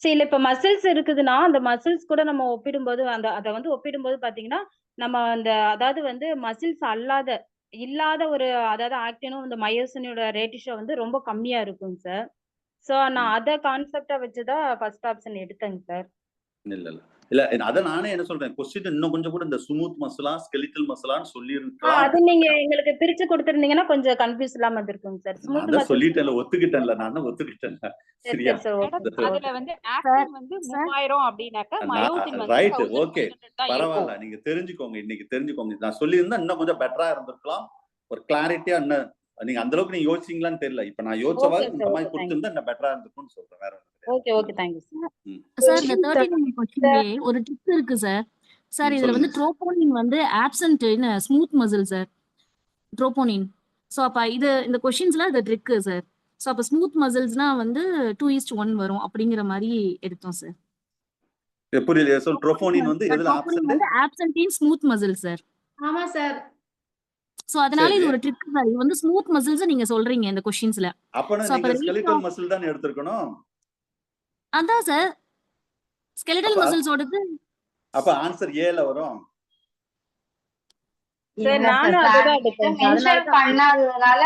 சரி இப்ப மசில்ஸ் இருக்குதுன்னா அந்த மசில்ஸ் கூட நம்ம ஒப்பிடும்போது அத வந்து ஒப்பிடும்போது பாத்தீங்கன்னா நம்ம அந்த அதாவது வந்து மசில்ஸ் இல்லாத ஒரு அதாவது ஆக்டினும் இந்த மயோசினோட ரேட்டிஷோ வந்து ரொம்ப கம்மியா இருக்கும் சார். சோ நான் அத கான்செப்டா வச்சுதான் ஃபர்ஸ்ட் ஆப்ஷன் எடுத்தேங்க சார். இல்ல இல்ல இல்ல அத நானே என்ன சொல்றேன், क्वेश्चन இன்னும் கொஞ்சம் கூட இந்த ஸ்மூத் மசிலா ஸ்கெலிட்டல் மசிலான்னு சொல்லி இருக்கலாம். அது நீங்க எங்களுக்கு பிரிச்சு கொடுத்திருந்தீங்கன்னா கொஞ்சம் கன்ஃபியூஸ் இல்லாம இருந்திருக்கும் சார். ஸ்மூத் மசில் சொல்லிட்டேன்ல, ஒத்துக்கிட்டேன்ல, நான் ஒத்துக்கிட்டேன்ல. சரியா? அதுல வந்து ஆக்டின் வந்து 3000 அப்படினாக்க மயோசின் வந்து ரைட். ஓகே பரவாயில்ல, நீங்க தெரிஞ்சுக்கோங்க, இன்னைக்கு தெரிஞ்சுக்கோங்க. நான் சொல்லி இருந்தா இன்னும் கொஞ்சம் பெட்டரா இருந்திருக்கலாம். ஒரு கிளாரிட்டியா என்ன நீங்க அந்த அளவுக்கு நீங்க யோசிச்சீங்களான்னு தெரியல. இப்ப நான் யோசிச்சவாறு இந்த மாதிரி கொடுத்திருந்தா இன்னும் பெட்டரா இருந்திருக்கும்னு சொல்றேன். வேற okay okay thank you sir. இந்த 39 क्वेश्चनலயே ஒரு ட்ரிக் இருக்கு சார். சார் இதுல வந்து ட்ரோபோனின் வந்து absent in smooth muscle sir. Troponin. So அப்ப இந்த கொஸ்டின்ஸ்ல அது ட்ரிக்கு சார். ஸோ அப்ப ஸ்மூத் மசில்ஸ்னா வந்து 2:1 வரும் அப்படிங்கிற மாதிரி எடுத்தோம் சார். புரியலையா? சொல். ட்ரோபோனின் வந்து எதுல ட்ரோபோனின் ஆப்சென்ட்? வந்து absent in smooth muscle sir. ஆமா சார். ஸோ அதனால சரி. இது ஒரு ட்ரிக் சார். இது வந்து ஸ்மூத் மசில்ஸ் நீங்க சொல்றீங்க இந்த கொஸ்டின்ஸ்ல. அப்பனா ஸோ அப்ப நீங்க ரேட் ஸ்கெலிட்டல் ஆஃப் மசில் தான் எடுத்துக்கணும். அதான் சார் ஸ்கெலிட்டல் அப்ப மசில்ஸோடது. அப்ப ஆன்சர் ஏல வரும். சார் இல்ல நானும் சார், அதுதான் எடுத்தேன். அதனால மென்ஷன் பண்ணாததுனால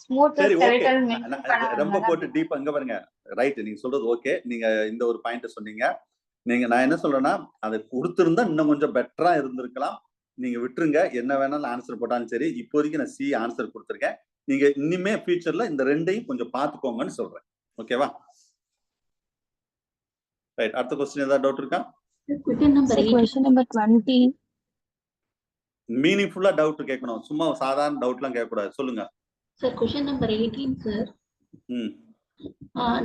ஸ்மூத் சரி, ஓகே. ஸ்கெலிட்டல் மென்ஷன் ரொம்ப பண்ணாததுனால போட்டு டீப்பா இங்க பாருங்க. ரைட், நீங்க சொல்றது ஓகே. நீங்க இந்த ஒரு பாயிண்ட் சொன்னீங்க. நான் என்ன சொல்றேன்னா, அதை கொடுத்திருந்தா இன்னும் கொஞ்சம் பெட்டரா இருந்திருக்கலாம். நீங்க விட்டுருங்க. என்ன வேணாலும் ஆன்சர் போட்டாலும் சரி. இப்போதைக்கு நான் சி ஆன்சர் கொடுத்திருக்கேன். நீங்க இனிமே ஃபியூச்சர்ல இந்த ரெண்டையும் கொஞ்சம் பாத்துக்கோங்கன்னு சொல்றேன். ஓகேவா? ரைட். அடுத்த क्वेश्चन ஏதாவது டவுட் இருக்கா? Question number 20. மீனிங்ஃபுல்லா டவுட் கேட்கணும். சும்மா சாதாரண டவுட்லாம் கேட்க கூடாது. சொல்லுங்க. Sir, question number 18, sir. ம்.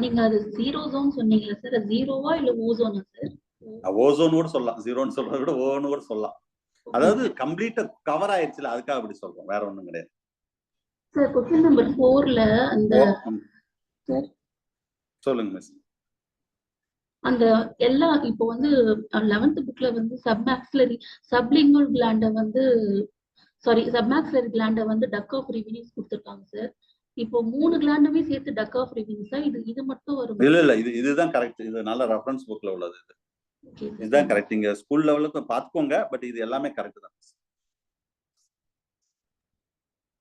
நீங்க அது ஜீரோ ஜோன் சொன்னீங்களா சார்? ஜீரோவா இல்ல ஓசோனா சார்? ஓசோன் கூட சொல்லலாம். ஜீரோன்னு சொல்றத விட ஓன்னு கூட சொல்லலாம். அதாவது கம்ப்ளீட்டா கவர் ஆயிருச்சுல, அதுக்காக அப்படி சொல்றோம். வேற ஒண்ணும் கிடையாது. சார், question number 4ல அந்த சார் சொல்லுங்க மிஸ். அந்த எல்லா இப்போ வந்து 11th புக்ல வந்து சப்லிங்குவல் கிளாண்ட வந்து சப்மாக்ஸிலரி கிளாண்ட வந்து டக் ஆஃப் ரிவினிஸ் கொடுத்துருக்காங்க சார். இப்போ 3 கிளாண்டுமே சேர்த்து டக் ஆஃப் ரிவினிஸா? இது மட்டும் வரும்? இல்ல இதுதான் கரெக்ட். இது நல்ல ரெஃபரன்ஸ் புக்ல உள்ளது. இதுதான் கரெக்ட். இங்க ஸ்கூல் லெவலுக்கு பாத்துக்கோங்க. பட் இது எல்லாமே கரெக்ட் தான்.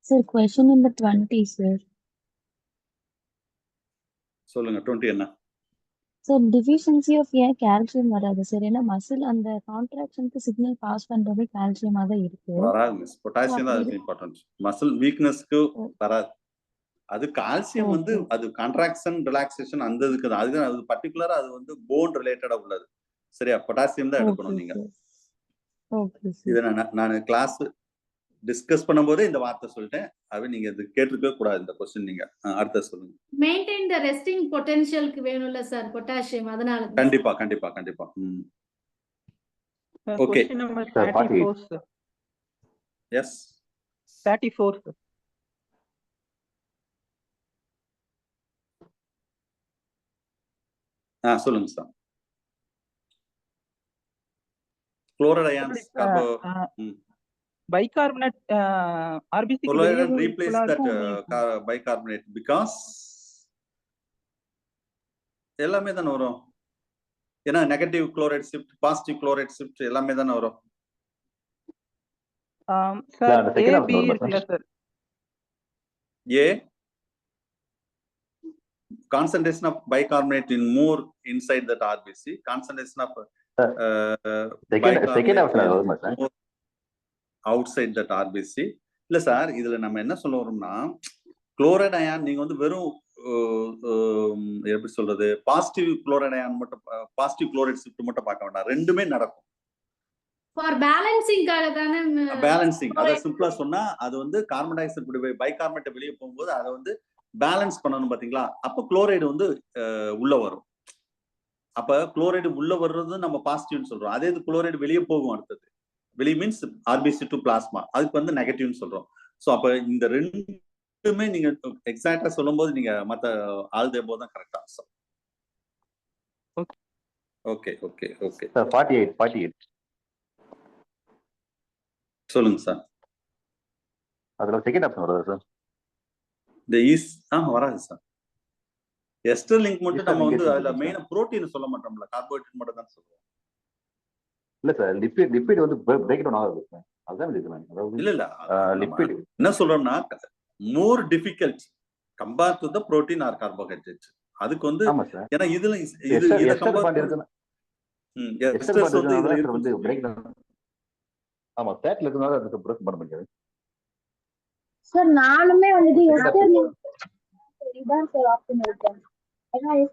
Sir, question number 20, sir. சொல்லுங்க. 20 என்ன? சார், டிஃபிஷியன்சி ஆஃப் ஏன் கால்சியம் வராது சார்? ஏன்னா மசில் அந்த கான்ட்ராக்ஷனுக்கு சிக்னல் பாஸ் பண்றது கால்சியமா தான் இருக்கு. வராது மிஸ். பொட்டாசியம் தான் அது இம்பார்ட்டன்ட். மசில் வீக்னஸ்க்கு வராது. அது கால்சியம் வந்து அது கான்ட்ராக்ஷன் ரிலாக்ஸேஷன் அந்த இதுக்கு தான். அதுக்கு அது பர்టిక్యులரா அது வந்து போன் ரிலேட்டடா உள்ளது. சரியா? பொட்டாசியம் தான் எடுக்கணும் நீங்க. Okay sir. இத நான் கிளாஸ் டிஸ்கஸ் பண்ணும்போதே இந்த வார்த்தை சொல்லிட்டேன். அது நீங்க இது கேட்டிருக்க கூடாது இந்த क्वेश्चन நீங்க. அடுத்து சொல்லுங்க. மெயின்டைன் தி ரெஸ்டிங் பொட்டன்ஷியலுக்கு வேணும்ல சார் பொட்டாசியம், அதனால கண்டிப்பா. Okay. Question number 34, sir. Yes. 34, sir. சொல்லுங்க sir. Chloride ions Bicarbonate RBC chloride replace that bicarbonate because எல்லாமே தான வரும். ஏன்னா negative chloride shift, positive chloride shift எல்லாமே தான வரும். சார் AB இருக்குல்ல sir? A concentration of bicarbonate in more inside that RBC, concentration of second option வருமா sir? outside that RBC. இல்ல சார், இதுல நம்ம என்ன சொல்ல வரோம்னா, குளோரைட் அயான் நீங்க வந்து வெறும் எப்படி சொல்றது, பாசிட்டிவ் குளோரைட் அயான் மட்டும், பாசிட்டிவ் குளோரைட் ஷிஃப்ட் மட்டும் பார்க்க வேண்டாம். ரெண்டுமே நடக்கும். ஃபார் பேலன்சிங்காக தானே. பேலன்சிங், அத சிம்பிளா சொன்னா அது வந்து கார்பன் டை ஆக்சைடு பைகார்பனேட் வெளியே போகும்போது அதை வந்து பேலன்ஸ் பண்ணணும் பாத்தீங்களா? அப்ப குளோரைடு வந்து உள்ள வரும். அப்ப குளோரைடு உள்ள வர்றது நம்ம பாசிட்டிவ்னு சொல்றோம். அதே இது குளோரைடு வெளியே போகும். அடுத்தது வெளியே மீன்ஸ் RBC to பிளாஸ்மா, அதுக்கு வந்து நெகட்டிவ்னு சொல்றோம். சோ அப்ப இந்த ரெண்டுமே நீங்க எக்ஸாக்ட்டா சொல்லும்போது நீங்க மத்த ஆல் தேபோ தான் correct answer. Okay okay okay sir 48 சொல்லுங்க சார். அதுல செகண்ட் ஆப்ஷன் வருதா சார்? வராது சார். எஸ்டர் லிங்க் மட்டும் நம்ம வந்து அதுல மெயினா புரோட்டீன் சொல்ல மாட்டோம்ல, கார்போஹைட்ரேட் மட்டும் தான் சொல்றோம். இல்ல சார், லிப்பிட் வந்து பிரேக் டவுன் ஆகுது சார். அதான் இல்ல லிப்பிட் என்ன சொல்றோம்னா more difficult compare to the protein or carbohydrate. அதுக்கு வந்து ஏன்னா இதுல இத கம்பேர் பண்ணிருக்கேன். எஸ்டர் வந்து இதுல வந்து பிரேக் டவுன். ஆமா, ஃபேட்ல இருக்கனால அதுக்கு பிரேக் பண்ண முடியாது சார். நானுமே வந்து எஸ்டர் இதான் சார் ஆப்ஷன் இருக்கேன்.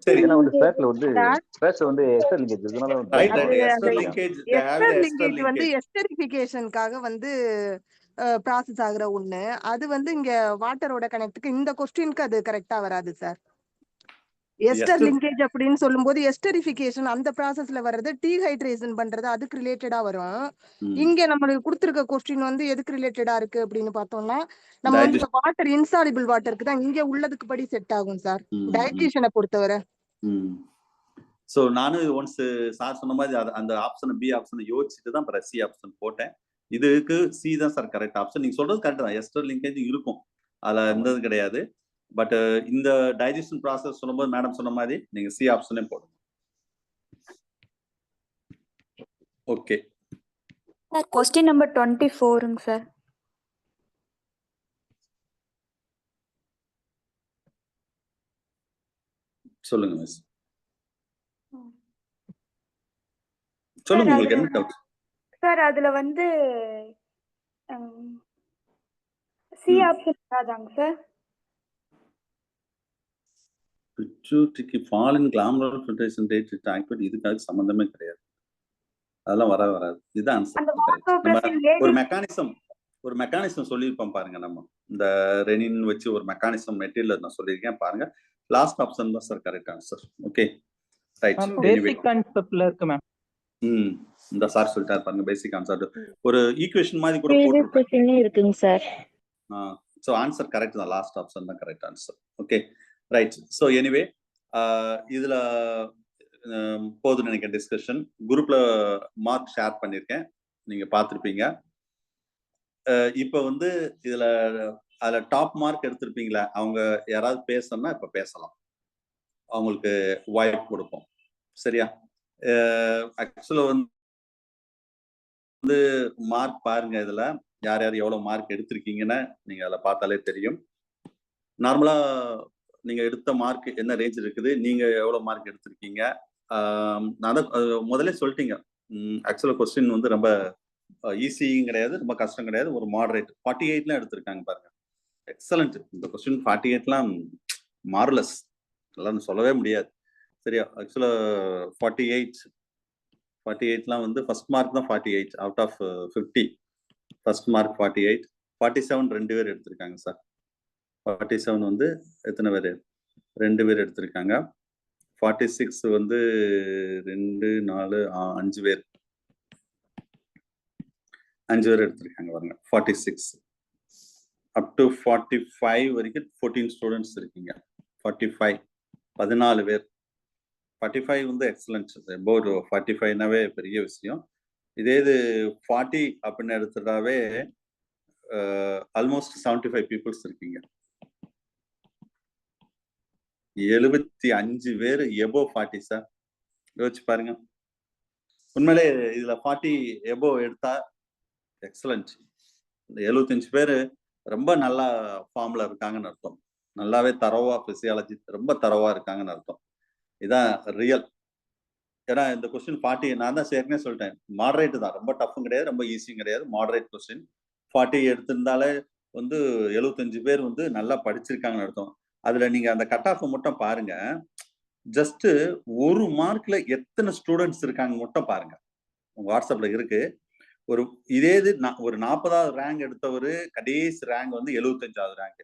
சரி, ஏன்னா வந்து ஃபேட்ல வந்து எஸ்டர் லிங்கேஜ் இருக்கனால எஸ்டர் லிங்கேஜ் வந்து எஸ்டரிஃபிகேஷனுக்காக வந்து ப்ராசஸ் ஆகுற ஒண்ணு. அது வந்து இங்க வாட்டரோட கனெக்ட்க்கு இந்த क्वेश्चनக்கு அது கரெக்ட்டா வராது சார். எஸ்டர் லிங்கேஜ் அப்படின்னு சொல்லும்போது எஸ்டரிஃபிகேஷன் அந்த ப்ராசஸ்ல வர்றது டீஹைட்ரேஷன் பண்றது அதுக்கு ரிலேட்டடா வரும். இங்க நம்மளுக்கு கொடுத்திருக்க கொஸ்டின் வந்து எதுக்கு ரிலேட்டடா இருக்கு அப்படின்னு பார்த்தோம்னா நம்ம வந்து இந்த வாட்டர் இன்சாலிபிள் வாட்டருக்கு தான் இங்க உள்ளதுக்கு படி செட் ஆகும் சார் டைஜஷனை பொறுத்தவரை. ஸோ நானும் ஒன்ஸ் சார் சொன்ன மாதிரி அந்த ஆப்ஷன் பி ஆப்ஷனை யோசிச்சுட்டு தான் அப்புறம் சி ஆப்ஷன் போட்டேன். இதுக்கு சி தான் சார் கரெக்ட் ஆப்ஷன். நீங்க சொல்றது கரெக்ட் தான், எஸ்டர் லிங்கேஜ் இருக்கும், அதில் இருந்தது கிடையாது. பட் இந்த டைஜஷன் ப்ராசஸ் சொல்லும்போது மேடம் சொன்ன மாதிரி நீங்க சி ஆப்ஷனே போடுங்க. ஓகே சார் கொஸ்டின் நம்பர் 24ங்க சார். சொல்லுங்க மிஸ். சொல்லுங்க, உங்களுக்கு என்ன டவுட் சார்? அதுல வந்து சி ஆப்ஷன் வராதாங்க சார்? பிட்யூட்டரிக்கு ஃபாலின் கிளாமரல் ஃபில்ட்ரேஷன் ரேட் ஆக்டிவேட் இதுக்காக சம்பந்தமே கிடையாது, அதெல்லாம் வராது. இதுதான் ஆன்சர். ஒரு மெக்கானிசம் சொல்லியிருப்போம் பாருங்க. நம்ம இந்த ரெனின் வச்சு ஒரு மெக்கானிசம் மெட்டீரியல் நான் சொல்லியிருக்கேன் பாருங்க. லாஸ்ட் ஆப்ஷன் தான் sir correct answer. Okay right. Basic கான்செப்ட்ல இருக்கு மேம். இந்த சார் சொல்லிட்டாரு பாருங்க, பேசிக் கான்செப்ட் ஒரு ஈக்குவேஷன் மாதிரி கூட போட்டுருக்கேன் இருக்குங்க சார். ஸோ ஆன்சர் கரெக்ட் தான், லாஸ்ட் ஆப்ஷன் தான் correct answer. Okay right. So anyway இதுல போதும் நினைக்கிறேன் டிஸ்கஷன். குரூப்ல மார்க் ஷேர் பண்ணியிருக்கேன், நீங்க பார்த்துருப்பீங்க. இப்போ வந்து அதுல டாப் மார்க் எடுத்திருப்பீங்களா, அவங்க யாராவது பேசணும்னா இப்ப பேசலாம், அவங்களுக்கு வாய்ப்பு கொடுப்போம். சரியா? ஆக்சுவலா வந்து மார்க் பாருங்க, இதுல யார் யார் எவ்வளவு மார்க் எடுத்திருக்கீங்கன்னு நீங்க அதில் பார்த்தாலே தெரியும். நார்மலா நீங்க எடுத்த மார்க் என்ன ரேஞ்ச் இருக்குது, நீங்க எவ்வளவு மார்க் எடுத்திருக்கீங்க. நான் முதல்ல சொல்லிட்டீங்க. ஆக்சுவலா கொஸ்டின் வந்து ரொம்ப ஈஸியும் கிடையாது, ரொம்ப கஷ்டம் கிடையாது, ஒரு மாடரேட். 48லாம் எடுத்திருக்காங்க பாருங்க, எக்ஸலண்ட். இந்த கொஸ்டின் 48லாம் மார்வலஸ், எல்லாம் சொல்லவே முடியாது. சரியா? ஆக்சுவலா 48லாம் வந்து ஃபர்ஸ்ட் மார்க் தான் 48 அவுட் ஆஃப் 50. First mark 48. 47 2 பேர் எடுத்திருக்காங்க சார். 47 வந்து எத்தனை பேர்? 2 பேர் எடுத்திருக்காங்க. 46 வந்து 2 4 5 பேர், 5 பேர் எடுத்திருக்காங்க பாருங்க. 46 அப் டு 45 வரைக்கும் 14 ஸ்டூடெண்ட்ஸ் இருக்கீங்க. 45 14 பேர். 45 வந்து எக்ஸலன்ட். அபவுட் 45னாவே பெரிய விஷயம். இதே இது 40 அப்படின்னு எடுத்துட்டாவே ஆல்மோஸ்ட் 75 பீப்புள்ஸ் இருக்கீங்க. 75 பேர் எபோவ் 40 சார். யோசிச்சு பாருங்க. உண்மையிலே இதுல 40 எபோவ் எடுத்தா எக்ஸலன்ட். இந்த 75 பேர் ரொம்ப நல்லா ஃபார்ம்ல இருக்காங்கன்னு அர்த்தம். நல்லாவே தரவா பிசியாலஜி ரொம்ப தரவா இருக்காங்கன்னு அர்த்தம். இதான் ரியல். ஏன்னா இந்த கொஸ்டின் 40 நான் தான் ஏற்கனவே சொல்லிட்டேன், மாடரேட் தான், ரொம்ப டஃப்பும் கிடையாது, ரொம்ப ஈஸியும் கிடையாது, மாடரேட் கொஸ்டின். 40 எடுத்திருந்தாலே வந்து 75 பேர் வந்து நல்லா படிச்சிருக்காங்கன்னு அர்த்தம். அதுல நீங்க அந்த கட் ஆஃப் மட்டும் பாருங்க. ஜஸ்ட் ஒரு மார்க்ல எத்தனை ஸ்டூடெண்ட்ஸ் இருக்காங்க மட்டும் பாருங்க, உங்க வாட்ஸ்அப்ல இருக்கு. ஒரு இதே இது ஒரு 40வது ரேங்க் எடுத்தவர் கடைசி ரேங்க் வந்து 75வது ரேங்க்.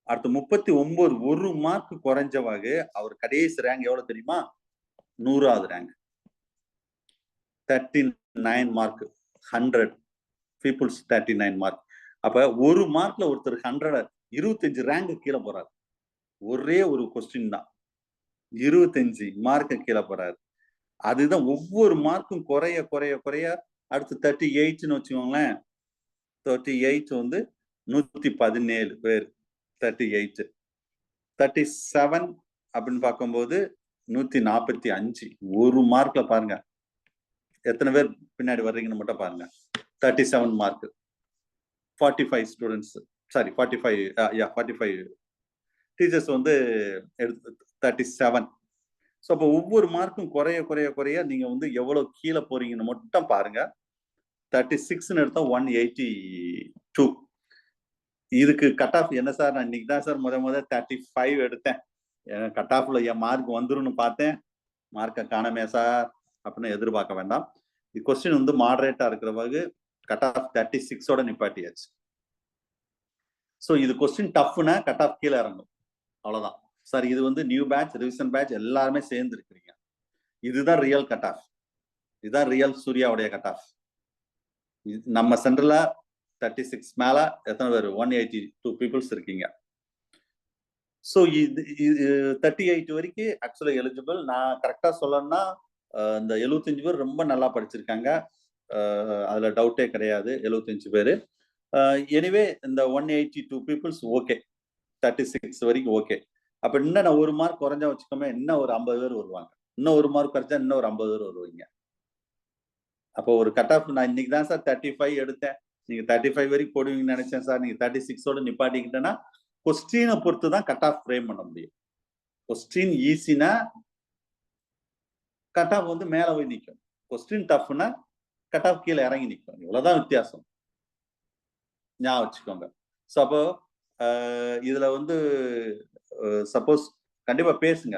அடுத்து 39 ஒரு மார்க் குறைஞ்சவாக அவர் கடைசி ரேங்க் எவ்வளவு தெரியுமா? 100வது ரேங்க். 39 மார்க். 100 peoples 39 mark. அப்ப ஒரு மார்க்ல ஒருத்தர் 25 ரேங்க் கீழே போறாரு. ஒரே ஒரு கொஸ்டின் தான் 25 மார்க் கீழே போறாரு. அதுதான் ஒவ்வொரு மார்க்கும் குறைய குறைய குறைய அடுத்து 38ன்னு வச்சுக்கோங்களேன். 38 வந்து 117 பேர். 38 37 அப்படின்னு பார்க்கும்போது 145. ஒரு மார்க்ல பாருங்க எத்தனை பேர் பின்னாடி வர்றீங்கன்னு மட்டும் பாருங்க. 37 மார்க். 45 ஸ்டூடெண்ட்ஸ், சாரி 45 டீச்சர்ஸ் வந்து 37. ஸோ அப்போ ஒவ்வொரு மார்க்கும் குறைய குறைய குறைய நீங்க வந்து எவ்வளவு கீழே போறீங்கன்னு மட்டும் பாருங்க. 36ன்னு எடுத்தா 182. இதுக்கு கட் ஆஃப் என்ன சார்? நான் இன்னைக்கு தான் சார் முத 35 எடுத்தேன், கட் ஆஃப்ல என் மார்க் வந்துரும்னு பார்த்தேன், மார்க்கை காணமே சார் அப்படின்னு எதிர்பார்க்க வேண்டாம். இது கொஸ்டின் வந்து மாடரேட்டா இருக்கிறவங்க கட் ஆஃப் 36ஓட நிப்பாட்டியாச்சு. ஸோ இது கொஸ்டின் டஃப்னா கட் ஆஃப் கீழே இறங்கும், அவ்வளவுதான். சார் இது வந்து நியூ பேட்ச், ரிவிஷன் பேட்ச் எல்லாருமே சேர்ந்து இருக்கிறீங்க. இதுதான் ரியல் கட் ஆஃப். இதுதான் ரியல் சூர்யாவுடைய கட் ஆஃப். நம்ம சென்டர்ல 36 மேல எத்தனை பேர்? 182 பீப்புள்ஸ் இருக்கீங்க. ஸோ இது 38 வரைக்கும் ஆக்சுவலா எலிஜிபிள். நான் கரெக்டா சொல்லணும்னா இந்த 75 பேர் ரொம்ப நல்லா படிச்சிருக்காங்க. அதுல டவுட்டே கிடையாது. 75 பேர். எனிவே இந்த 182 பீப்புள்ஸ் ஓகே, 36 வரைக்கும் ஓகே. அப்ப இன்னும் நான் 1 மார்க் குறைஞ்சா வச்சுக்கோமே, இன்னும் ஒரு 50 பேர் வருவாங்க. இன்னும் 1 மார்க் குறைச்சா இன்னும் ஒரு 50 பேர் வருவீங்க. அப்போ ஒரு கட் ஆஃப் நான் இன்னைக்கு தான் சார் 35 எடுத்தேன், நீங்க 35 வரைக்கும் போடுவீங்கன்னு நினைச்சேன் சார், நீங்க 36ஓட நிப்பாட்டிக்கிட்டேன்னா கொஸ்டினை பொறுத்து தான் கட் ஆஃப் ஃப்ரேம் பண்ண முடியும். கொஸ்டின் ஈஸினா கட் ஆஃப் வந்து மேல போய் நிற்கும், கொஸ்டின் டஃப்னா கட் ஆஃப் கீழே இறங்கி நிற்கும். இவ்வளவுதான் வித்தியாசம், ஞாபகம் வச்சுக்கோங்க. ஸோ அப்போ இதுல வந்து சப்போஸ் கண்டிப்பா பேசுங்க,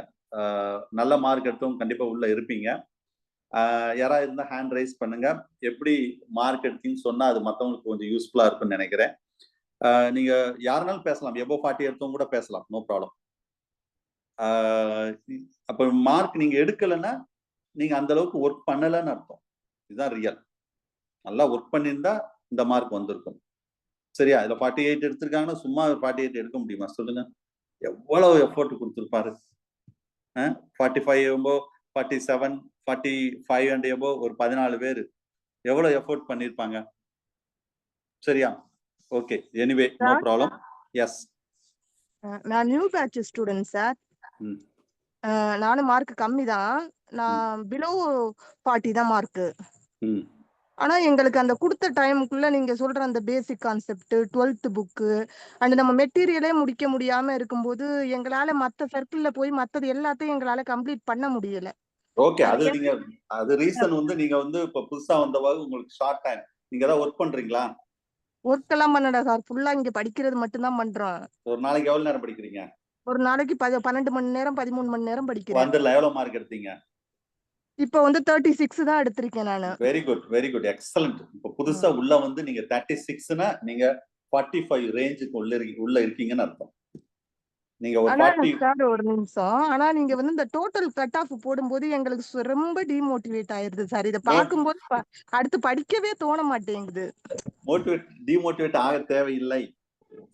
நல்ல மார்க் எடுத்தவங்க கண்டிப்பா உள்ள இருப்பீங்க. யாராவது இருந்தா ஹேண்ட் ரைஸ் பண்ணுங்க. எப்படி மார்க் எடுத்தீங்கன்னு சொன்னா அது மற்றவங்களுக்கு கொஞ்சம் யூஸ்ஃபுல்லா இருக்கும்னு நினைக்கிறேன். நீங்க யாருனாலும் பேசலாம், எபோ 40 எடுத்தவங்க கூட பேசலாம், நோ ப்ராப்ளம். அப்ப மார்க் நீங்க எடுக்கலைன்னா நீங்க அந்த அளவுக்கு ஒர்க் பண்ணலன்னு அர்த்தம். இதுதான் ரியல். நல்லா ஒர்க் பண்ணியிருந்தா இந்த மார்க் வந்திருக்கும். சரியா? இதுல 48 எடுத்திருக்காங்கன்னா சும்மா 48 எடுக்க முடியுமா சொல்லுங்க? எவ்வளவு எஃபோர்ட் கொடுத்துருப்பாரு. 45 எபோ, 47, 45 அண்ட் எபோ ஒரு 14 பேர் எவ்வளவு எஃபோர்ட் பண்ணிருப்பாங்க. சரியா? Okay, anyway no problem. Yes, நான் நியூ பேட்ச் ஸ்டூடெண்ட் சார். நானும் மார்க் கம்மி தான். நான் பிலோ 40 தான் மார்க். ஆனா எங்களுக்கு அந்த கொடுத்த டைமுக்குள்ள நீங்க சொல்ற அந்த basic concept, 12th book and நம்ம மெட்டீரியலே முடிக்க முடியாம இருக்கும்போது எங்களால மத்த சர்க்கிள்ல போய் மத்தது எல்லாத்தையும் எங்களால கம்ப்ளீட் பண்ண முடியல. ஓகே. அது நீங்க அது ரீசன் வந்து நீங்க வந்து இப்ப புதுசா வந்தவாறு உங்களுக்கு ஷார்ட் டைம். நீங்க ஏதாவது ஒர்க் பண்றீங்களா? ஒர்க் எல்லாம் பண்ணடா சார், ஃபுல்லா இங்க படிக்கிறது மட்டும் தான் பண்றோம். ஒரு நாளைக்கு எவ்வளவு நேரம் படிக்கிறீங்க? ஒரு நாளைக்கு 12 மணி நேரம் 13 மணி நேரம் படிக்கிறேன். வந்துடல. எவ்வளவு மார்க் எடுத்தீங்க? இப்ப வந்து 36 தான் எடுத்திருக்கேன் நானு. Very good, very good, excellent. இப்ப புதுசா உள்ள வந்து நீங்க 36னா நீங்க 45 ரேஞ்சுக்கு உள்ள இருக்கீங்கன்னு அர்த்தம். நீங்க ஒரு 40. சார் ஒரு நிமிஷம். ஆனா நீங்க வந்து இந்த டோட்டல் கட் ஆஃப் போடும்போது எங்களுக்கு ரொம்ப டிமோட்டிவேட் ஆயிருது சார். இத பாக்கும்போது அடுத்து படிக்கவே தோண மாட்டேங்குது. டிமோட்டிவேட் ஆக தேவையில்லை.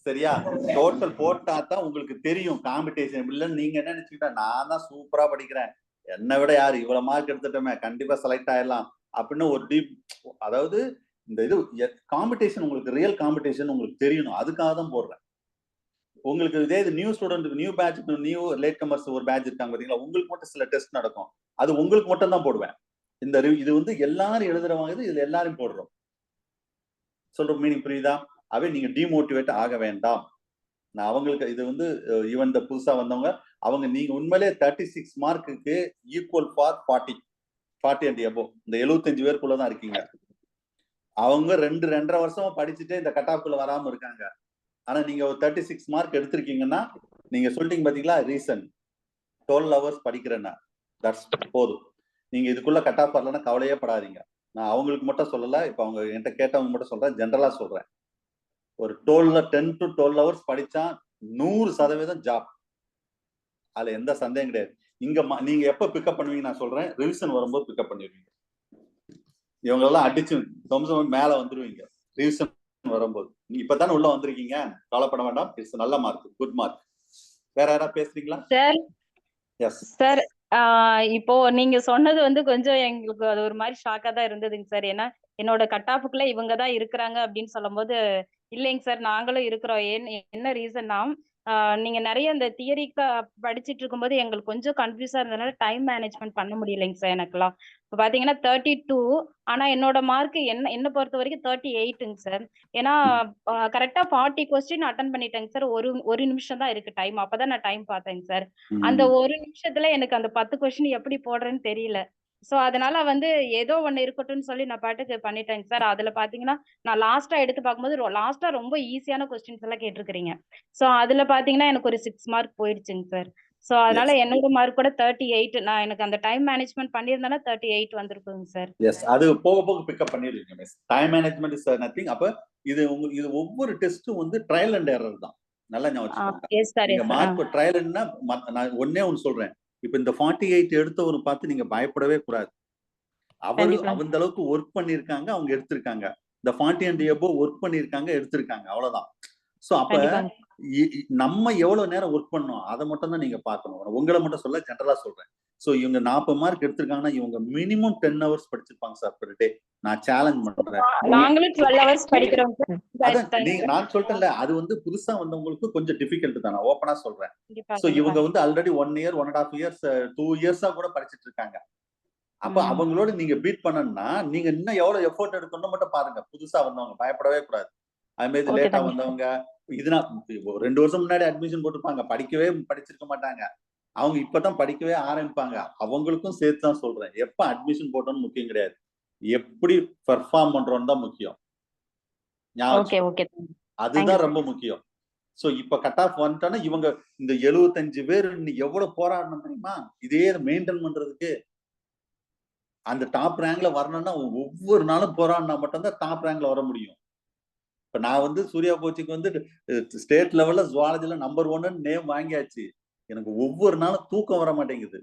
சரியா? டோட்டல் போட்டா தான் உங்களுக்கு தெரியும் காம்படிஷன் இல்லைன்னு. நீங்க என்ன நினைச்சுக்கிட்டா நான் தான் சூப்பரா படிக்கிறேன், என்னை விட யாரு இவ்வளவு மார்க் எடுத்துட்டோமே கண்டிப்பா செலக்ட் ஆயிடலாம் அப்படின்னு ஒரு அதாவது இந்த இது காம்படிஷன் உங்களுக்கு ரியல் காம்படிஷன் உங்களுக்கு தெரியணும். அதுக்காக தான் போடுறேன். உங்களுக்கு இதே new student, new batch, new latecomers ஒரு பேட்ச் இருக்காங்க பாத்தீங்களா, உங்களுக்கு மட்டும் சில டெஸ்ட் நடக்கும், அது உங்களுக்கு மட்டும் தான் போடுவேன். இது வந்து எல்லாரும் எழுதுறவங்க, இதுல எல்லாரும் போடுறோம். சொல்ற மீனிங் புரியுதா? அவே நீங்க டிமோட்டிவேட் ஆக வேண்டாம். நான் அவங்களுக்கு இது வந்து ஈவன் இந்த புதுசா வந்தவங்க அவங்க நீங்க உண்மையிலே 36 மார்க்குக்கு ஈக்குவல் ஃபார் 40 அண்ட் எபோ இந்த 75 பேருக்குள்ளதான் இருக்கீங்க. அவங்க 2.5 வருஷமா படிச்சுட்டு இந்த கட் ஆஃப்குள்ள வராம இருக்காங்க. ஆனா நீங்க ஒரு 36 மார்க் எடுத்திருக்கீங்கன்னா நீங்க சொல்லிட்டீங்க பாத்தீங்களா, ரீசன் 12 ஹவர்ஸ் படிக்கிறேன்னா தட்ஸ் போதும். நீங்க இதுக்குள்ள கட் ஆஃப் வரலன்னா கவலையே படாதீங்க. நான் அவங்களுக்கு மட்டும் சொல்லல, இப்ப அவங்க என்கிட்ட கேட்டவங்க மட்டும் சொல்றேன், ஜென்ரலா சொல்றேன். ஒரு 10 to 12 ஹவர்ஸ் படிச்சா 100% ஜாப். அதுல எந்த சந்தேகம் கிடையாது. நீங்க எப்ப பிக்கப் பண்ணுவீங்க நான் சொல்றேன், ரிவிஷன் வரும்போது பிக்கப் பண்ணிடுவீங்க. இவங்களெல்லாம் அடிச்சு மேல வந்துருவீங்க ரிவிஷன் வரும்போது. நீங்க இப்பதானே உள்ள வந்திருக்கீங்க, கவலைப்பட வேண்டாம். இட்ஸ் நல்ல மார்க், குட் மார்க். வேற யாராவது பேசுறீங்களா? சார் எஸ் சார், இப்போ நீங்க சொன்னது வந்து கொஞ்சம் எங்களுக்கு அது ஒரு மாதிரி ஷாக்கா தான் இருந்ததுங்க சார். ஏன்னா என்னோட கட் ஆஃபுக்குள்ள இவங்க தான் இருக்கிறாங்க அப்படின்னு சொல்லும் போது, இல்லைங்க சார் நாங்களும் இருக்கிறோம். என்ன ரீசன்னா, நீங்க நிறைய இந்த தியரிக்கா படிச்சுட்டு இருக்கும்போது எங்களுக்கு கொஞ்சம் கன்ஃபியூஸா இருந்ததுனால டைம் மேனேஜ்மெண்ட் பண்ண முடியலைங்க சார் எனக்குலாம். இப்போ பாத்தீங்கன்னா 32, ஆனா என்னோட மார்க் என்ன பொறுத்த வரைக்கும் 38ங்க சார். ஏன்னா கரெக்டா 40 கொஸ்டின் அட்டன் பண்ணிட்டேங்க சார். ஒரு நிமிஷம் தான் இருக்கு டைம். அப்பதான் நான் டைம் பார்த்தேங்க சார். அந்த ஒரு நிமிஷத்துல எனக்கு அந்த 10 கொஸ்டின் எப்படி போடுறேன்னு தெரியல. சோ அதனால வந்து ஏதோ ஒண்ணு இருக்கட்டும்னு சொல்லி நான் பாட்டுக்கு பண்ணிட்டேங்க சார். அதுல பாத்தீங்கன்னா நான் லாஸ்டா எடுத்து பார்க்கும்போது லாஸ்டா ரொம்ப ஈஸியான கொஸ்டின்ஸ் எல்லாம் கேட்டிருக்கிறீங்க. சோ அதுல பாத்தீங்கன்னா எனக்கு ஒரு 6 மார்க் போயிடுச்சுங்க சார். சோ அதனால என்னோட மார்க் கூட 38. நான் எனக்கு அந்த டைம் மேனேஜ்மெண்ட் பண்ணியிருந்தேன்னா 38 வந்திருக்குங்க சார். எஸ், அது போக போக பிக்கப் பண்ணிடுவீங்க miss. Time management is nothing. அப்ப இது ஒவ்வொரு டெஸ்ட்டும் வந்து ட்ரையல் அண்ட் எரர் தான். நல்லா ஞாபகம் வச்சுக்கோங்க. எஸ் சார் நீங்க எஸ் சார் மார்க் ட்ரையல்னா நான் ஒன்னே ஒன்று சொல்றேன். இப்ப இந்த 48 எடுத்தவரை பார்த்து நீங்க பயப்படவே கூடாது. கண்டிப்பா அந்த அளவுக்கு ஒர்க் பண்ணிருக்காங்க, அவங்க எடுத்திருக்காங்க. இந்த 40 and above ஒர்க் பண்ணிருக்காங்க, எடுத்திருக்காங்க, அவ்வளவுதான். சோ அப்ப கண்டிப்பாங்க நம்ம எவ்வளவு நேரம் ஒர்க் பண்ணோம் அதை மட்டும் தான் நீங்க பார்க்கணும். உங்களை மட்டும் சொல்ல, ஜெனரலா சொல்றேன். சோ இவங்க 40 மார்க் எடுத்திருக்காங்கன்னா இவங்க மினிமம் 10 hours படிச்சிருப்பாங்க சார் பெர் டே. நான் சேலஞ்ச் பண்றேன். நாங்களும் 12 hours படிக்கிறோம் அதான் நான் சொல்லிட்டேன்ல, அது வந்து புதுசா வந்தவங்களுக்கு கொஞ்சம் டிஃபிகல்ட் தான், நான் ஓப்பனா சொல்றேன். கண்டிப்பா சோ இவங்க கண்டிப்பா வந்து ஆல்ரெடி 1 year 1.5 years 2 years கூட படிச்சிட்டு இருக்காங்க. அப்ப அவங்களோட நீங்க பீட் பண்ணணும்னா நீங்க இன்னும் எவ்வளவு எஃபோர்ட் எடுக்கணும்னு மட்டும் பாருங்க. புதுசா வந்தவங்க பயப்படவே கூடாது. அது மாதிரி ஓகே லேட்டா தாங்க வந்தவங்க இதுனா 2 வருஷம் முன்னாடி அட்மிஷன் போட்டிருப்பாங்க, படிச்சிருக்க மாட்டாங்க. அவங்க இப்பதான் படிக்கவே ஆரம்பிப்பாங்க. அவங்களுக்கும் சேர்த்து தான் சொல்றேன். எப்ப அட்மிஷன் போட்டோம்னு முக்கியம் கிடையாது, எப்படி பெர்ஃபார்ம் பண்றோம்னு தான் முக்கியம். ஞாபகம் ஓகே வச்சுக்கோ. ஓகே தேங்க்யூ அதுதான் ரொம்ப முக்கியம். சோ இப்ப கட் ஆஃப் வந்துட்டானா இவங்க இந்த 75 பேர் எவ்வளவு போராடணும் தெரியுமா இதே மெயின்டைன் பண்றதுக்கு. அந்த டாப் ரேங்க்ல வரணும்னா ஒவ்வொரு நாளும் போராடினா மட்டும்தான் டாப் ரேங்க்ல வர முடியும். இப்ப நான் வந்து சூர்யா கோச்சிக்கு வந்து ஸ்டேட் லெவல்ல ஜுவாலஜில நம்பர் 1 நேம் வாங்கியாச்சு. எனக்கு ஒவ்வொரு நாளும் தூக்கம் வர மாட்டேங்குது.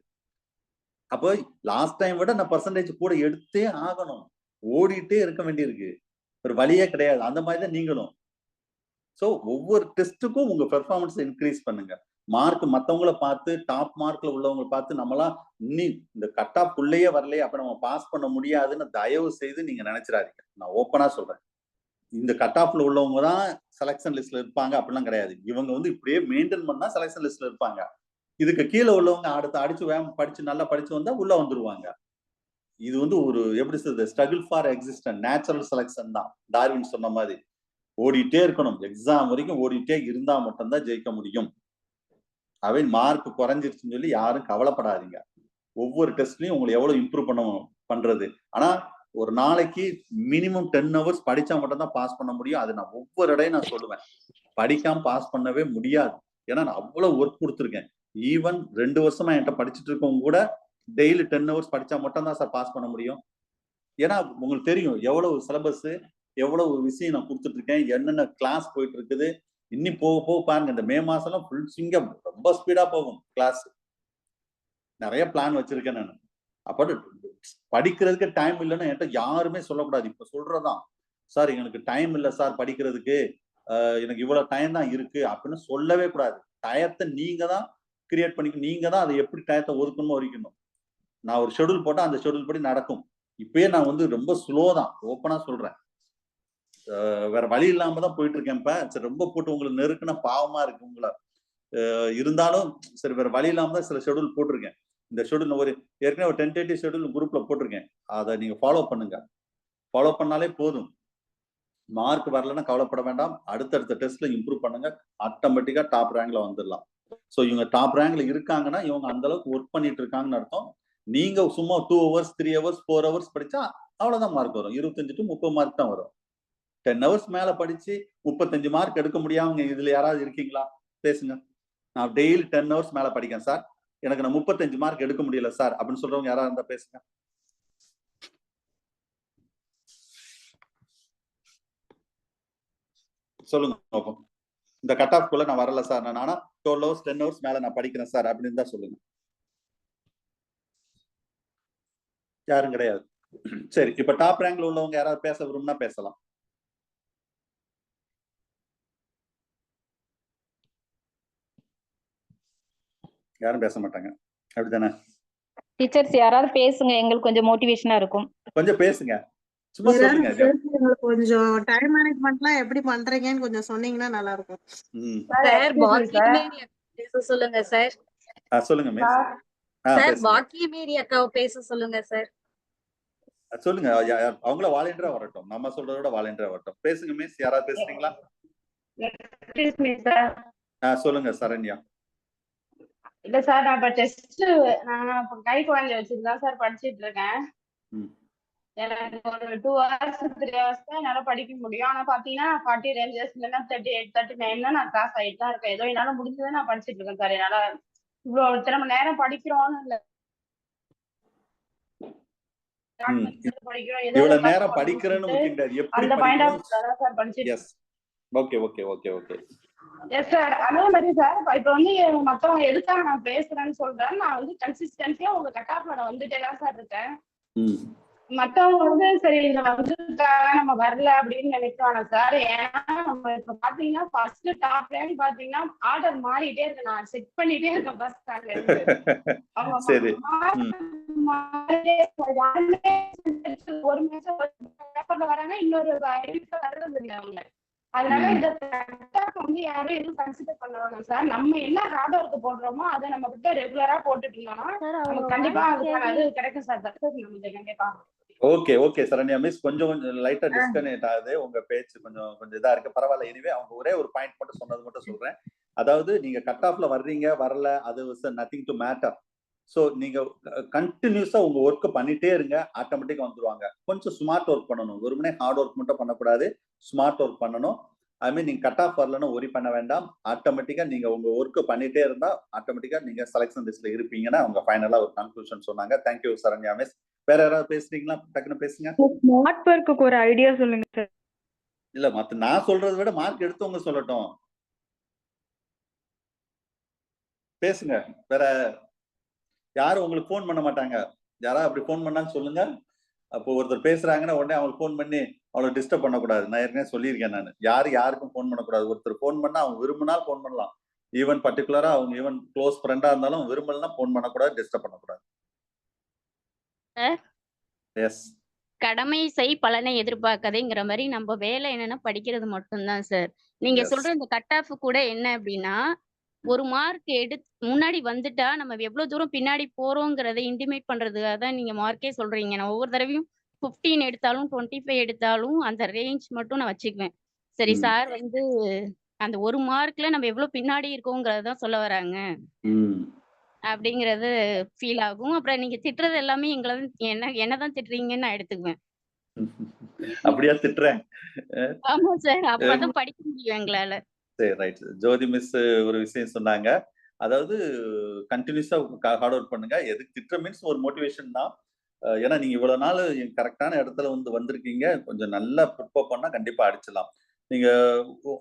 அப்போ லாஸ்ட் டைம் விட நான் பர்சன்டேஜ் கூட எடுத்தே ஆகணும். ஓடிட்டே இருக்க வேண்டியிருக்கு. ஒரு வழியே கிடையாது. அந்த மாதிரி தான் நீங்களும். சோ ஒவ்வொரு டெஸ்ட்டுக்கும் உங்க பெர்ஃபார்மன்ஸ் இன்க்ரீஸ் பண்ணுங்க. மார்க் மத்தவங்கள பார்த்து டாப் மார்க்ல உள்ளவங்க பார்த்து நம்மளாம் இந்த கட் ஆஃப் உள்ளேயே வரலையே, அப்ப நம்ம பாஸ் பண்ண முடியாதுன்னு தயவு செய்து நீங்க நினைச்சிடாதீங்க. நான் ஓப்பனா சொல்றேன். இந்த கட் ஆஃப்ல உள்ளவங்க தான் செலக்ஷன் லிஸ்ட்ல இருப்பாங்க அப்படிலாம் கிடையாது. இவங்க வந்து இப்படியே மெயின்டைன் பண்ணா செலக்ஷன் லிஸ்ட்ல இருப்பாங்க. இதுக்கு கீழே உள்ளவங்க அடுத்து அடிச்சு படிச்சு நல்லா படிச்சு வந்தா உள்ள வந்துருவாங்க. இது வந்து ஒரு எப்படி சொல்றது, struggle for existence, natural selection தான். டார்வின் சொன்ன மாதிரி ஓடிட்டே இருக்கணும். எக்ஸாம் வரைக்கும் ஓடிட்டே இருந்தா மட்டும்தான் ஜெயிக்க முடியும். அவை மார்க் குறைஞ்சிருச்சுன்னு சொல்லி யாரும் கவலைப்படாதீங்க. ஒவ்வொரு டெஸ்ட்லயும் உங்களை எவ்வளவு இம்ப்ரூவ் பண்றது. ஆனா ஒரு நாளைக்கு மினிமம் 10 hours படிச்சா மட்டும்தான் பாஸ் பண்ண முடியும். அது நான் ஒவ்வொரு இடையும் நான் சொல்லுவேன். படிக்காம பாஸ் பண்ணவே முடியாது. ஏன்னா நான் அவ்வளவு ஒர்க் கொடுத்துருக்கேன். ஈவன் 2 வருஷமா என்கிட்ட படிச்சுட்டு இருக்கவங்க கூட டெய்லி 10 hours படிச்சா மட்டும் தான் சார் பாஸ் பண்ண முடியும். ஏன்னா உங்களுக்கு தெரியும் எவ்வளவு சிலபஸ், எவ்வளவு விஷயம் நான் கொடுத்துட்டு இருக்கேன், என்னென்ன கிளாஸ் போயிட்டு இருக்குது. இன்னும் போக போக பாருங்க, இந்த மே மாசம் எல்லாம் ஃபுல் சிங்கம் ரொம்ப ஸ்பீடா போகும் கிளாஸ். நிறைய பிளான் வச்சிருக்கேன் நான். அப்ப படிக்கிறதுக்கு டைம் இல்லைன்னு என்கிட்ட யாருமே சொல்லக்கூடாது. இப்ப சொல்றதான், சார் எனக்கு டைம் இல்லை சார் படிக்கிறதுக்கு, எனக்கு இவ்வளவு டைம் தான் இருக்கு அப்படின்னு சொல்லவே கூடாது. டயத்தை நீங்க தான் கிரியேட் பண்ணிக்க, நீங்க தான் அதை எப்படி டயத்தை ஒதுக்கணுமோ ஒதுக்கணும். நான் ஒரு ஷெடியூல் போட்டா அந்த ஷெடியூல் படி நடக்கும். இப்பயே நான் வந்து ரொம்ப ஸ்லோ தான், ஓப்பனா சொல்றேன். வேற வழி இல்லாம தான் போயிட்டு இருக்கேன். இப்ப சரி ரொம்ப போட்டு உங்களுக்கு நெருக்குனா பாவமா இருக்கு உங்களை, இருந்தாலும் சரி வேற வழி இல்லாம தான் சில ஷெடியூல் போட்டிருக்கேன். இந்த ஷெடியூல் ஒரு ஏற்கனவே ஒரு டென்டேட்டிவ் ஷெடியூல் குரூப்ல போட்டிருக்கேன். அதை நீங்க ஃபாலோ பண்ணுங்க. ஃபாலோ பண்ணாலே போதும். மார்க் வரலன்னா கவலைப்பட வேண்டாம். அடுத்தடுத்த டெஸ்ட்ல இம்ப்ரூவ் பண்ணுங்க. ஆட்டோமேட்டிக்கா டாப் ரேங்க்ல வந்துடலாம். சோ இவங்க டாப் ரேங்க்ல இருக்காங்கன்னா இவங்க அந்த அளவுக்கு ஒர்க் பண்ணிட்டு இருக்காங்கன்னு அர்த்தம். நீங்க சும்மா 2 hours 3 hours 4 hours படிச்சா அவ்வளவுதான் மார்க் வரும். 25 to 30 மார்க் தான் வரும். 10 hours மேல படிச்சு 35 மார்க் எடுக்க முடியாம இதுல யாராவது இருக்கீங்களா? பேசுங்க. நான் டெய்லி 10 hours மேல படிக்கேன் சார், எனக்கு நான் 35 மார்க் எடுக்க முடியல சார் அப்படின்னு சொல்றவங்க யாராவது இருந்தா பேசுங்க. சொல்லுங்க. இந்த கட் ஆஃப் குள்ள நான் வரல சார், நான் 12 hours 10 hours மேல நான் படிக்கிறேன் சார் அப்படின்னு தான் சொல்லுங்க. யாரும் கிடையாது. சரி, இப்ப டாப் ரேங்க்ல உள்ளவங்க யாராவது பேச விரும்பினா பேசலாம். யாரும் பேச மாட்டாங்க, அப்படித்தானே? டீச்சர்ஸ் யாராவது பேசுங்க, எங்களுக்கு கொஞ்சம் மோட்டிவேஷனா இருக்கும். கொஞ்சம் பேசுங்க, சும்மா சொல்லுங்க. கொஞ்சம் டைம் மேனேஜ்மெண்ட்லாம் எப்படி பண்றீங்கன்னு கொஞ்சம் சொன்னீங்கன்னா நல்லா இருக்கும். சார் பாக்கியமேரி பேச சொல்லுங்க சார். சொல்லுங்க மிஸ். சார் பாக்கியமேரி அக்காவை பேச சொல்லுங்க சார். சொல்லுங்க, அவங்கள வாலண்டியரா வரட்டும், நம்ம சொல்றத விட வாலண்டியரா வரட்டும். பேசுங்க மிஸ். யாராவது பேசுறீங்களா? சொல்லுங்க சரண்யா. இல்ல சார், நான் இப்ப டெஸ்ட் நான் கை குழந்தை வச்சிருந்தா சார் படிச்சிட்டு இருக்கேன். எனக்கு ஒரு 2 hours 3 hours தான் என்னால படிக்க முடியும். ஆனா பாத்தீங்கன்னா 40 ranges இல்லைன்னா 38 39 நான் கிளாஸ் ஆயிட்டு தான் இருக்கேன். ஏதோ என்னால முடிஞ்சதை நான் படிச்சிட்டு இருக்கேன் சார். என்னால இவ்வளவு திரும்ப நேரம் படிக்கிறோம்னு இல்ல, இவ்வளவு நேரம் படிக்கிறேன்னு முக்கியம் கிடையாது, எப்படி படிக்கிறோம். Okay okay okay okay. Yes sir. அதே மாதிரி சார் இப்ப வந்து மத்தவங்க எதுக்காக நான் பேசுறேன்னு சொல்றேன், நான் வந்து கன்சிஸ்டன்சியா உங்க கட் ஆஃப்ல நான் வந்துட்டே தான் சார் இருக்கேன். மத்தவங்க வந்து சரி இதுல வந்துட்டாங்க நம்ம வரல அப்படின்னு நினைக்கிறாங்க சார். ஏன்னா நம்ம இப்ப பாத்தீங்கன்னா ஃபர்ஸ்ட் டாப் லைன் பாத்தீங்கன்னா ஆர்டர் மாறிட்டே இருக்கு. நான் செக் பண்ணிட்டே இருக்கேன் ஃபர்ஸ்ட் ஸ்டாண்ட்ல இருந்து. அவங்க சரி. ஒரு மேட்ச் பேப்பர்ல வராங்க, இன்னொரு எடிட்ல வர்றது இல்லை அவங்க. அதனால இந்த வந்து யாரும் எதுவும் கன்சிடர் பண்ணுவாங்க சார். நம்ம என்ன ஹார்ட் ஒர்க் போடுறோமோ அதை நம்ம கிட்ட ரெகுலரா போட்டுட்டு இருந்தோம்னா நமக்கு கண்டிப்பா அதுக்கான அது கிடைக்கும் சார். நமக்கு கண்டிப்பா. ஓகே ஓகே சரண்யா மிஸ், கொஞ்சம் லைட்டா டிஸ்கனெக்ட் ஆகுது உங்க பேச்சு, கொஞ்சம் இதா இருக்கு. பரவாயில்ல. எனிவே அவங்க ஒரே ஒரு பாயிண்ட் மட்டும் சொன்னது மட்டும் சொல்றேன். அதாவது நீங்க கட் ஆஃப்ல வர்றீங்க வரல, அது நத்திங் டு மேட்டர். ஸோ நீங்க கண்டினியூஸா உங்க ஒர்க் பண்ணிட்டே இருங்க, ஆட்டோமேட்டிக்கா வந்துருவாங்க. கொஞ்சம் ஸ்மார்ட் ஒர்க் பண்ணணும், வெறுமனே ஹார்ட் ஒர்க் மட்டும் பண்ணக்கூடாது, ஸ்மார்ட் ஒர்க் பண்ணணும். ஐ மீன் நீங்க கட் ஆஃப் வரலன்னு ஒரி பண்ண வேண்டாம். ஆட்டோமேட்டிக்கா நீங்க உங்க ஒர்க் பண்ணிட்டே இருந்தா ஆட்டோமேட்டிக்கா நீங்க செலக்ஷன் லிஸ்ட்ல இருப்பீங்கன்னா அவங்க ஃபைனலா ஒரு கன்க்ளூஷன் சொன்னாங்க. Thank you Saranya miss. வேற யாராவது பேசுறீங்களா? டக்குன்னு பேசுங்க. ஸ்மார்ட் ஒர்க்குக்கு ஒரு ஐடியா சொல்லுங்க சார். இல்ல மத்த நான் சொல்றதை விட மார்க் எடுத்தவங்க சொல்லட்டும். பேசுங்க. வேற யாரும் உங்களுக்கு போன் பண்ண மாட்டாங்க. யாராவது அப்படி போன் பண்ணான்னு சொல்லுங்க. அப்போ ஒருத்தர் பேசுறாங்கன்னா உடனே அவங்களுக்கு போன் பண்ணி அவளை டிஸ்டர்ப் பண்ணக்கூடாது. நான் ஏற்கனவே சொல்லியிருக்கேன். நான் யாருக்கும் போன் பண்ணக்கூடாது. ஒருத்தர் போன் பண்ணா அவங்க விரும்பினால் போன் பண்ணலாம். ஈவன் பர்டிகுலரா அவங்க ஈவன் க்ளோஸ் ஃப்ரெண்டா இருந்தாலும் விரும்பலாம் போன் பண்ணக்கூடாது, டிஸ்டர்ப் பண்ணக்கூடாது. எஸ். கடமை செய் பலனை எதிர்பார்க்காதேங்கிற மாதிரி நம்ம வேலை என்னன்னா படிக்கிறது மட்டும்தான் சார். நீங்க சொல்ற இந்த கட் ஆஃப் கூட என்ன அப்படின்னா, ஒரு மார்க் முன்னாடி வந்துட்டா நம்ம எவ்வளவு தூரம் பின்னாடி போறோங்கிறத இன்டிமேட் பண்றதுக்காக தான் நீங்க மார்க்கே சொல்றீங்க. நான் ஒவ்வொரு தடவையும் 15 எடுத்தாலும் 25 எடுத்தாலும் அந்த ரேஞ்ச் மட்டும் நான் வச்சுக்குவேன். சரி சார் வந்து அந்த ஒரு மார்க்ல நம்ம எவ்வளவு பின்னாடி இருக்கோங்கிறதான் சொல்ல வராங்க அப்படிங்கிறது ஃபீல் ஆகும். அப்புறம் நீங்க திட்டுறது எல்லாமே எங்களை என்னதான் திட்டுறீங்கன்னு நான் எடுத்துக்குவேன். அப்படியா திட்டுறேன்? ஆமா சார், அப்பதான் படிக்க முடியும் எங்களால. சரி ரைட். ஜோதி மிஸ் ஒரு விஷயம் சொன்னாங்க. அதாவது கண்டினியூஸா ஹார்ட் ஒர்க் பண்ணுங்க. எதுக்கு திட்டுற மீன்ஸ் ஒரு மோட்டிவேஷன் தான். ஏன்னா நீங்க இவ்வளவு நாள் கரெக்டான இடத்துல வந்திருக்கீங்க. கொஞ்சம் நல்லா ப்ரிப்பேர் பண்ணா கண்டிப்பா அடிச்சிடலாம். நீங்க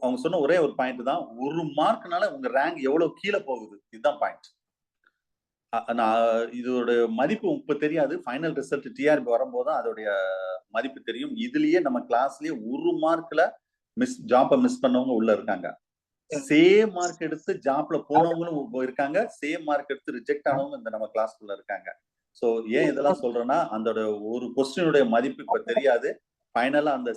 அவங்க சொன்ன ஒரே ஒரு பாயிண்ட் தான், ஒரு மார்க்னால உங்க ரேங்க் எவ்வளவு கீழே போகுது, இதுதான் பாயிண்ட். இதோட மதிப்பு இப்ப தெரியாது. ஃபைனல் ரிசல்ட் டிஆர்பி வரும்போது அதோடைய மதிப்பு தெரியும். இதுலயே நம்ம கிளாஸ்லயே ஒரு மார்க்ல ஜாப்பை மிஸ் பண்ணவங்க உள்ள இருக்காங்க. சேம் மார்க் எடுத்து ஜாப்ல போனவங்களும் இருக்காங்க. சேம் மார்க் எடுத்து ரிஜெக்ட் ஆனவங்க இந்த நம்ம கிளாஸ்க்குள்ள இருக்காங்க. சோ ஏன் இதெல்லாம் சொல்றேன்னா, அந்த ஒரு கொஸ்டினுடைய மதிப்பு இப்ப தெரியாது. ஃபைனலா அந்த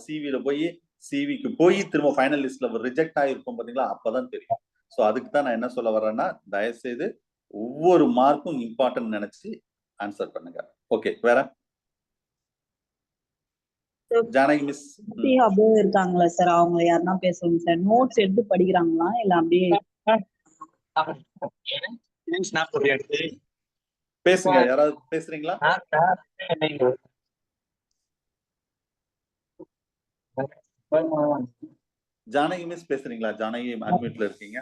சிவிக்கு போய் திரும்ப ஃபைனல் லிஸ்ட்ல ரிஜெக்ட் ஆகிருக்கும் பாத்தீங்களா, அப்பதான் தெரியும். சோ அதுக்கு தான் நான் என்ன சொல்ல வர்றேன்னா, தயவு செய்து ஒவ்வொரு மார்க்கும் இம்பார்ட்டன்ட் நினைச்சு ஆன்சர் பண்ணுங்க. ஓகே, வேற ஜானகி மிஸ் இருக்காங்களா சார்? அவங்க யாருன்னா பேசுவாங்க சார். நோட்ஸ் எடுத்து படிக்கிறாங்களா இல்ல அப்படியே பேசுங்க. யாராவது பேசுறீங்களா? ஜானகி மிஸ் பேசுறீங்களா? ஜானகி அட்மிட்ல இருக்கீங்க.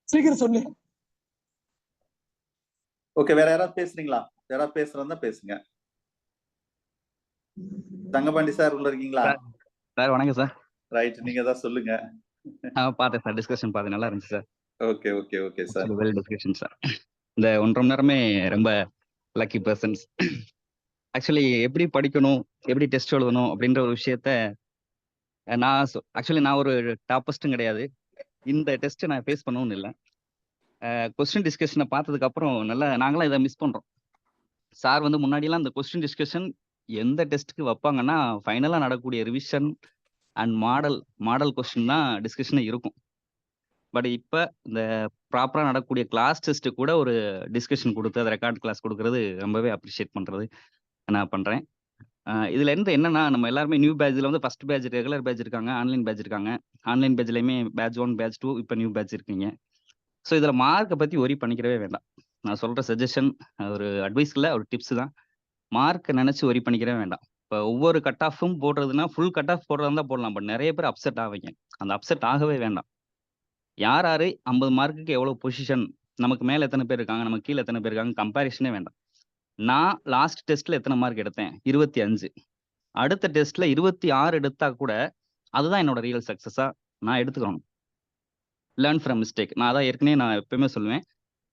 சீக்கிரம் சொல்லு. ஓகே, வேற யாராவது பேசுறீங்களா? யாராவது பேசுறதா பேசுங்க. தங்கபாண்டி சார் உள்ள இருக்கீங்களா? சார் வணக்கம் சார். ரைட், நீங்க தான் சொல்லுங்க. பார்த்தேன் சார், டிஸ்கஷன் பார்த்தேன், நல்லா இருந்துச்சு sir. Okay okay okay sir. Well discussion sir. இந்த 1.5 மணி நேரமே ரொம்ப லக்கி பர்சன்ஸ். ஆக்சுவலி எப்படி படிக்கணும், எப்படி டெஸ்ட் எழுதணும் அப்படின்ற ஒரு விஷயத்த நான் ஒரு டாப்பஸ்ட்டும் கிடையாது. இந்த டெஸ்ட் நான் ஃபேஸ் பண்ணவும் இல்லை. கொஸ்டின் டிஸ்கஷனை பார்த்ததுக்கு அப்புறம் நாங்களாம் இதை மிஸ் பண்றோம். சார் வந்து முன்னாடிலாம் இந்த கொஸ்டின் டிஸ்கஷன் எந்த டெஸ்ட்டுக்கு வைப்பாங்கன்னா ஃபைனலாக நடக்கக்கூடிய ரிவிஷன் அண்ட் மாடல் கொஸ்டின் தான் டிஸ்கஷனே இருக்கும். பட் இப்போ இந்த ப்ராப்பராக நடக்கக்கூடிய கிளாஸ் டெஸ்ட்டு கூட ஒரு டிஸ்கஷன் கொடுத்து அதை ரெக்கார்ட் கிளாஸ் கொடுக்கறது ரொம்பவே அப்ரிஷியேட் பண்ணுறது நான் பண்ணுறேன். இதுல இருந்து என்னன்னா, நம்ம எல்லாருமே நியூ பேட்ச்ல வந்து ஃபர்ஸ்ட் பேட்ச் ரெகுலர் பேட்ச் இருக்காங்க, ஆன்லைன் பேட்ச் இருக்காங்க. ஆன்லைன் பேட்ச்லையுமே பேட்ச் 1 பேட்ச் 2 இப்போ நியூ பேட்ச் இருக்கீங்க. ஸோ இதில் மார்க்கை பற்றி ஒரி பண்ணிக்கிறவே வேண்டாம். நான் சொல்கிற சஜஷன் ஒரு அட்வைஸ் இல்லை, ஒரு டிப்ஸ் தான். மார்க்கை நினச்சி ஒரி பண்ணிக்கிறவே வேண்டாம். இப்போ ஒவ்வொரு கட் ஆஃபும் போடுறதுன்னா ஃபுல் கட் ஆஃப் போடுறதா இருந்தால் போடலாம். பட் நிறைய பேர் அப்செட் ஆவீங்க. அந்த அப்செட் ஆகவே வேண்டாம். யார் 50 மார்க்குக்கு எவ்வளோ பொசிஷன், நமக்கு மேலே எத்தனை பேர் இருக்காங்க, நமக்கு கீழே எத்தனை பேர் இருக்காங்க, கம்பேரிஷனே வேண்டாம். நான் லாஸ்ட் டெஸ்ட்டில் எத்தனை மார்க் எடுத்தேன்? 25. அடுத்த டெஸ்ட்ல 26 எடுத்தா கூட அதுதான் என்னோட ரியல் சக்ஸஸா நான் எடுத்துக்கணும். Learn from mistake. நான் அதான் ஏற்கனவே நான் எப்பயுமே சொல்லுவேன்.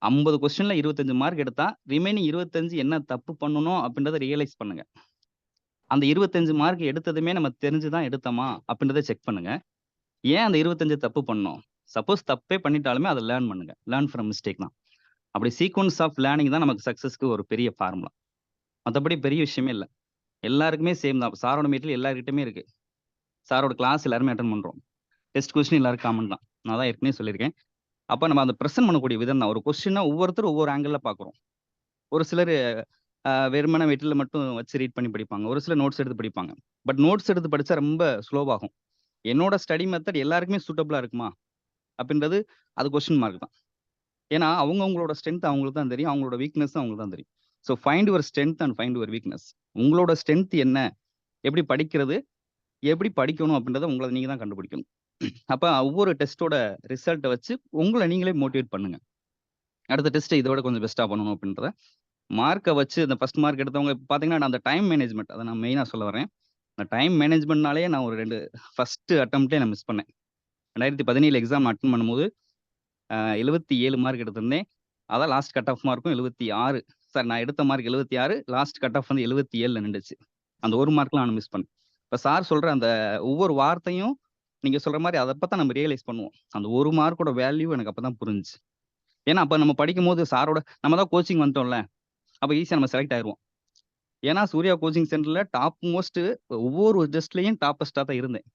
50 கொஸ்டின்ல 25 மார்க் எடுத்தா ரிமைனிங் 25 என்ன தப்பு பண்ணணும் அப்படின்றத ரியலைஸ் பண்ணுங்க. அந்த 25 மார்க் எடுத்ததுமே நம்ம தெரிஞ்சுதான் எடுத்தோமா அப்படின்றத செக் பண்ணுங்க. ஏன் அந்த 25 தப்பு பண்ணோம்? சப்போஸ் தப்பே பண்ணிட்டாலுமே அதை லேர்ன் பண்ணுங்க. லேர்ன் ஃப்ரம் மிஸ்டேக் தான். அப்படி சீக்வன்ஸ் ஆஃப் லேர்னிங் தான் நமக்கு சக்ஸஸ்க்கு ஒரு பெரிய ஃபார்முலா. மற்றபடி பெரிய விஷயமே இல்லை. எல்லாருக்குமே சேம் தான். சாரோட மெட்டீரியல் எல்லாருக்கிட்டுமே இருக்கு. சாரோட கிளாஸ் எல்லாருமே அட்டன் பண்றோம். டெஸ்ட் கொஸ்டின் எல்லாருக்கும் காமன் தான். நான் தான் ஏற்கனவே சொல்லியிருக்கேன். அப்போ நம்ம அதை ப்ரெசென்ட் பண்ணக்கூடிய விதம் தான். ஒரு கொஸ்டின்னா ஒவ்வொருத்தரும் ஒவ்வொரு ஆங்கிளில் பார்க்குறோம். ஒரு சிலர் வெறுமன மெட்டீரியல் மட்டும் வச்சு ரீட் பண்ணி படிப்பாங்க. ஒரு சிலர் நோட்ஸ் எடுத்து படிப்பாங்க. பட் நோட்ஸ் எடுத்து படித்தா ரொம்ப ஸ்லோவாகும். என்னோட ஸ்டடி மெத்தட் எல்லாருக்குமே சூட்டபிளாக இருக்குமா அப்படின்றது அது கொஸ்டின் மார்க் தான். ஏன்னா அவங்கவுங்களோட ஸ்ட்ரென்த் அவங்களுக்கு தான் தெரியும், அவங்களோட வீக்னஸ் அவங்களுக்கு தான் தெரியும். So find your strength and find your weakness. உங்களோட ஸ்ட்ரென்த் என்ன, எப்படி படிக்கிறது, எப்படி படிக்கணும் அப்படின்றத உங்களை நீங்கள் தான் கண்டுபிடிக்கணும். அப்போ ஒவ்வொரு டெஸ்ட்டோட ரிசல்ட்டை வச்சு உங்களை நீங்களே மோட்டிவேட் பண்ணுங்க. அடுத்த டெஸ்ட்டை இதோட கொஞ்சம் பெஸ்ட்டாக பண்ணணும் அப்படின்றத மார்க்கை வச்சு இந்த ஃபர்ஸ்ட் மார்க் எடுத்தவங்க பார்த்தீங்கன்னா அந்த டைம் மேனேஜ்மெண்ட் அதை நான் மெயினாக சொல்ல வரேன். அந்த டைம் மேனேஜ்மெண்ட்னாலே நான் ஒரு 2 ஃபர்ஸ்ட் அட்டம்ப்டே நான் மிஸ் பண்ணேன். 2017 எக்ஸாம் அட்டன் பண்ணும்போது 77 மார்க் எடுத்திருந்தேன். அதான் லாஸ்ட் கட் ஆஃப் மார்க்கும் 76. சார் நான் எடுத்த மார்க் 76, லாஸ்ட் கட் ஆஃப் வந்து 77 நின்றுச்சு. அந்த ஒரு மார்க்லாம் நான் மிஸ் பண்ணேன். இப்போ சார் சொல்கிற அந்த ஒவ்வொரு வார்த்தையும் நீங்கள் சொல்கிற மாதிரி அதை தான் நம்ம ரியலைஸ் பண்ணுவோம். அந்த ஒரு மார்க்கோட வேல்யூ எனக்கு அப்போ தான் புரிஞ்சுச்சு. ஏன்னா அப்போ நம்ம படிக்கும் போது சாரோட நம்ம தான் கோச்சிங் வந்துட்டோம்ல, அப்போ ஈஸியாக நம்ம செலக்ட் ஆயிடுவோம். ஏன்னா சூர்யா கோச்சிங் சென்டரில் டாப் மோஸ்ட் ஒவ்வொரு டெஸ்ட்லேயும் டாப்பஸ்ட்டாக தான் இருந்தேன்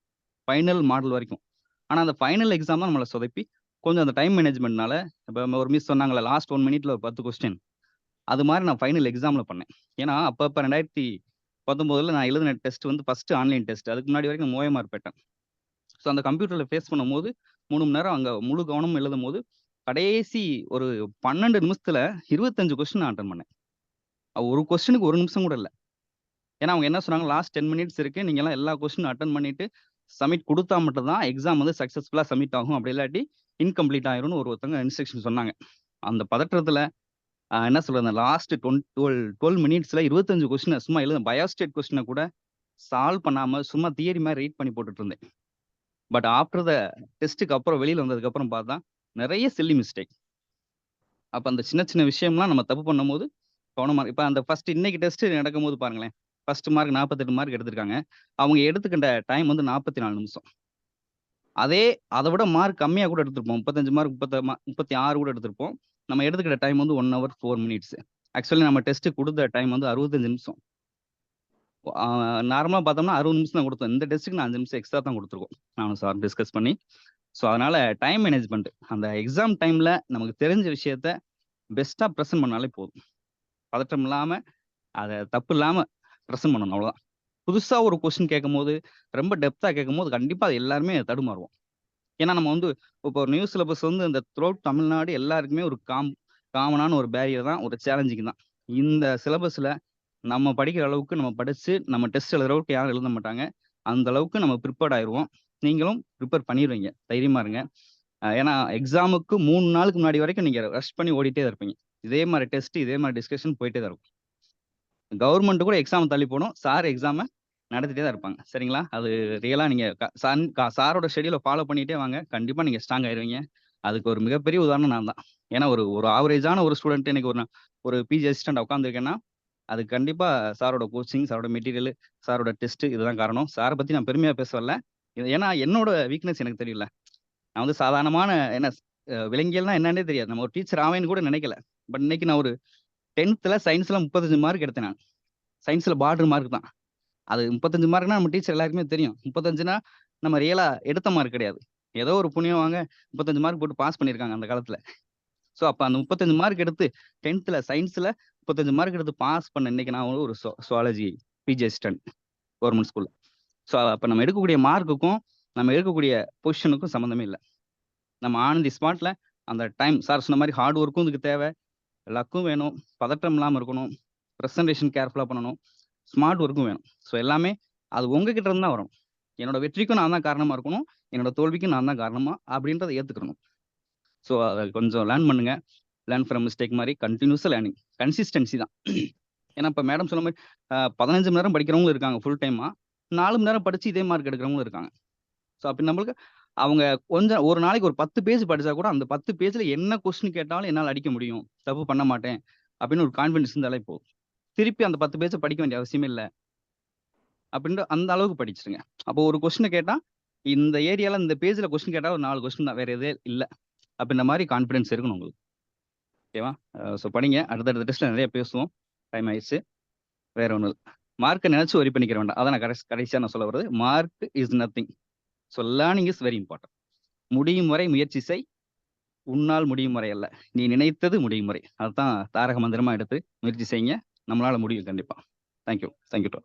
ஃபைனல் மாடல் வரைக்கும். ஆனால் அந்த ஃபைனல் எக்ஸாம் தான் நம்மளை சொதப்பி கொஞ்சம் அந்த டைம் மேனேஜ்மெண்ட்னால இப்போ ஒரு மிஸ் சொன்னாங்களே லாஸ்ட் 1 மினிட்ல ஒரு 10 கொஸ்டின், அது மாதிரி நான் ஃபைனல் எக்ஸாமில் பண்ணேன். ஏன்னா அப்போ 2019 நான் எழுதின டெஸ்ட் வந்து ஃபர்ஸ்ட் ஆன்லைன் டெஸ்ட். அதுக்கு முன்னாடி வரைக்கும் ஓஎம்ஆர் பேட்டர்ன். ஸோ அந்த கம்ப்யூட்டரில் ஃபேஸ் பண்ணும்போது 3 மணி நேரம் அங்கே முழு கவனம் எழுதும் போது கடைசி ஒரு 12 நிமிஷத்துல 25 கொஸ்டின் நான் அட்டன் பண்ணேன். ஒரு கொஸ்டினுக்கு 1 நிமிஷம் கூட இல்லை. ஏன்னா அவங்க என்ன சொன்னாங்க, லாஸ்ட் 10 மினிட்ஸ் இருக்கு, நீங்க எல்லாம் எல்லா கொஸ்டின் அட்டன் பண்ணிட்டு சப்மிட் கொடுத்தா மட்டும் தான் எக்ஸாம் வந்து சக்ஸஸ்ஃபுல்லாக சப்மிட் ஆகும், அப்படி இல்லாட்டி இன்கம்ப்ளீட் ஆயிரும்னு ஒருத்தவங்க இன்ஸ்ட்ரக்ஷன் சொன்னாங்க. அந்த பதற்றத்துல என்ன சொல்றது, லாஸ்ட் 12 மினிட்ஸ்ல 25 கொஸ்டின் சும்மா எழுத பயோஸ்டேட் கொஸ்டினை கூட சால்வ் பண்ணாம சும்மா தியரி மாதிரி ரீட் பண்ணி போட்டுட்டு இருந்தேன். பட் ஆஃப்டர் த டெஸ்ட்டுக்கு அப்புறம் வெளியில் வந்ததுக்கு அப்புறம் பார்த்தா நிறைய சில்லி மிஸ்டேக். அப்போ அந்த சின்ன சின்ன விஷயம்லாம் நம்ம தப்பு பண்ணும்போது கவனமா. இப்போ அந்த ஃபர்ஸ்ட் இன்னைக்கு டெஸ்ட் நடக்கும்போது பாருங்களேன், ஃபர்ஸ்ட் மார்க் 48 மார்க் எடுத்திருக்காங்க. அவங்க எடுத்துக்கிட்ட டைம் வந்து 44 நிமிஷம். அதை விட மார்க் கம்மியாக கூட எடுத்திருப்போம். 35 மார்க் 36 கூட எடுத்திருப்போம். நம்ம எடுத்துக்கிட்ட டைம் வந்து 1 hour 4 minutes. ஆக்சுவலி நம்ம டெஸ்ட் கொடுத்த டைம் வந்து 65 நிமிஷம். நார்மலாக பார்த்தோம்னா 60 நிமிஷம் தான் கொடுத்தோம். இந்த டெஸ்ட்டுக்கு நான் 5 நிமிஷம் எக்ஸ்ட்ரா தான் கொடுத்துருக்கோம், நானும் சார் டிஸ்கஸ் பண்ணி. ஸோ அதனால டைம் மேனேஜ்மெண்ட் அந்த எக்ஸாம் டைம்ல நமக்கு தெரிஞ்ச விஷயத்த பெஸ்ட்டாக ப்ரெசென்ட் பண்ணாலே போதும். பதட்டம் இல்லாமல் அதை தப்பு இல்லாமல் ப்ரெசென்ட் பண்ணணும், அவ்வளோதான். புதுசாக ஒரு கொஸ்டின் கேட்கும் போது ரொம்ப டெப்த்தாக கேட்கும் போது கண்டிப்பாக அது எல்லாருமே தடுமாறுவோம். ஏன்னா நம்ம வந்து இப்போ ஒரு நியூஸ் சிலபஸ் வந்து இந்த த்ரூஅவுட் தமிழ்நாடு எல்லாருக்குமே ஒரு காமனான ஒரு பேரியர் தான், ஒரு சேலஞ்சிங் தான். இந்த சிலபஸில் நம்ம படிக்கிற அளவுக்கு நம்ம படித்து நம்ம டெஸ்ட் எழுதுற அளவுக்கு யாரும் எழுத மாட்டாங்க. அந்த அளவுக்கு நம்ம ப்ரிப்பேர்ட் ஆயிடுவோம். நீங்களும் ப்ரிப்பேர் பண்ணிடுவீங்க, தைரியமாக இருங்க. ஏன்னா எக்ஸாமுக்கு 3 நாளுக்கு முன்னாடி வரைக்கும் நீங்கள் ரஷ் பண்ணி ஓடிட்டே தான் இருப்பீங்க. இதே மாதிரி டெஸ்ட் இதே மாதிரி டிஸ்கஷன் போயிட்டே தான் இருக்கும். கவர்மெண்ட் கூட எக்ஸாம் தள்ளி போடும், சார் எக்ஸாமை நடத்திட்டே தான் இருப்பாங்க. சரிங்களா? அது ரியலாக நீங்கள் சாரோட ஷெடியூலை ஃபாலோ பண்ணிகிட்டே வாங்க, கண்டிப்பாக நீங்கள் ஸ்ட்ராங் ஆயிடுவீங்க. அதுக்கு ஒரு மிகப்பெரிய உதாரணம் நான் தான். ஏன்னா ஒரு ஆவரேஜான ஒரு ஸ்டூடெண்ட் இன்னைக்கு ஒரு பிஜி அசிஸ்டன்ட் உட்காந்துருக்கேன்னா அது கண்டிப்பாக சாரோட கோச்சிங், சாரோட மெட்டீரியல், சாரோட டெஸ்ட் இதுதான் காரணம். சாரை பற்றி நான் பெருமையாக பேச வரல. ஏன்னா என்னோட வீக்னஸ் எனக்கு தெரியல. நான் வந்து சாதாரணமான என்ன விலங்கியல்னா என்னன்னே தெரியாது. நம்ம ஒரு டீச்சர் ஆவேன்னு கூட நினைக்கல. பட் இன்னைக்கு நான் ஒரு 10th சயின்ஸில் 35 மார்க் எடுத்தேன். நான் சயின்ஸில் பார்டர் மார்க் தான். அது 35 மார்க்னா நம்ம டீச்சர் எல்லாருக்குமே தெரியும். 35னா நம்ம ரியலாக எடுத்த மார்க் கிடையாது. ஏதோ ஒரு புண்ணியம் வாங்க 35 மார்க் போட்டு பாஸ் பண்ணியிருக்காங்க அந்த காலத்தில். ஸோ அப்போ அந்த 35 மார்க் எடுத்து 10th சயின்ஸில் 35 மார்க் எடுத்து பாஸ் பண்ண இன்னைக்கு நான் ஒரு சுவாலஜி பிஜி அசிஸ்டன்ட் கவர்மெண்ட் ஸ்கூலில். ஸோ அப்போ நம்ம எடுக்கக்கூடிய மார்க்குக்கும் நம்ம எடுக்கக்கூடிய பொசிஷனுக்கும் சம்மந்தமே இல்லை. நம்ம ஆன் தி ஸ்பாட்டில் அந்த டைம் சார் சொன்ன மாதிரி ஹார்ட் ஒர்க்கும் இதுக்கு தேவை, லக்கும் வேணும், பதட்டம் இல்லாமல் இருக்கணும், ப்ரெசன்டேஷன் கேர்ஃபுல்லாக பண்ணணும், ஸ்மார்ட் ஒர்க்கும் வேணும். ஸோ எல்லாமே அது உங்ககிட்ட இருந்து தான் வரும். என்னோட வெற்றிக்கும் நான் தான் காரணமாக இருக்கணும், என்னோட தோல்விக்கும் நான் தான் காரணமாக அப்படின்றத ஏற்றுக்கணும். ஸோ அதை கொஞ்சம் லேர்ன் பண்ணுங்க. லேர்ன் ஃப்ரம் மிஸ்டேக் மாதிரி கண்டினியூஸாக லேர்னிங், கன்சிஸ்டன்சி தான். ஏன்னா இப்போ மேடம் சொன்ன மாதிரி 15 மணி நேரம் படிக்கிறவங்களும் இருக்காங்க ஃபுல் டைமாக, 4 மணி நேரம் படிச்சு இதே மார்க் எடுக்கிறவங்களும் இருக்காங்க. ஸோ அப்படி நம்மளுக்கு அவங்க கொஞ்சம் ஒரு நாளைக்கு ஒரு 10 பேஜ் படிச்சா கூட அந்த 10 பேஜ்ல என்ன கொஸ்டின் கேட்டாலும் என்னால் அடிக்க முடியும், தப்பு பண்ண மாட்டேன் அப்படின்னு ஒரு கான்ஃபிடன்ஸ் இருந்தாலே போதும். திருப்பி அந்த 10 பேஜை படிக்க வேண்டிய அவசியமே இல்லை அப்படின்ற அந்த அளவுக்கு படிச்சிருங்க. அப்போ ஒரு கொஸ்டினை கேட்டால் இந்த ஏரியாவில் இந்த பேஜில் கொஸ்டின் கேட்டால் ஒரு 4 கொஸ்டின் தான், வேற எதே இல்லை அப்படின்ற மாதிரி கான்ஃபிடன்ஸ் இருக்கணும் உங்களுக்கு. ஓகேவா? ஸோ படிங்க, அடுத்தடுத்த டெஸ்ட்டில் நிறைய பேசுவோம், டைம் ஆயிடுச்சு. வேற ஒன்றும் இல்லை, மார்க்கை நினச்சி ஒரி பண்ணிக்கிற வேண்டாம். அதான் நான் கடைசியாக நான் சொல்ல வர்றது, mark is nothing. So learning is very important. முடியும் வரை முயற்சி செய், உன்னால் முடியும் வரை அல்ல, நீ நினைத்தது முடியும் வரை. அதுதான் தாரக மந்திரமா எடுத்து முயற்சி செய்யுங்க, நம்மளால முடியும் கண்டிப்பா. Thank you. Thank you to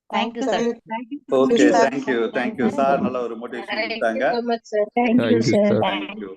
thank you sir. Okay, thank you sir. நல்ல ஒரு மோட்டிவேஷன் கொடுத்தாங்க. Thank you so much, sir. Thank you.